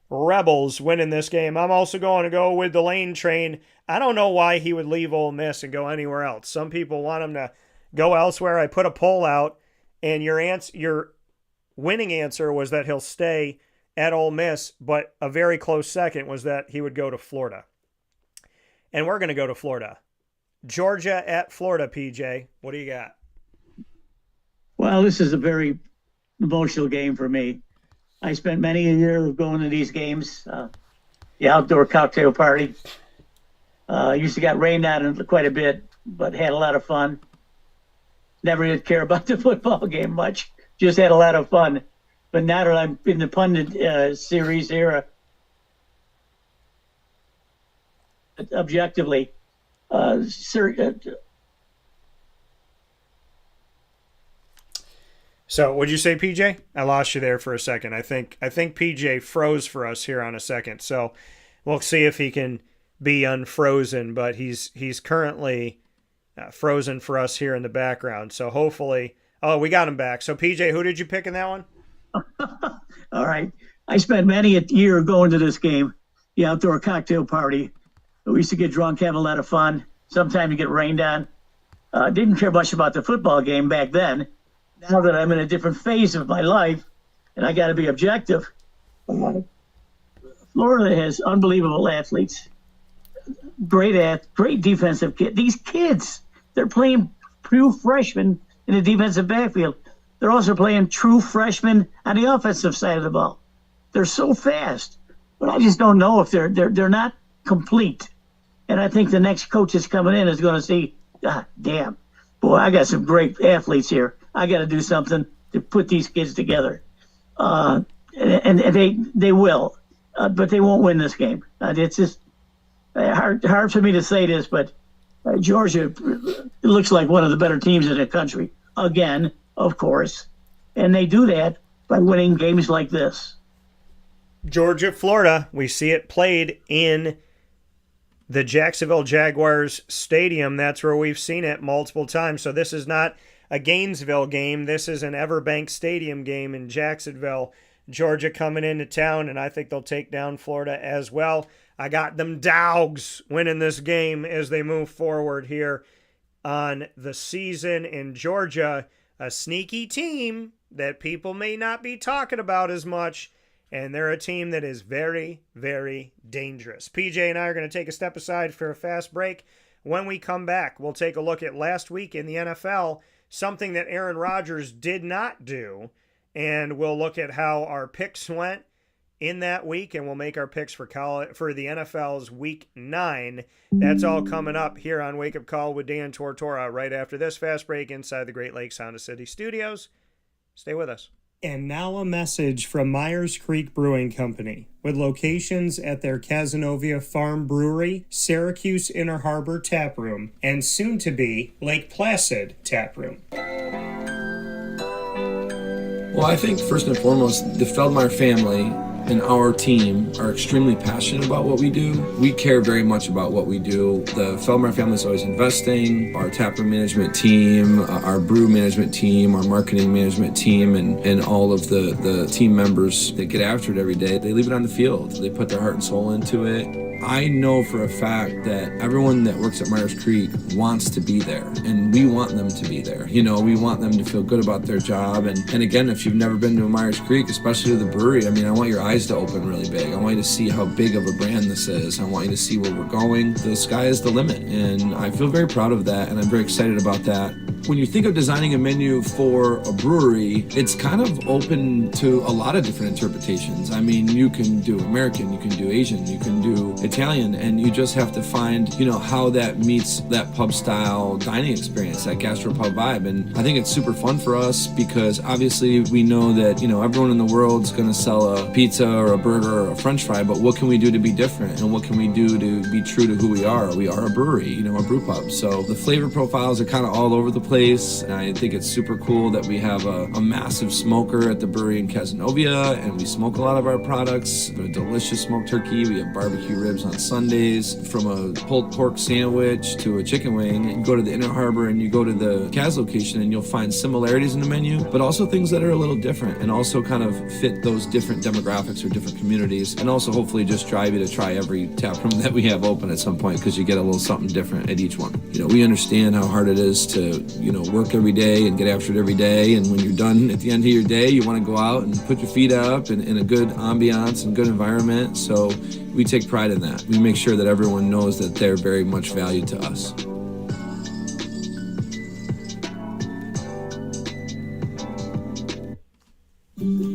Rebels winning this game. I'm also going to go with the Lane train. I don't know why he would leave Ole Miss and go anywhere else. Some people want him to go elsewhere. I put a poll out, and your winning answer was that he'll stay at Ole Miss, but a very close second was that he would go to Florida. And we're going to go to Florida. Georgia at Florida, PJ. What do you got? Well, this is a very emotional game for me. I spent many a year going to these games, the outdoor cocktail party. Used to get rained on quite a bit, but had a lot of fun. Never did care about the football game much. Just had a lot of fun. But now that I'm in the pundit series era, objectively, So, what'd you say, PJ? I lost you there for a second. I think PJ froze for us here on a second. So, we'll see if he can be unfrozen. But he's currently frozen for us here in the background. So, hopefully, we got him back. So, PJ, who did you pick in that one? All right. I spent many a year going to this game, the outdoor cocktail party. We used to get drunk, have a lot of fun. Sometimes you get rained on. Didn't care much about the football game back then. Now that I'm in a different phase of my life, and I got to be objective, Florida has unbelievable athletes, great defensive kids. These kids, they're playing true freshmen in the defensive backfield. They're also playing true freshmen on the offensive side of the ball. They're so fast, but I just don't know if they're not complete. And I think the next coach that's coming in is going to see, God damn, boy, I got some great athletes here. I got to do something to put these kids together. And they will, but they won't win this game. It's just hard for me to say this, but Georgia looks like one of the better teams in the country. Again, of course. And they do that by winning games like this. Georgia, Florida. We see it played in the Jacksonville Jaguars Stadium. That's where we've seen it multiple times. So this is not a Gainesville game. This is an Everbank Stadium game in Jacksonville. Georgia coming into town, and I think they'll take down Florida as well. I got them Dogs winning this game as they move forward here on the season. In Georgia, a sneaky team that people may not be talking about as much, and they're a team that is very, very dangerous. PJ and I are going to take a step aside for a fast break. When we come back, we'll take a look at last week in the NFL, something that Aaron Rodgers did not do. And we'll look at how our picks went in that week, and we'll make our picks for the NFL's Week 9. That's all coming up here on Wake Up Call with Dan Tortora right after this fast break inside the Great Lakes Honda City Studios. Stay with us. And now a message from Myers Creek Brewing Company, with locations at their Cazenovia Farm Brewery, Syracuse Inner Harbor Tap Room, and soon-to-be Lake Placid Tap Room. Well, I think first and foremost, the Feldmeyer family and our team are extremely passionate about what we do. We care very much about what we do. The Feldmeyer family is always investing. Our taproom management team, our brew management team, our marketing management team, and all of the team members that get after it every day, they leave it on the field. They put their heart and soul into it. I know for a fact that everyone that works at Myers Creek wants to be there, and we want them to be there. You know, we want them to feel good about their job. And again, if you've never been to a Myers Creek, especially to the brewery, I mean, I want your eyes to open really big. I want you to see how big of a brand this is. I want you to see where we're going. The sky is the limit, and I feel very proud of that, and I'm very excited about that. When you think of designing a menu for a brewery, it's kind of open to a lot of different interpretations. I mean, you can do American, you can do Asian, you can do Italian, and you just have to find, you know, how that meets that pub style dining experience, that gastropub vibe. And I think it's super fun for us because obviously we know that, you know, everyone in the world's going to sell a pizza or a burger or a french fry, but what can we do to be different? And what can we do to be true to who we are? We are a brewery, you know, a brew pub. So the flavor profiles are kind of all over the place. And I think it's super cool that we have a massive smoker at the brewery in Cazenovia, and we smoke a lot of our products. A delicious smoked turkey. We have barbecue ribs on Sundays. From a pulled pork sandwich to a chicken wing, you go to the Inner Harbor and you go to the Caz location and you'll find similarities in the menu, but also things that are a little different and also kind of fit those different demographics or different communities, and also hopefully just drive you to try every tap room that we have open at some point because you get a little something different at each one. You know, we understand how hard it is to, you know, work every day and get after it every day, and when you're done at the end of your day, you want to go out and put your feet up in a good ambiance and good environment. So we take pride in that. We make sure that everyone knows that they're very much valued to us.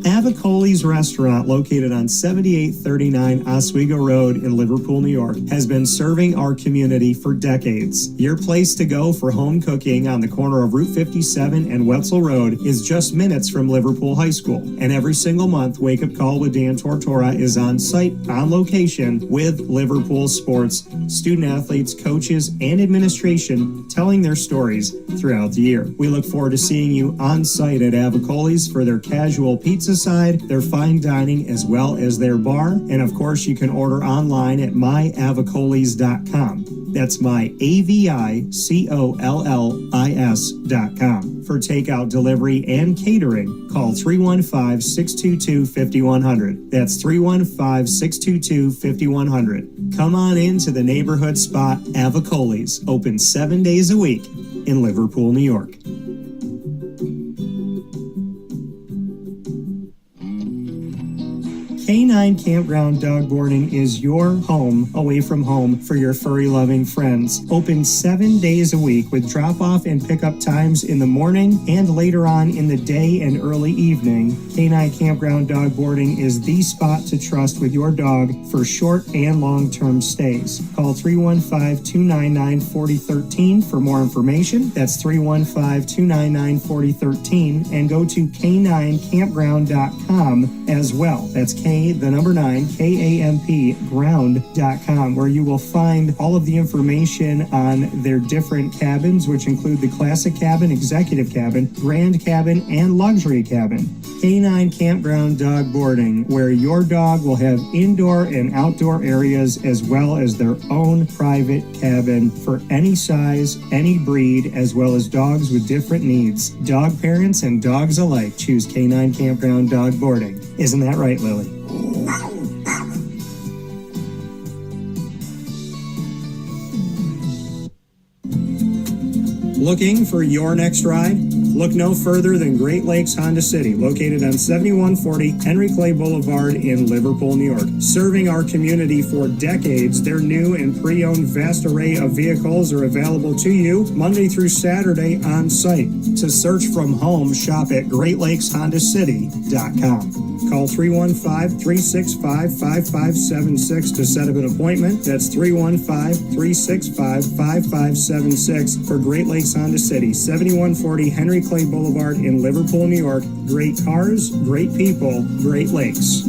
Avicoli's restaurant, located on 7839 Oswego Road in Liverpool, New York, has been serving our community for decades. Your place to go for home cooking on the corner of Route 57 and Wetzel Road is just minutes from Liverpool High School. And every single month, Wake Up Call with Dan Tortora is on site, on location, with Liverpool sports, student athletes, coaches, and administration telling their stories throughout the year. We look forward to seeing you on site at Avicoli's for their casual pizza side, their fine dining, as well as their bar. And of course, you can order online at myavicolis.com. That's myavicollis.com. For takeout, delivery, and catering, call 315-622-5100. That's 315-622-5100. Come on into the neighborhood spot Avicoli's, open 7 days a week in Liverpool, New York. K9 Campground Dog Boarding is your home away from home for your furry-loving friends. Open 7 days a week with drop-off and pickup times in the morning and later on in the day and early evening. K9 Campground Dog Boarding is the spot to trust with your dog for short and long-term stays. Call 315-299-4013 for more information. That's 315-299-4013, and go to k9campground.com as well. That's K9, ground.com, where you will find all of the information on their different cabins, which include the classic cabin, executive cabin, grand cabin, and luxury cabin. K9 Campground Dog Boarding, where your dog will have indoor and outdoor areas as well as their own private cabin for any size, any breed, as well as dogs with different needs. Dog parents and dogs alike choose K9 Campground Dog Boarding. Isn't that right, Lily? Looking for your next ride? Look no further than Great Lakes Honda City, located on 7140 Henry Clay Boulevard in Liverpool, New York. Serving our community for decades, their new and pre-owned vast array of vehicles are available to you Monday through Saturday on site. To search from home, shop at GreatLakesHondaCity.com. Call 315-365-5576 to set up an appointment. That's 315-365-5576 for Great Lakes Honda City, 7140 Henry Clay Boulevard in Liverpool, New York. Great cars, great people, Great Lakes.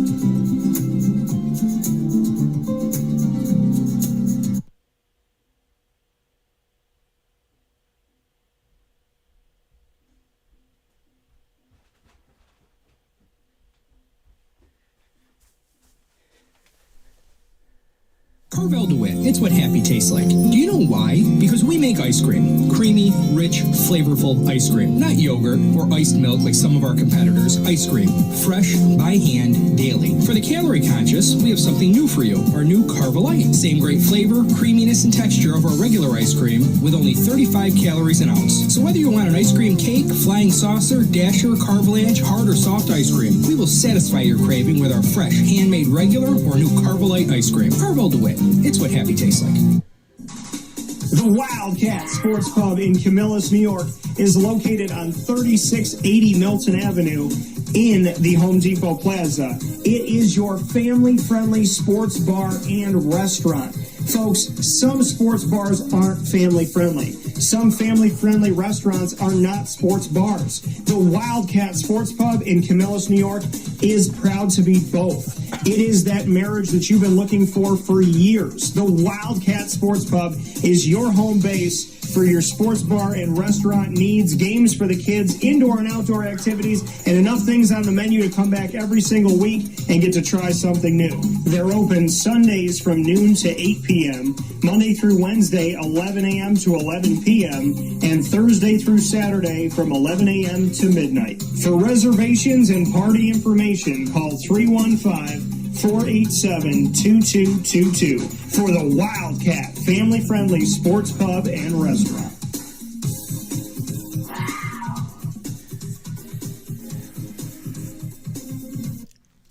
Carvel DeWitt, it's what happy tastes like. Do you know why? Because we make ice cream. Creamy, rich, flavorful ice cream. Not yogurt or iced milk like some of our competitors. Ice cream. Fresh, by hand, daily. For the calorie conscious, we have something new for you. Our new Carvelite. Same great flavor, creaminess, and texture of our regular ice cream with only 35 calories an ounce. So whether you want an ice cream cake, flying saucer, dasher, carvalanche, hard or soft ice cream, we will satisfy your craving with our fresh, handmade regular or new Carvelite ice cream. Carvel DeWitt. It's what happy tastes like. The Wildcat Sports Pub in Camillus, New York is located on 3680 Milton Avenue in the Home Depot Plaza. It is your family-friendly sports bar and restaurant. Folks, some sports bars aren't family-friendly. Some family-friendly restaurants are not sports bars. The Wildcat Sports Pub in Camillus, New York is proud to be both. It is that marriage that you've been looking for years. The Wildcat Sports Pub is your home base for your sports bar and restaurant needs, games for the kids, indoor and outdoor activities, and enough things on the menu to come back every single week and get to try something new. They're open Sundays from noon to 8 p.m., Monday through Wednesday, 11 a.m. to 11 p.m., and Thursday through Saturday from 11 a.m. to midnight. For reservations and party information, call 315-487-2222 for the Wildcat family-friendly sports pub and restaurant.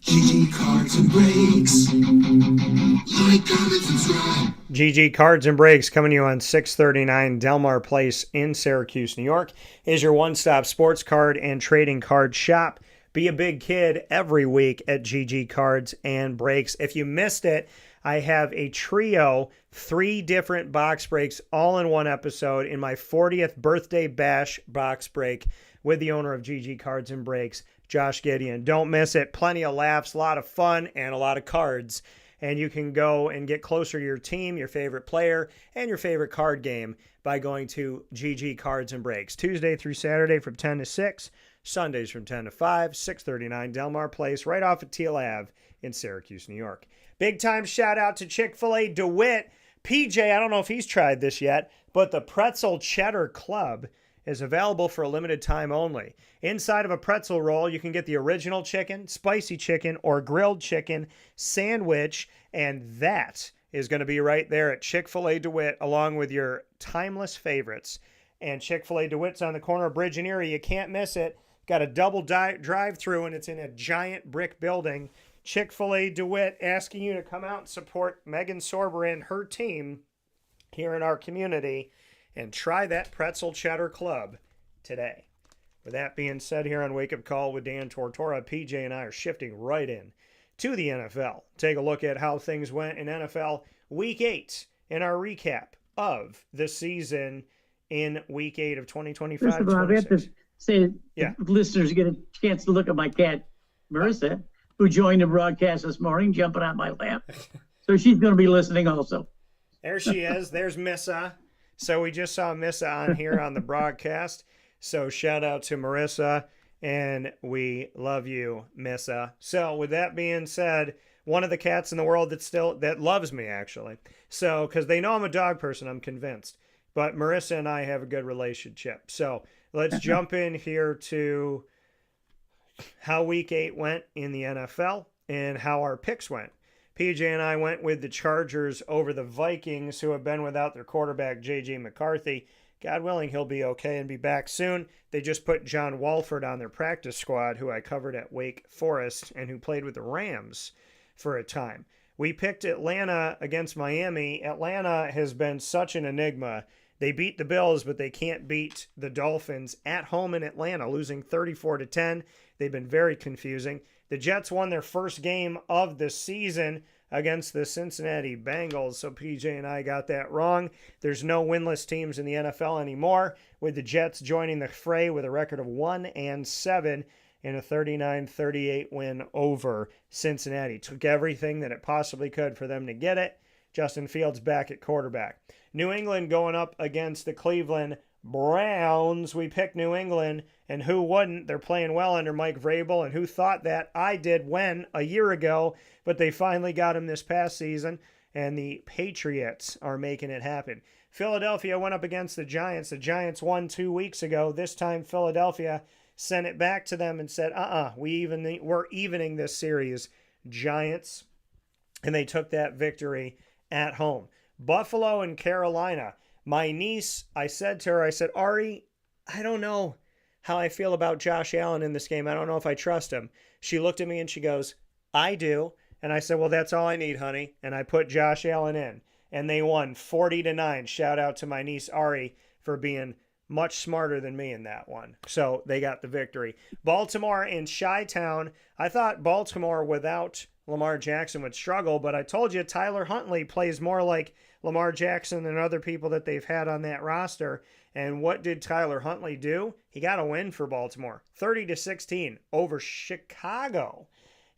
GG Cards and Breaks. Like, comment, subscribe. GG Cards and Breaks, coming to you on 639 Delmar Place in Syracuse, New York, is your one-stop sports card and trading card shop. Be a big kid every week at GG Cards and Breaks. If you missed it, I have a trio, 3 different box breaks all in one episode in my 40th birthday bash box break with the owner of GG Cards and Breaks, Josh Gideon. Don't miss it. Plenty of laughs, a lot of fun, and a lot of cards. And you can go and get closer to your team, your favorite player, and your favorite card game by going to GG Cards and Breaks. Tuesday through Saturday from 10 to 6, Sundays from 10 to 5, 639 Delmar Place, right off of Teal Ave in Syracuse, New York. Big time shout out to Chick-fil-A DeWitt. PJ, I don't know if he's tried this yet, but the Pretzel Cheddar Club is available for a limited time only. Inside of a pretzel roll, you can get the original chicken, spicy chicken, or grilled chicken sandwich, and that is going to be right there at Chick-fil-A DeWitt, along with your timeless favorites. And Chick-fil-A DeWitt's on the corner of Bridge and Erie. You can't miss it. Got a double drive-through, and it's in a giant brick building. Chick-fil-A DeWitt asking you to come out and support Megan Sorber and her team here in our community and try that Pretzel Cheddar Club today. With that being said, here on Wake Up Call with Dan Tortora, PJ and I are shifting right in to the NFL. Take a look at how things went in NFL Week 8 in our recap of the season in Week 8 of 2025. First of all, I have to say, listeners get a chance to look at my cat, Marissa, who joined the broadcast this morning, jumping on my lap. So she's going to be listening also. There she is. There's Missa. So we just saw Missa on here on the broadcast. So shout out to Marissa, and we love you, Missa. So with that being said, one of the cats in the world that loves me, actually. So, because they know I'm a dog person, I'm convinced. But Marissa and I have a good relationship. So let's jump in here to how Week 8 went in the NFL and how our picks went. PJ and I went with the Chargers over the Vikings, who have been without their quarterback, J.J. McCarthy. God willing, he'll be okay and be back soon. They just put John Walford on their practice squad, who I covered at Wake Forest and who played with the Rams for a time. We picked Atlanta against Miami. Atlanta has been such an enigma. They beat the Bills, but they can't beat the Dolphins at home in Atlanta, losing 34-10. They've been very confusing. The Jets won their first game of the season against the Cincinnati Bengals, so PJ and I got that wrong. There's no winless teams in the NFL anymore, with the Jets joining the fray with a record of 1-7 in a 39-38 win over Cincinnati. Took everything that it possibly could for them to get it. Justin Fields back at quarterback. New England going up against the Cleveland Browns. We picked New England, and who wouldn't? They're playing well under Mike Vrabel, and who thought that? I did when? A year ago, but they finally got him this past season, and the Patriots are making it happen. Philadelphia went up against the Giants. The Giants won 2 weeks ago. This time Philadelphia sent it back to them and said, we're evening this series, Giants, and they took that victory at home. Buffalo and Carolina. My niece, I said to her, Ari, I don't know how I feel about Josh Allen in this game. I don't know if I trust him. She looked at me and she goes, I do. And I said, well, that's all I need, honey. And I put Josh Allen in. And they won 40-9. Shout out to my niece, Ari, for being much smarter than me in that one. So they got the victory. Baltimore and Chi-Town. I thought Baltimore without Lamar Jackson would struggle, but I told you Tyler Huntley plays more like Lamar Jackson than other people that they've had on that roster. And what did Tyler Huntley do? He got a win for Baltimore, 30-16 over Chicago.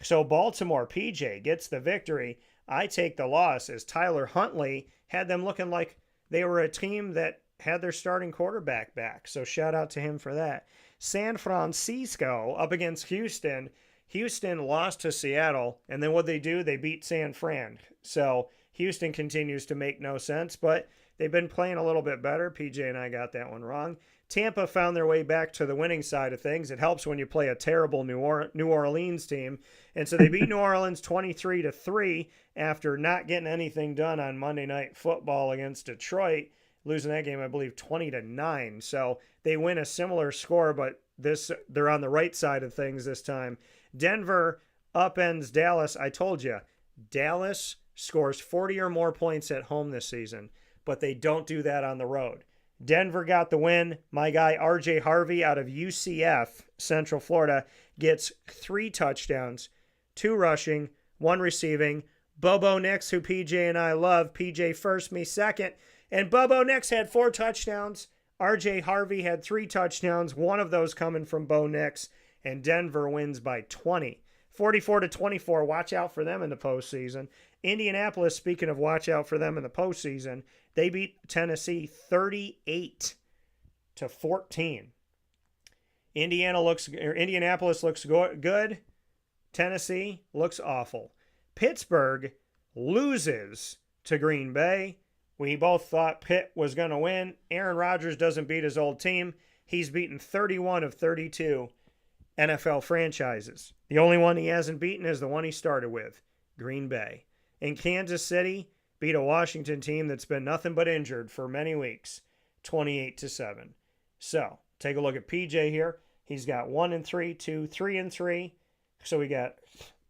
So Baltimore, PJ, gets the victory. I take the loss as Tyler Huntley had them looking like they were a team that had their starting quarterback back. So shout out to him for that. San Francisco up against Houston. Houston lost to Seattle, and then what they do, they beat San Fran. So Houston continues to make no sense, but they've been playing a little bit better. PJ and I got that one wrong. Tampa found their way back to the winning side of things. It helps when you play a terrible New Orleans team. And so they beat New Orleans 23-3 after not getting anything done on Monday Night Football against Detroit, losing that game, I believe, 20-9. So they win a similar score, but they're on the right side of things this time. Denver upends Dallas. I told you, Dallas scores 40 or more points at home this season, but they don't do that on the road. Denver got the win. My guy R.J. Harvey out of UCF, Central Florida, gets 3 touchdowns, 2 rushing, 1 receiving. Bobo Nix, who PJ and I love, PJ first, me second, and Bobo Nix had 4 touchdowns. R.J. Harvey had 3 touchdowns, 1 of those coming from Bo Nix, and Denver wins by 20. 44-24, watch out for them in the postseason. Indianapolis, speaking of watch out for them in the postseason, they beat Tennessee 38-14. Indianapolis looks good. Tennessee looks awful. Pittsburgh loses to Green Bay. We both thought Pitt was going to win. Aaron Rodgers doesn't beat his old team. He's beaten 31 of 32 NFL franchises. The only one he hasn't beaten is the one he started with, Green Bay. And Kansas City beat a Washington team that's been nothing but injured for many weeks, 28-7. So, take a look at PJ here. He's got 1-3, 2, 3-3. So we got,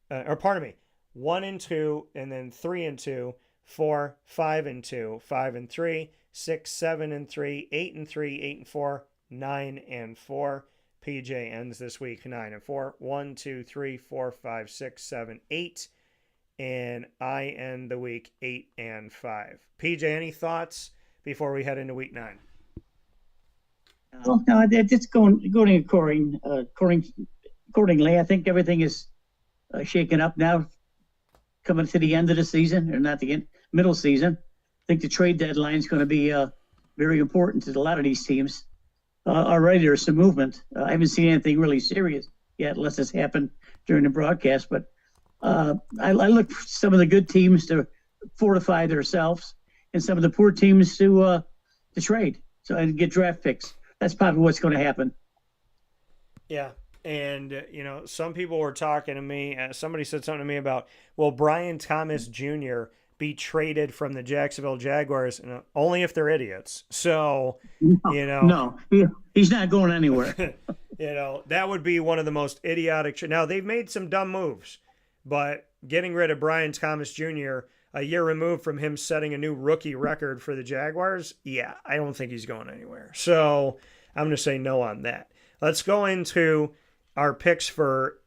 1-2, and then 3-2, 4, 5-2, 5-3, 6, 7-3, 8-3, 8-4, 9-4. PJ ends this week 9-4. 1, 2, 3, 4, 5, 6, 7, 8. And I end the week 8-5. PJ, any thoughts before we head into week 9? No, it's going accordingly. I think everything is shaken up now, coming to the end of the season, or not the end, middle season. I think the trade deadline is going to be very important to a lot of these teams. Already there's some movement. I haven't seen anything really serious yet, unless it's happened during the broadcast. But I look for some of the good teams to fortify themselves, and some of the poor teams to trade and get draft picks. That's probably what's going to happen. Yeah. And, some people were talking to me. Somebody said something to me about, will Brian Thomas Jr. be traded from the Jacksonville Jaguars, only if they're idiots. So, No, he's not going anywhere. That would be one of the most idiotic. Now, they've made some dumb moves, but getting rid of Brian Thomas Jr. a year removed from him setting a new rookie record for the Jaguars, yeah, I don't think he's going anywhere. So I'm going to say no on that. Let's go into our picks for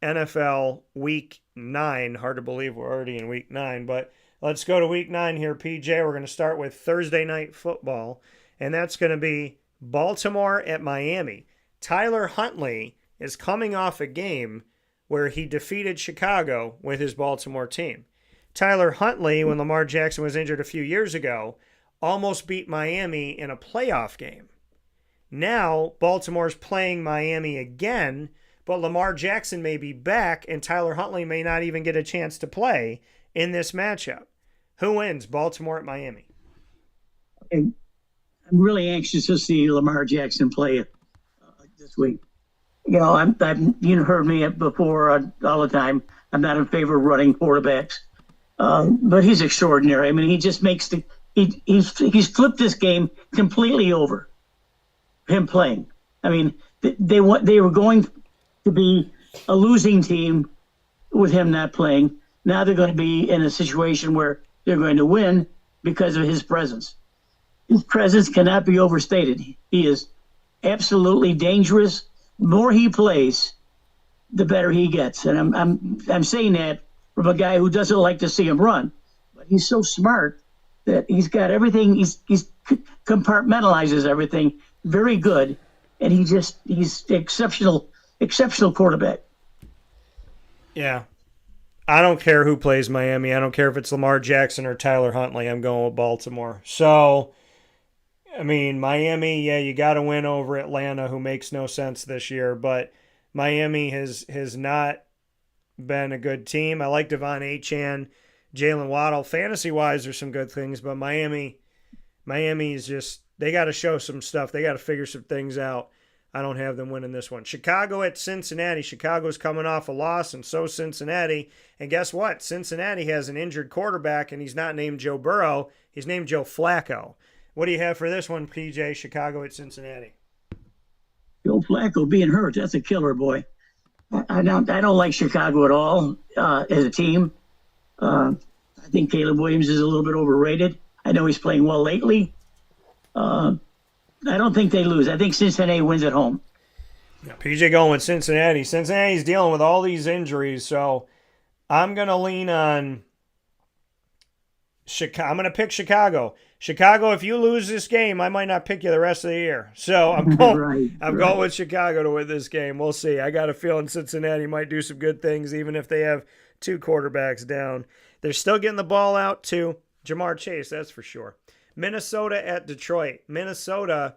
NFL Week 9. Hard to believe we're already in Week 9, but let's go to Week 9 here, PJ. We're going to start with Thursday Night Football, and that's going to be Baltimore at Miami. Tyler Huntley is coming off a game where he defeated Chicago with his Baltimore team. Tyler Huntley, when Lamar Jackson was injured a few years ago, almost beat Miami in a playoff game. Now, Baltimore's playing Miami again, but Lamar Jackson may be back, and Tyler Huntley may not even get a chance to play in this matchup. Who wins, Baltimore at Miami? I'm really anxious to see Lamar Jackson play this week. You've heard me before all the time. I'm not in favor of running quarterbacks, but he's extraordinary. I mean, he just makes he's flipped this game completely over. Him playing. I mean, they were going to be a losing team with him not playing. Now they're going to be in a situation where they're going to win because of his presence. His presence cannot be overstated. He is absolutely dangerous. The more he plays, the better he gets. And I'm saying that from a guy who doesn't like to see him run, but he's so smart that he's got everything. He's compartmentalizes everything very good, and he's exceptional quarterback. Yeah. I don't care who plays Miami. I don't care if it's Lamar Jackson or Tyler Huntley. I'm going with Baltimore. So, I mean, Miami, yeah, you got to win over Atlanta, who makes no sense this year. But Miami has not been a good team. I like Devon Achane, Jalen Waddle. Fantasy-wise, there's some good things. But Miami is just, they got to show some stuff. They got to figure some things out. I don't have them winning this one. Chicago at Cincinnati. Chicago's coming off a loss, and so Cincinnati. And guess what? Cincinnati has an injured quarterback, and he's not named Joe Burrow. He's named Joe Flacco. What do you have for this one, PJ? Chicago at Cincinnati. Joe Flacco being hurt, that's a killer, boy. I don't like Chicago at all as a team. I think Caleb Williams is a little bit overrated. I know he's playing well lately. I don't think they lose. I think Cincinnati wins at home. Yeah, PJ going with Cincinnati. Cincinnati's dealing with all these injuries, so I'm going to lean on Chicago. I'm going to pick Chicago. Chicago, if you lose this game, I might not pick you the rest of the year. So I'm going, going with Chicago to win this game. We'll see. I got a feeling Cincinnati might do some good things, even if they have two quarterbacks down. They're still getting the ball out to Jamar Chase, that's for sure. Minnesota at Detroit. Minnesota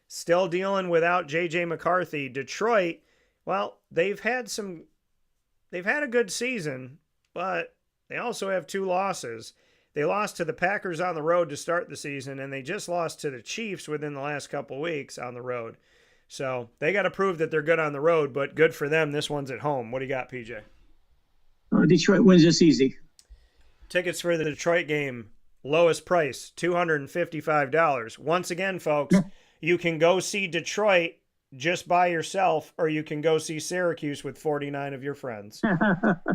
still dealing without J.J. McCarthy. Detroit, well, they've had a good season, but they also have two losses. They lost to the Packers on the road to start the season, and they just lost to the Chiefs within the last couple weeks on the road. So they got to prove that they're good on the road, but good for them. This one's at home. What do you got, PJ? Detroit wins this easy. Tickets for the Detroit game. Lowest price, $255. Once again, folks, you can go see Detroit just by yourself, or you can go see Syracuse with 49 of your friends.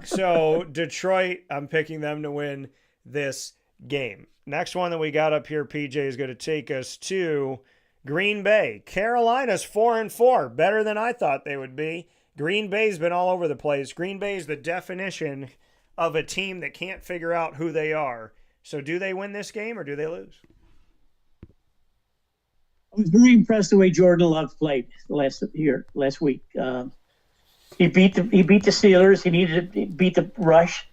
So Detroit, I'm picking them to win this game. Next one that we got up here, PJ, is going to take us to Green Bay. Carolina's 4-4, better than I thought they would be. Green Bay's been all over the place. Green Bay is the definition of a team that can't figure out who they are. So do they win this game or do they lose? I was very impressed the way Jordan Love played last week. He beat the Steelers. He needed to beat the rush.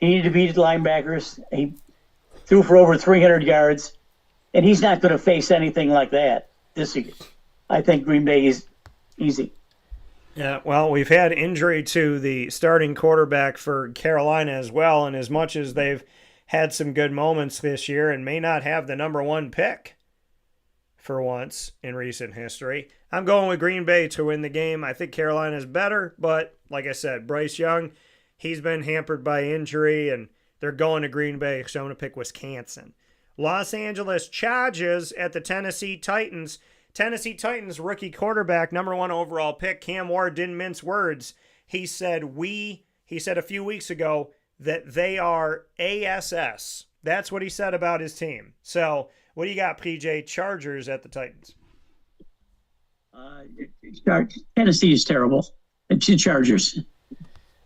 He needed to beat the linebackers. He threw for over 300 yards, and he's not going to face anything like that this year. I think Green Bay is easy. Yeah, well, we've had injury to the starting quarterback for Carolina as well, and as much as they've had some good moments this year and may not have the number one pick for once in recent history, I'm going with Green Bay to win the game. I think Carolina's better, but like I said, Bryce Young, he's been hampered by injury, and They're going to Green Bay, so I'm going to pick Wisconsin. Los Angeles Chargers at the Tennessee Titans. Tennessee Titans rookie quarterback, number 1 overall pick, Cam Ward didn't mince words. He said a few weeks ago that they are ASS. That's what he said about his team. So what do you got, PJ? Chargers at the Titans. Tennessee is terrible. It's the Chargers.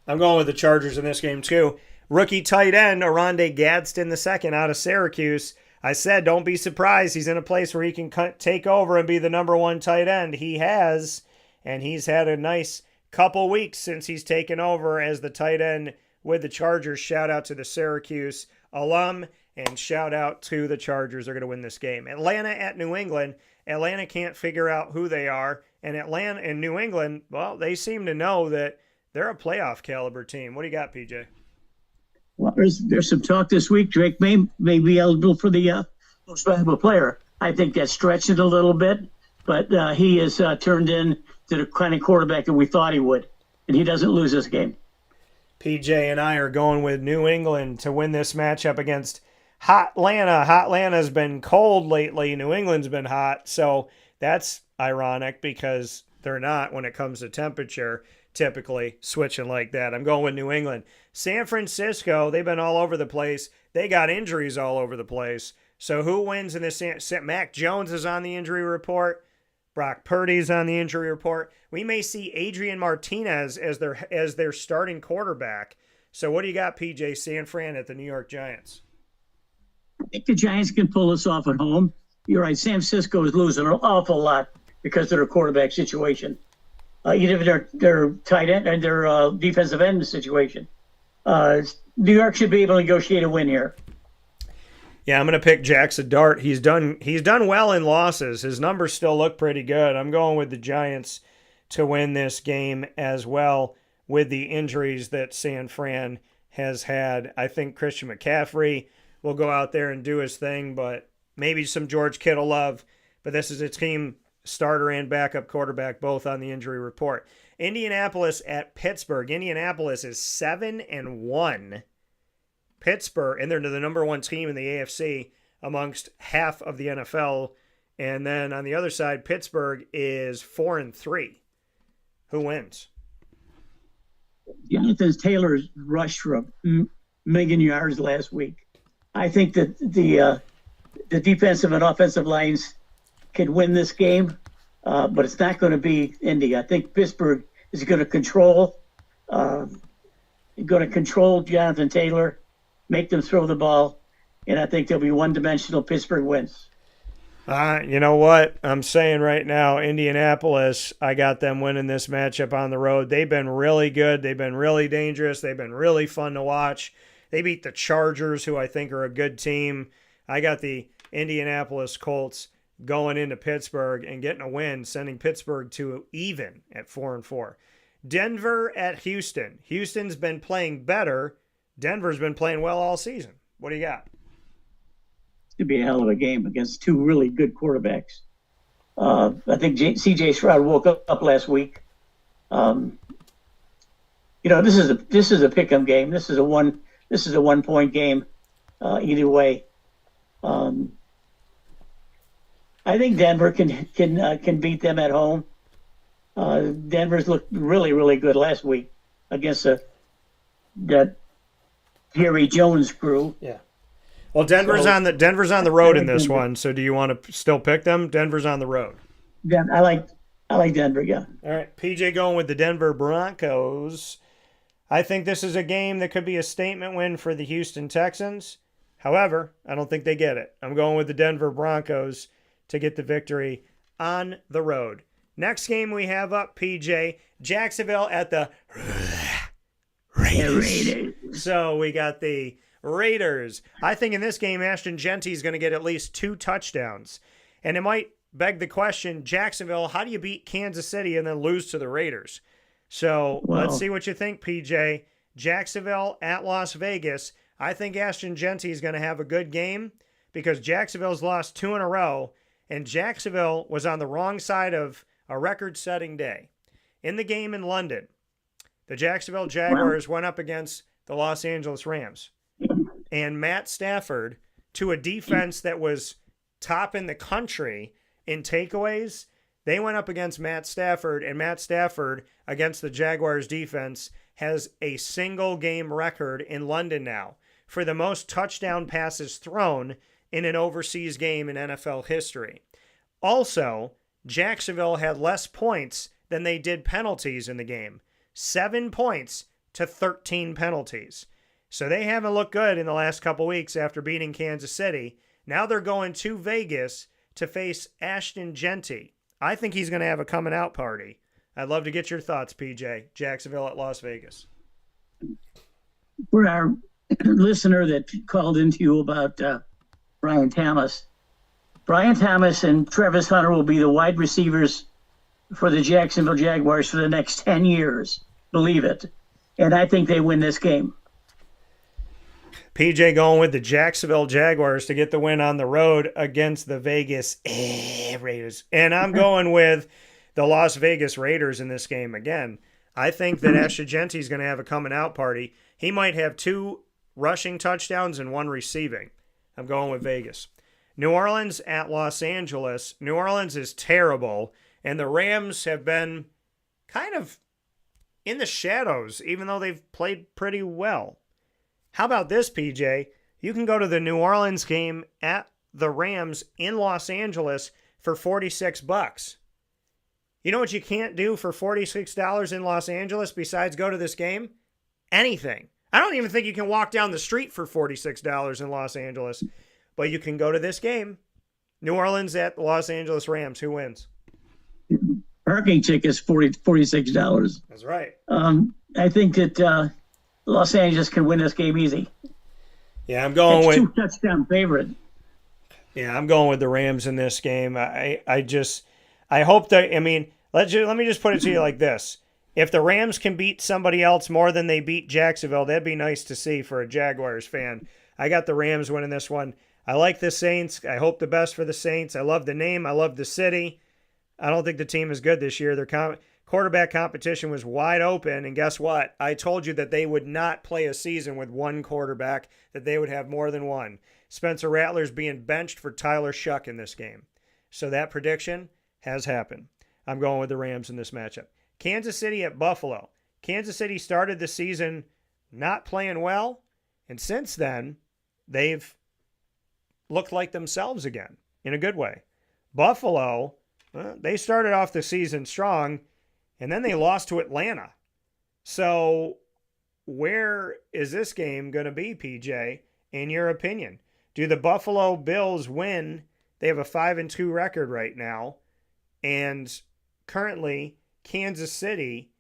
I'm going with the Chargers in this game too. Rookie tight end, Oronde Gadsden II out of Syracuse. I said, don't be surprised. He's in a place where he can take over and be the number 1 tight end. He has, and he's had a nice couple weeks since he's taken over as the tight end with the Chargers. Shout out to the Syracuse alum, and shout out to the Chargers. They're going to win this game. Atlanta at New England. Atlanta can't figure out who they are, and Atlanta and New England, well, they seem to know that they're a playoff caliber team. What do you got, PJ? Well, there's some talk this week. Drake may be eligible for the most valuable player. I think that's stretched it a little bit, but he has turned in to the kind of quarterback that we thought he would, and he doesn't lose this game. PJ and I are going with New England to win this matchup against Hotlanta. Hotlanta's been cold lately. New England's been hot, so that's ironic because they're not when it comes to temperature, typically switching like that. I'm going with New England. San Francisco, they've been all over the place. They got injuries all over the place. So who wins in this? Mac Jones is on the injury report. Brock Purdy's on the injury report. We may see Adrian Martinez as their starting quarterback. So what do you got, PJ? San Fran at the New York Giants. I think the Giants can pull this off at home. You're right. San Francisco is losing an awful lot because of their quarterback situation. Either their tight end and their defensive end situation. New York should be able to negotiate a win here. Yeah, I'm going to pick Jackson Dart. He's done well in losses. His numbers still look pretty good. I'm going with the Giants to win this game as well with the injuries that San Fran has had. I think Christian McCaffrey will go out there and do his thing, but maybe some George Kittle love. But this is a team starter and backup quarterback, both on the injury report. Indianapolis at Pittsburgh. Indianapolis is 7-1. Pittsburgh, and they're the number 1 team in the AFC amongst half of the NFL. And then on the other side, Pittsburgh is 4-3. Who wins? Jonathan Taylor's rushed for a million yards last week. I think that the defensive and offensive lines can win this game, but it's not going to be Indy. I think Pittsburgh is going to control Jonathan Taylor, make them throw the ball, and I think there'll be one-dimensional Pittsburgh wins. You know what? I'm saying right now, Indianapolis, I got them winning this matchup on the road. They've been really good. They've been really dangerous. They've been really fun to watch. They beat the Chargers, who I think are a good team. I got the Indianapolis Colts going into Pittsburgh and getting a win, sending Pittsburgh to even at 4-4. Denver at Houston. Houston's been playing better. Denver's been playing well all season. What do you got? It's going to be a hell of a game against 2 really good quarterbacks. I think C.J. Stroud woke up last week. This is a pick 'em game. This is a 1-point game. Either way, I think Denver can beat them at home. Denver's looked really, really good last week against that Jerry Jones crew. Yeah. Well, Denver's on the road in this one. So do you want to still pick them? Denver's on the road. Yeah, I like Denver. Yeah. All right, PJ going with the Denver Broncos. I think this is a game that could be a statement win for the Houston Texans. However, I don't think they get it. I'm going with the Denver Broncos to get the victory on the road. Next game we have up, PJ, Jacksonville at the Raiders. So we got the Raiders. I think in this game, Ashton Genty is going to get at least 2 touchdowns. And it might beg the question, Jacksonville, how do you beat Kansas City and then lose to the Raiders? So let's see what you think, PJ. Jacksonville at Las Vegas. I think Ashton Genty is going to have a good game because Jacksonville's lost 2 in a row, and Jacksonville was on the wrong side of a record-setting day. In the game in London, the Jacksonville Jaguars went up against the Los Angeles Rams. And Matt Stafford, to a defense that was top in the country in takeaways, they went up against Matt Stafford, and Matt Stafford against the Jaguars defense has a single game record in London now for the most touchdown passes thrown in an overseas game in NFL history. Also, Jacksonville had less points than they did penalties in the game. 7 points to 13 penalties. So they haven't looked good in the last couple weeks after beating Kansas City. Now they're going to Vegas to face Ashton Genty. I think he's going to have a coming out party. I'd love to get your thoughts, PJ. Jacksonville at Las Vegas. For our listener that called into you about Brian Thomas and Travis Hunter will be the wide receivers for the Jacksonville Jaguars for the next 10 years. Believe it. And I think they win this game. PJ going with the Jacksonville Jaguars to get the win on the road against the Vegas Raiders. And I'm going with the Las Vegas Raiders in this game again. I think that Ashton Genty is going to have a coming out party. He might have 2 rushing touchdowns and 1 receiving. I'm going with Vegas. New Orleans at Los Angeles. New Orleans is terrible, and the Rams have been kind of in the shadows, even though they've played pretty well. How about this, PJ? You can go to the New Orleans game at the Rams in Los Angeles for $46. You know what you can't do for $46 in Los Angeles besides go to this game? Anything. I don't even think you can walk down the street for $46 in Los Angeles, but you can go to this game. New Orleans at the Los Angeles Rams. Who wins? Parking tickets $46. That's right. I think that Los Angeles can win this game easy. Yeah, I'm going with 2 touchdown favorite. Yeah, I'm going with the Rams in this game. I hope that, I mean, let me just put it to you like this. If the Rams can beat somebody else more than they beat Jacksonville, that'd be nice to see for a Jaguars fan. I got the Rams winning this one. I like the Saints. I hope the best for the Saints. I love the name. I love the city. I don't think the team is good this year. Their quarterback competition was wide open, and guess what? I told you that they would not play a season with one quarterback, that they would have more than one. Spencer Rattler's being benched for Tyler Shuck in this game. So that prediction has happened. I'm going with the Rams in this matchup. Kansas City at Buffalo. Kansas City started the season not playing well, and since then, they've looked like themselves again in a good way. Buffalo, they started off the season strong, and then they lost to Atlanta. So where is this game going to be, PJ, in your opinion? Do the Buffalo Bills win? They have a 5-2 record right now, and currently Kansas City,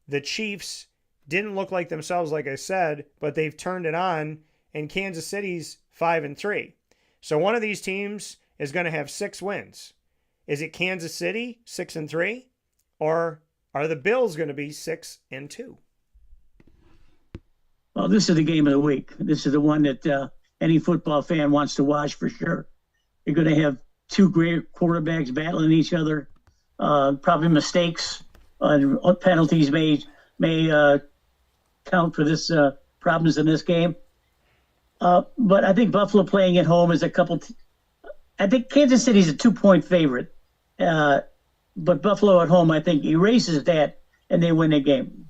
the Chiefs didn't look like themselves, like I said, but they've turned it on, and Kansas City's 5-3. So one of these teams is going to have 6 wins. Is it Kansas City, 6-3, or are the Bills going to be 6-2? Well, this is the game of the week. This is the one that any football fan wants to watch for sure. You're going to have 2 great quarterbacks battling each other. Probably mistakes and penalties may count for this problems in this game. But I think Buffalo playing at home is I think Kansas City's a 2-point favorite. But Buffalo at home, I think, erases that, and they win the game.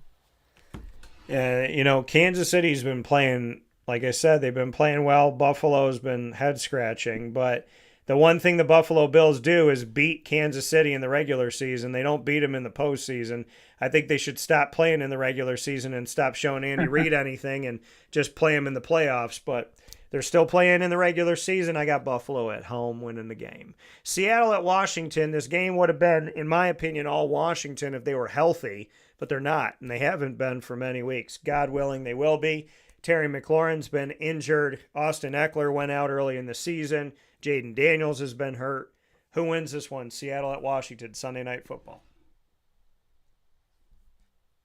Kansas City's been playing, like I said, they've been playing well. Buffalo's been head-scratching. But the one thing the Buffalo Bills do is beat Kansas City in the regular season. They don't beat them in the postseason. I think they should stop playing in the regular season and stop showing Andy Reid anything and just play them in the playoffs. But they're still playing in the regular season. I got Buffalo at home winning the game. Seattle at Washington. This game would have been, in my opinion, all Washington if they were healthy, but they're not, and they haven't been for many weeks. God willing, they will be. Terry McLaurin's been injured. Austin Eckler went out early in the season. Jaden Daniels has been hurt. Who wins this one? Seattle at Washington, Sunday Night Football.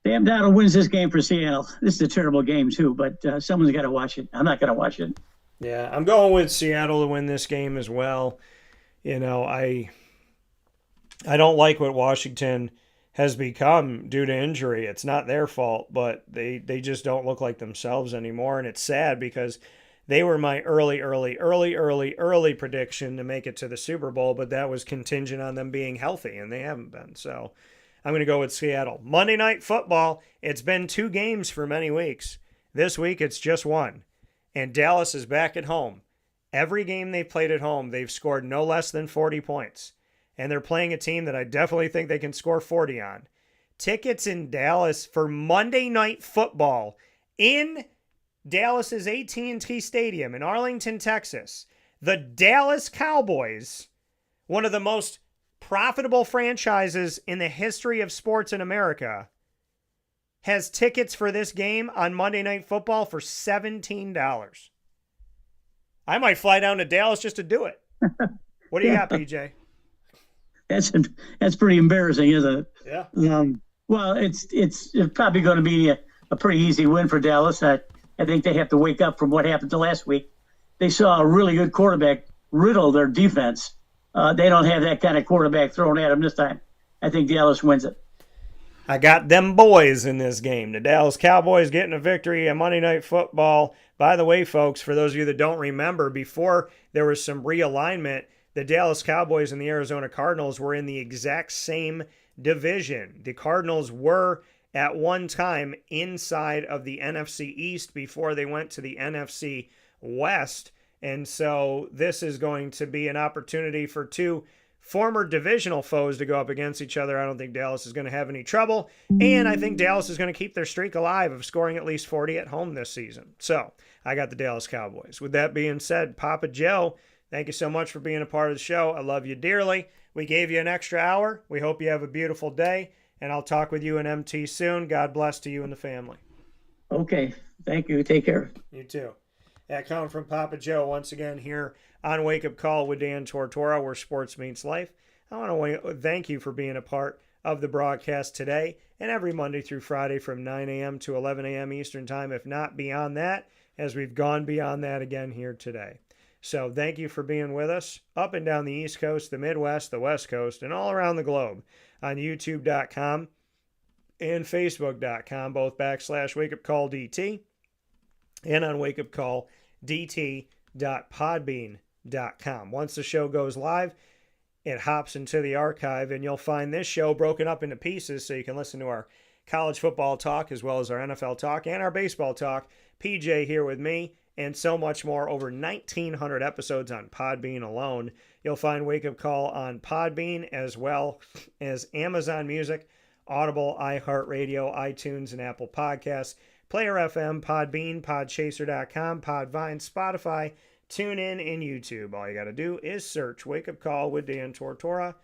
Sam Donald wins this game for Seattle. This is a terrible game, too, but someone's got to watch it. I'm not going to watch it. Yeah, I'm going with Seattle to win this game as well. I don't like what Washington has become due to injury. It's not their fault, but they just don't look like themselves anymore, and it's sad because They were my early prediction to make it to the Super Bowl, but that was contingent on them being healthy, and they haven't been. So I'm going to go with Seattle. Monday Night Football, it's been 2 games for many weeks. This week, it's just 1. And Dallas is back at home. Every game they've played at home, they've scored no less than 40 points. And they're playing a team that I definitely think they can score 40 on. Tickets in Dallas for Monday Night Football in Dallas's AT&T Stadium in Arlington, Texas. The Dallas Cowboys, one of the most profitable franchises in the history of sports in America, has tickets for this game on Monday Night Football for $17. I might fly down to Dallas just to do it. What do you got, PJ? That's pretty embarrassing, isn't it? Yeah. Well, it's probably going to be a pretty easy win for Dallas. I think they have to wake up from what happened to last week. They saw a really good quarterback riddle their defense. They don't have that kind of quarterback thrown at them this time. I think Dallas wins it. I got them boys in this game. The Dallas Cowboys getting a victory on Monday Night Football. By the way, folks, for those of you that don't remember, before there was some realignment, the Dallas Cowboys and the Arizona Cardinals were in the exact same division. The Cardinals were at one time inside of the NFC East before they went to the NFC West. And so this is going to be an opportunity for 2 former divisional foes to go up against each other. I don't think Dallas is going to have any trouble. And I think Dallas is going to keep their streak alive of scoring at least 40 at home this season. So I got the Dallas Cowboys. With that being said, Papa Joe, thank you so much for being a part of the show. I love you dearly. We gave you an extra hour. We hope you have a beautiful day. And I'll talk with you and MT soon. God bless to you and the family. Okay. Thank you. Take care. You too. That coming from Papa Joe once again here on Wake Up Call with Dan Tortora, where sports meets life. I want to thank you for being a part of the broadcast today and every Monday through Friday from 9 a.m. to 11 a.m. Eastern Time, if not beyond that, as we've gone beyond that again here today. So thank you for being with us up and down the East Coast, the Midwest, the West Coast, and all around the globe on YouTube.com and Facebook.com, both /WakeUpCallDT, and on WakeUpCallDT.podbean.com. Once the show goes live, it hops into the archive, and you'll find this show broken up into pieces so you can listen to our college football talk as well as our NFL talk and our baseball talk. PJ here with me, and so much more. Over 1,900 episodes on Podbean alone. You'll find Wake Up Call on Podbean as well as Amazon Music, Audible, iHeartRadio, iTunes, and Apple Podcasts, Player FM, Podbean, Podchaser.com, Podvine, Spotify, TuneIn, and YouTube. All you got to do is search Wake Up Call with Dan Tortora,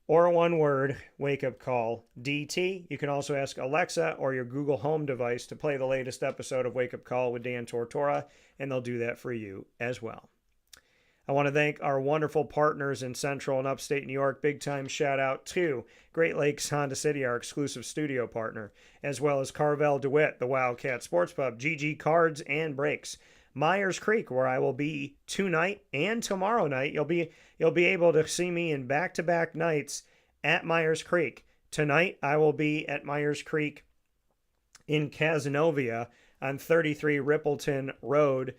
or one word, Wake Up Call DT. You can also ask Alexa or your Google Home device to play the latest episode of Wake Up Call with Dan Tortora, and they'll do that for you as well. I want to thank our wonderful partners in Central and Upstate New York. Big time shout out to Great Lakes Honda City, our exclusive studio partner, as well as Carvel DeWitt, the Wildcat Sports Pub, GG Cards and Brakes, Myers Creek, where I will be tonight and tomorrow night. You'll be able to see me in back-to-back nights at Myers Creek. Tonight I will be at Myers Creek in Cazenovia on 33 Rippleton Road,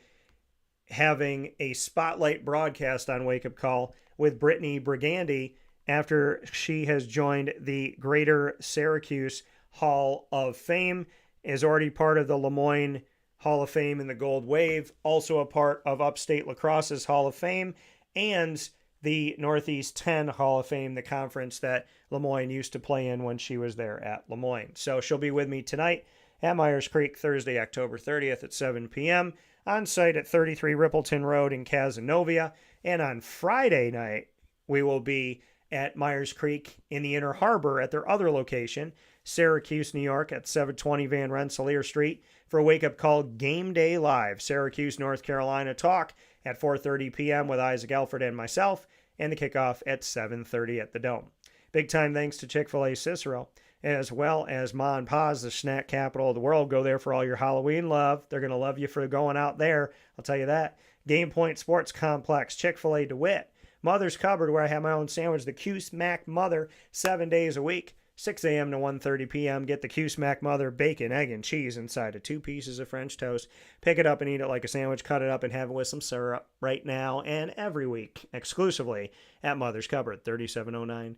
having a spotlight broadcast on Wake Up Call with Brittany Brigandy after she has joined the Greater Syracuse Hall of Fame, is already part of the Lemoyne Hall of Fame in the Gold Wave, also a part of Upstate Lacrosse's Hall of Fame, and the Northeast 10 Hall of Fame, the conference that Lemoyne used to play in when she was there at Lemoyne. So she'll be with me tonight at Myers Creek, Thursday, October 30th at 7 p.m., on site at 33 Rippleton Road in Cazenovia. And on Friday night, we will be at Myers Creek in the Inner Harbor at their other location, Syracuse, New York, at 720 Van Rensselaer Street, for a Wake Up Call Game Day Live, Syracuse, North Carolina talk at 4:30 p.m. with Isaac Alfred and myself, and the kickoff at 7:30 at the Dome. Big time thanks to Chick-fil-A Cicero, as well as Ma and Pa's, the snack capital of the world. Go there for all your Halloween love. They're going to love you for going out there, I'll tell you that. Game Point Sports Complex, Chick-fil-A DeWitt, Mother's Cupboard, where I have my own sandwich, the Cuse Mac Mother, 7 days a week. 6 a.m. to 1:30 p.m. Get the Q-Smack Mother bacon, egg, and cheese inside of 2 pieces of French toast. Pick it up and eat it like a sandwich. Cut it up and have it with some syrup right now and every week, exclusively at Mother's Cupboard, 3709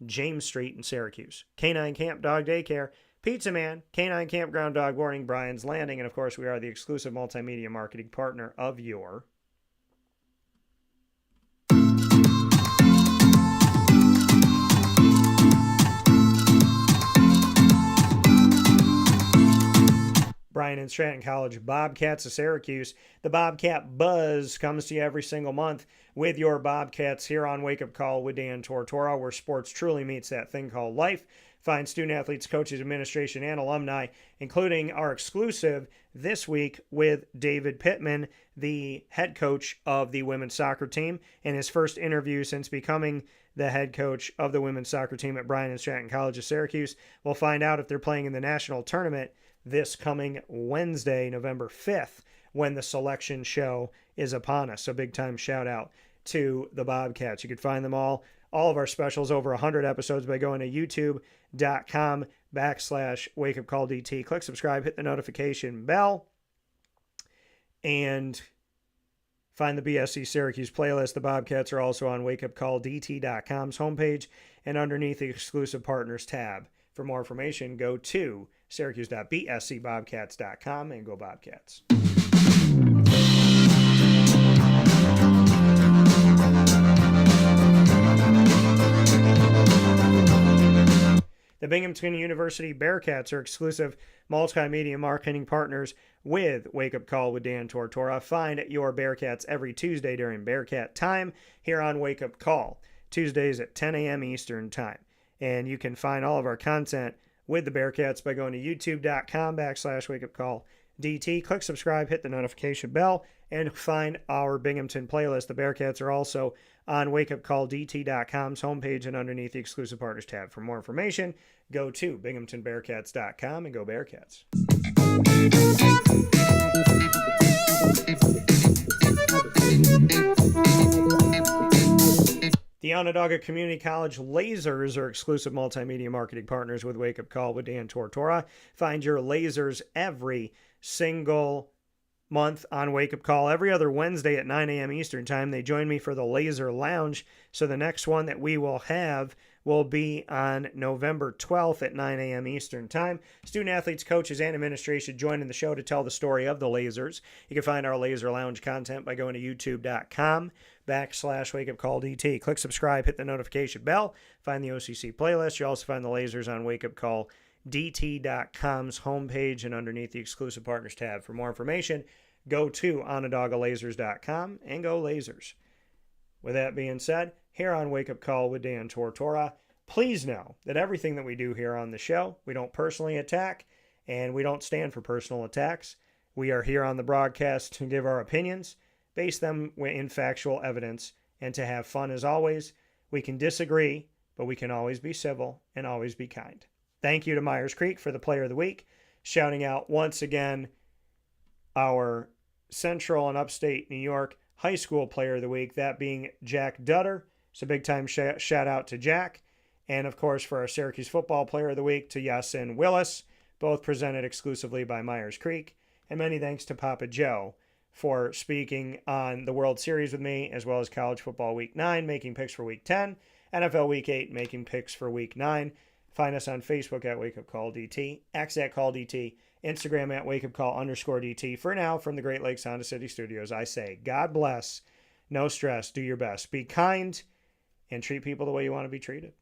James Street in Syracuse. K9 Camp Dog Daycare, Pizza Man, K9 Campground Dog Boarding, Brian's Landing, and of course we are the exclusive multimedia marketing partner of your Bryan and Stratton College Bobcats of Syracuse. The Bobcat Buzz comes to you every single month with your Bobcats here on Wake Up Call with Dan Tortora, where sports truly meets that thing called life. Find student athletes, coaches, administration, and alumni, including our exclusive this week with David Pittman, the head coach of the women's soccer team, and his first interview since becoming the head coach of the women's soccer team at Bryan and Stratton College of Syracuse. We'll find out if they're playing in the national tournament this coming Wednesday, November 5th, when the selection show is upon us. So big time shout out to the Bobcats. You can find them all of our specials, over 100 episodes, by going to youtube.com/wakeupcalldt. Click subscribe, hit the notification bell, and find the BSC Syracuse playlist. The Bobcats are also on wakeupcalldt.com's homepage and underneath the exclusive partners tab. For more information, go to syracuse.bscbobcats.com and go Bobcats. The Binghamton University Bearcats are exclusive multimedia marketing partners with Wake Up Call with Dan Tortora. Find your Bearcats every Tuesday during Bearcat time here on Wake Up Call, Tuesdays at 10 a.m. Eastern Time. And you can find all of our content with the Bearcats by going to youtube.com/wakeupcalldt. Click subscribe, hit the notification bell, and find our Binghamton playlist. The Bearcats are also on wakeupcalldt.com's homepage and underneath the exclusive partners tab. For more information, go to binghamtonbearcats.com and go Bearcats. The Onondaga Community College Lasers are exclusive multimedia marketing partners with Wake Up Call with Dan Tortora. Find your Lasers every single month on Wake Up Call. Every other Wednesday at 9 a.m. Eastern Time, they join me for the Laser Lounge. So the next one that we will have will be on November 12th at 9 a.m. Eastern Time. Student athletes, coaches, and administration joining the show to tell the story of the Lasers. You can find our Laser Lounge content by going to youtube.com/wakeupcalldt. Click subscribe, hit the notification bell, find the OCC playlist. You'll also find the Lasers on wakeupcalldt.com's homepage and underneath the exclusive partners tab. For more information, go to onondagalazers.com and go Lasers. With that being said, here on Wake Up Call with Dan Tortora, please know that everything that we do here on the show, we don't personally attack, and we don't stand for personal attacks. We are here on the broadcast to give our opinions, base them in factual evidence, and to have fun as always. We can disagree, but we can always be civil and always be kind. Thank you to Myers Creek for the Player of the Week. Shouting out once again our Central and Upstate New York High School Player of the Week, that being Jack Dutter. So big time shout out to Jack. And of course for our Syracuse Football Player of the Week to Yasin Willis, both presented exclusively by Myers Creek. And many thanks to Papa Joe for speaking on the World Series with me, as well as College Football Week 9, making picks for Week 10, NFL Week 8, making picks for Week 9. Find us on Facebook at Wake Up Call DT, X at Call DT, Instagram at wakeupcall_DT. For now, from the Great Lakes Honda City Studios, I say, God bless, no stress, do your best, be kind, and treat people the way you want to be treated.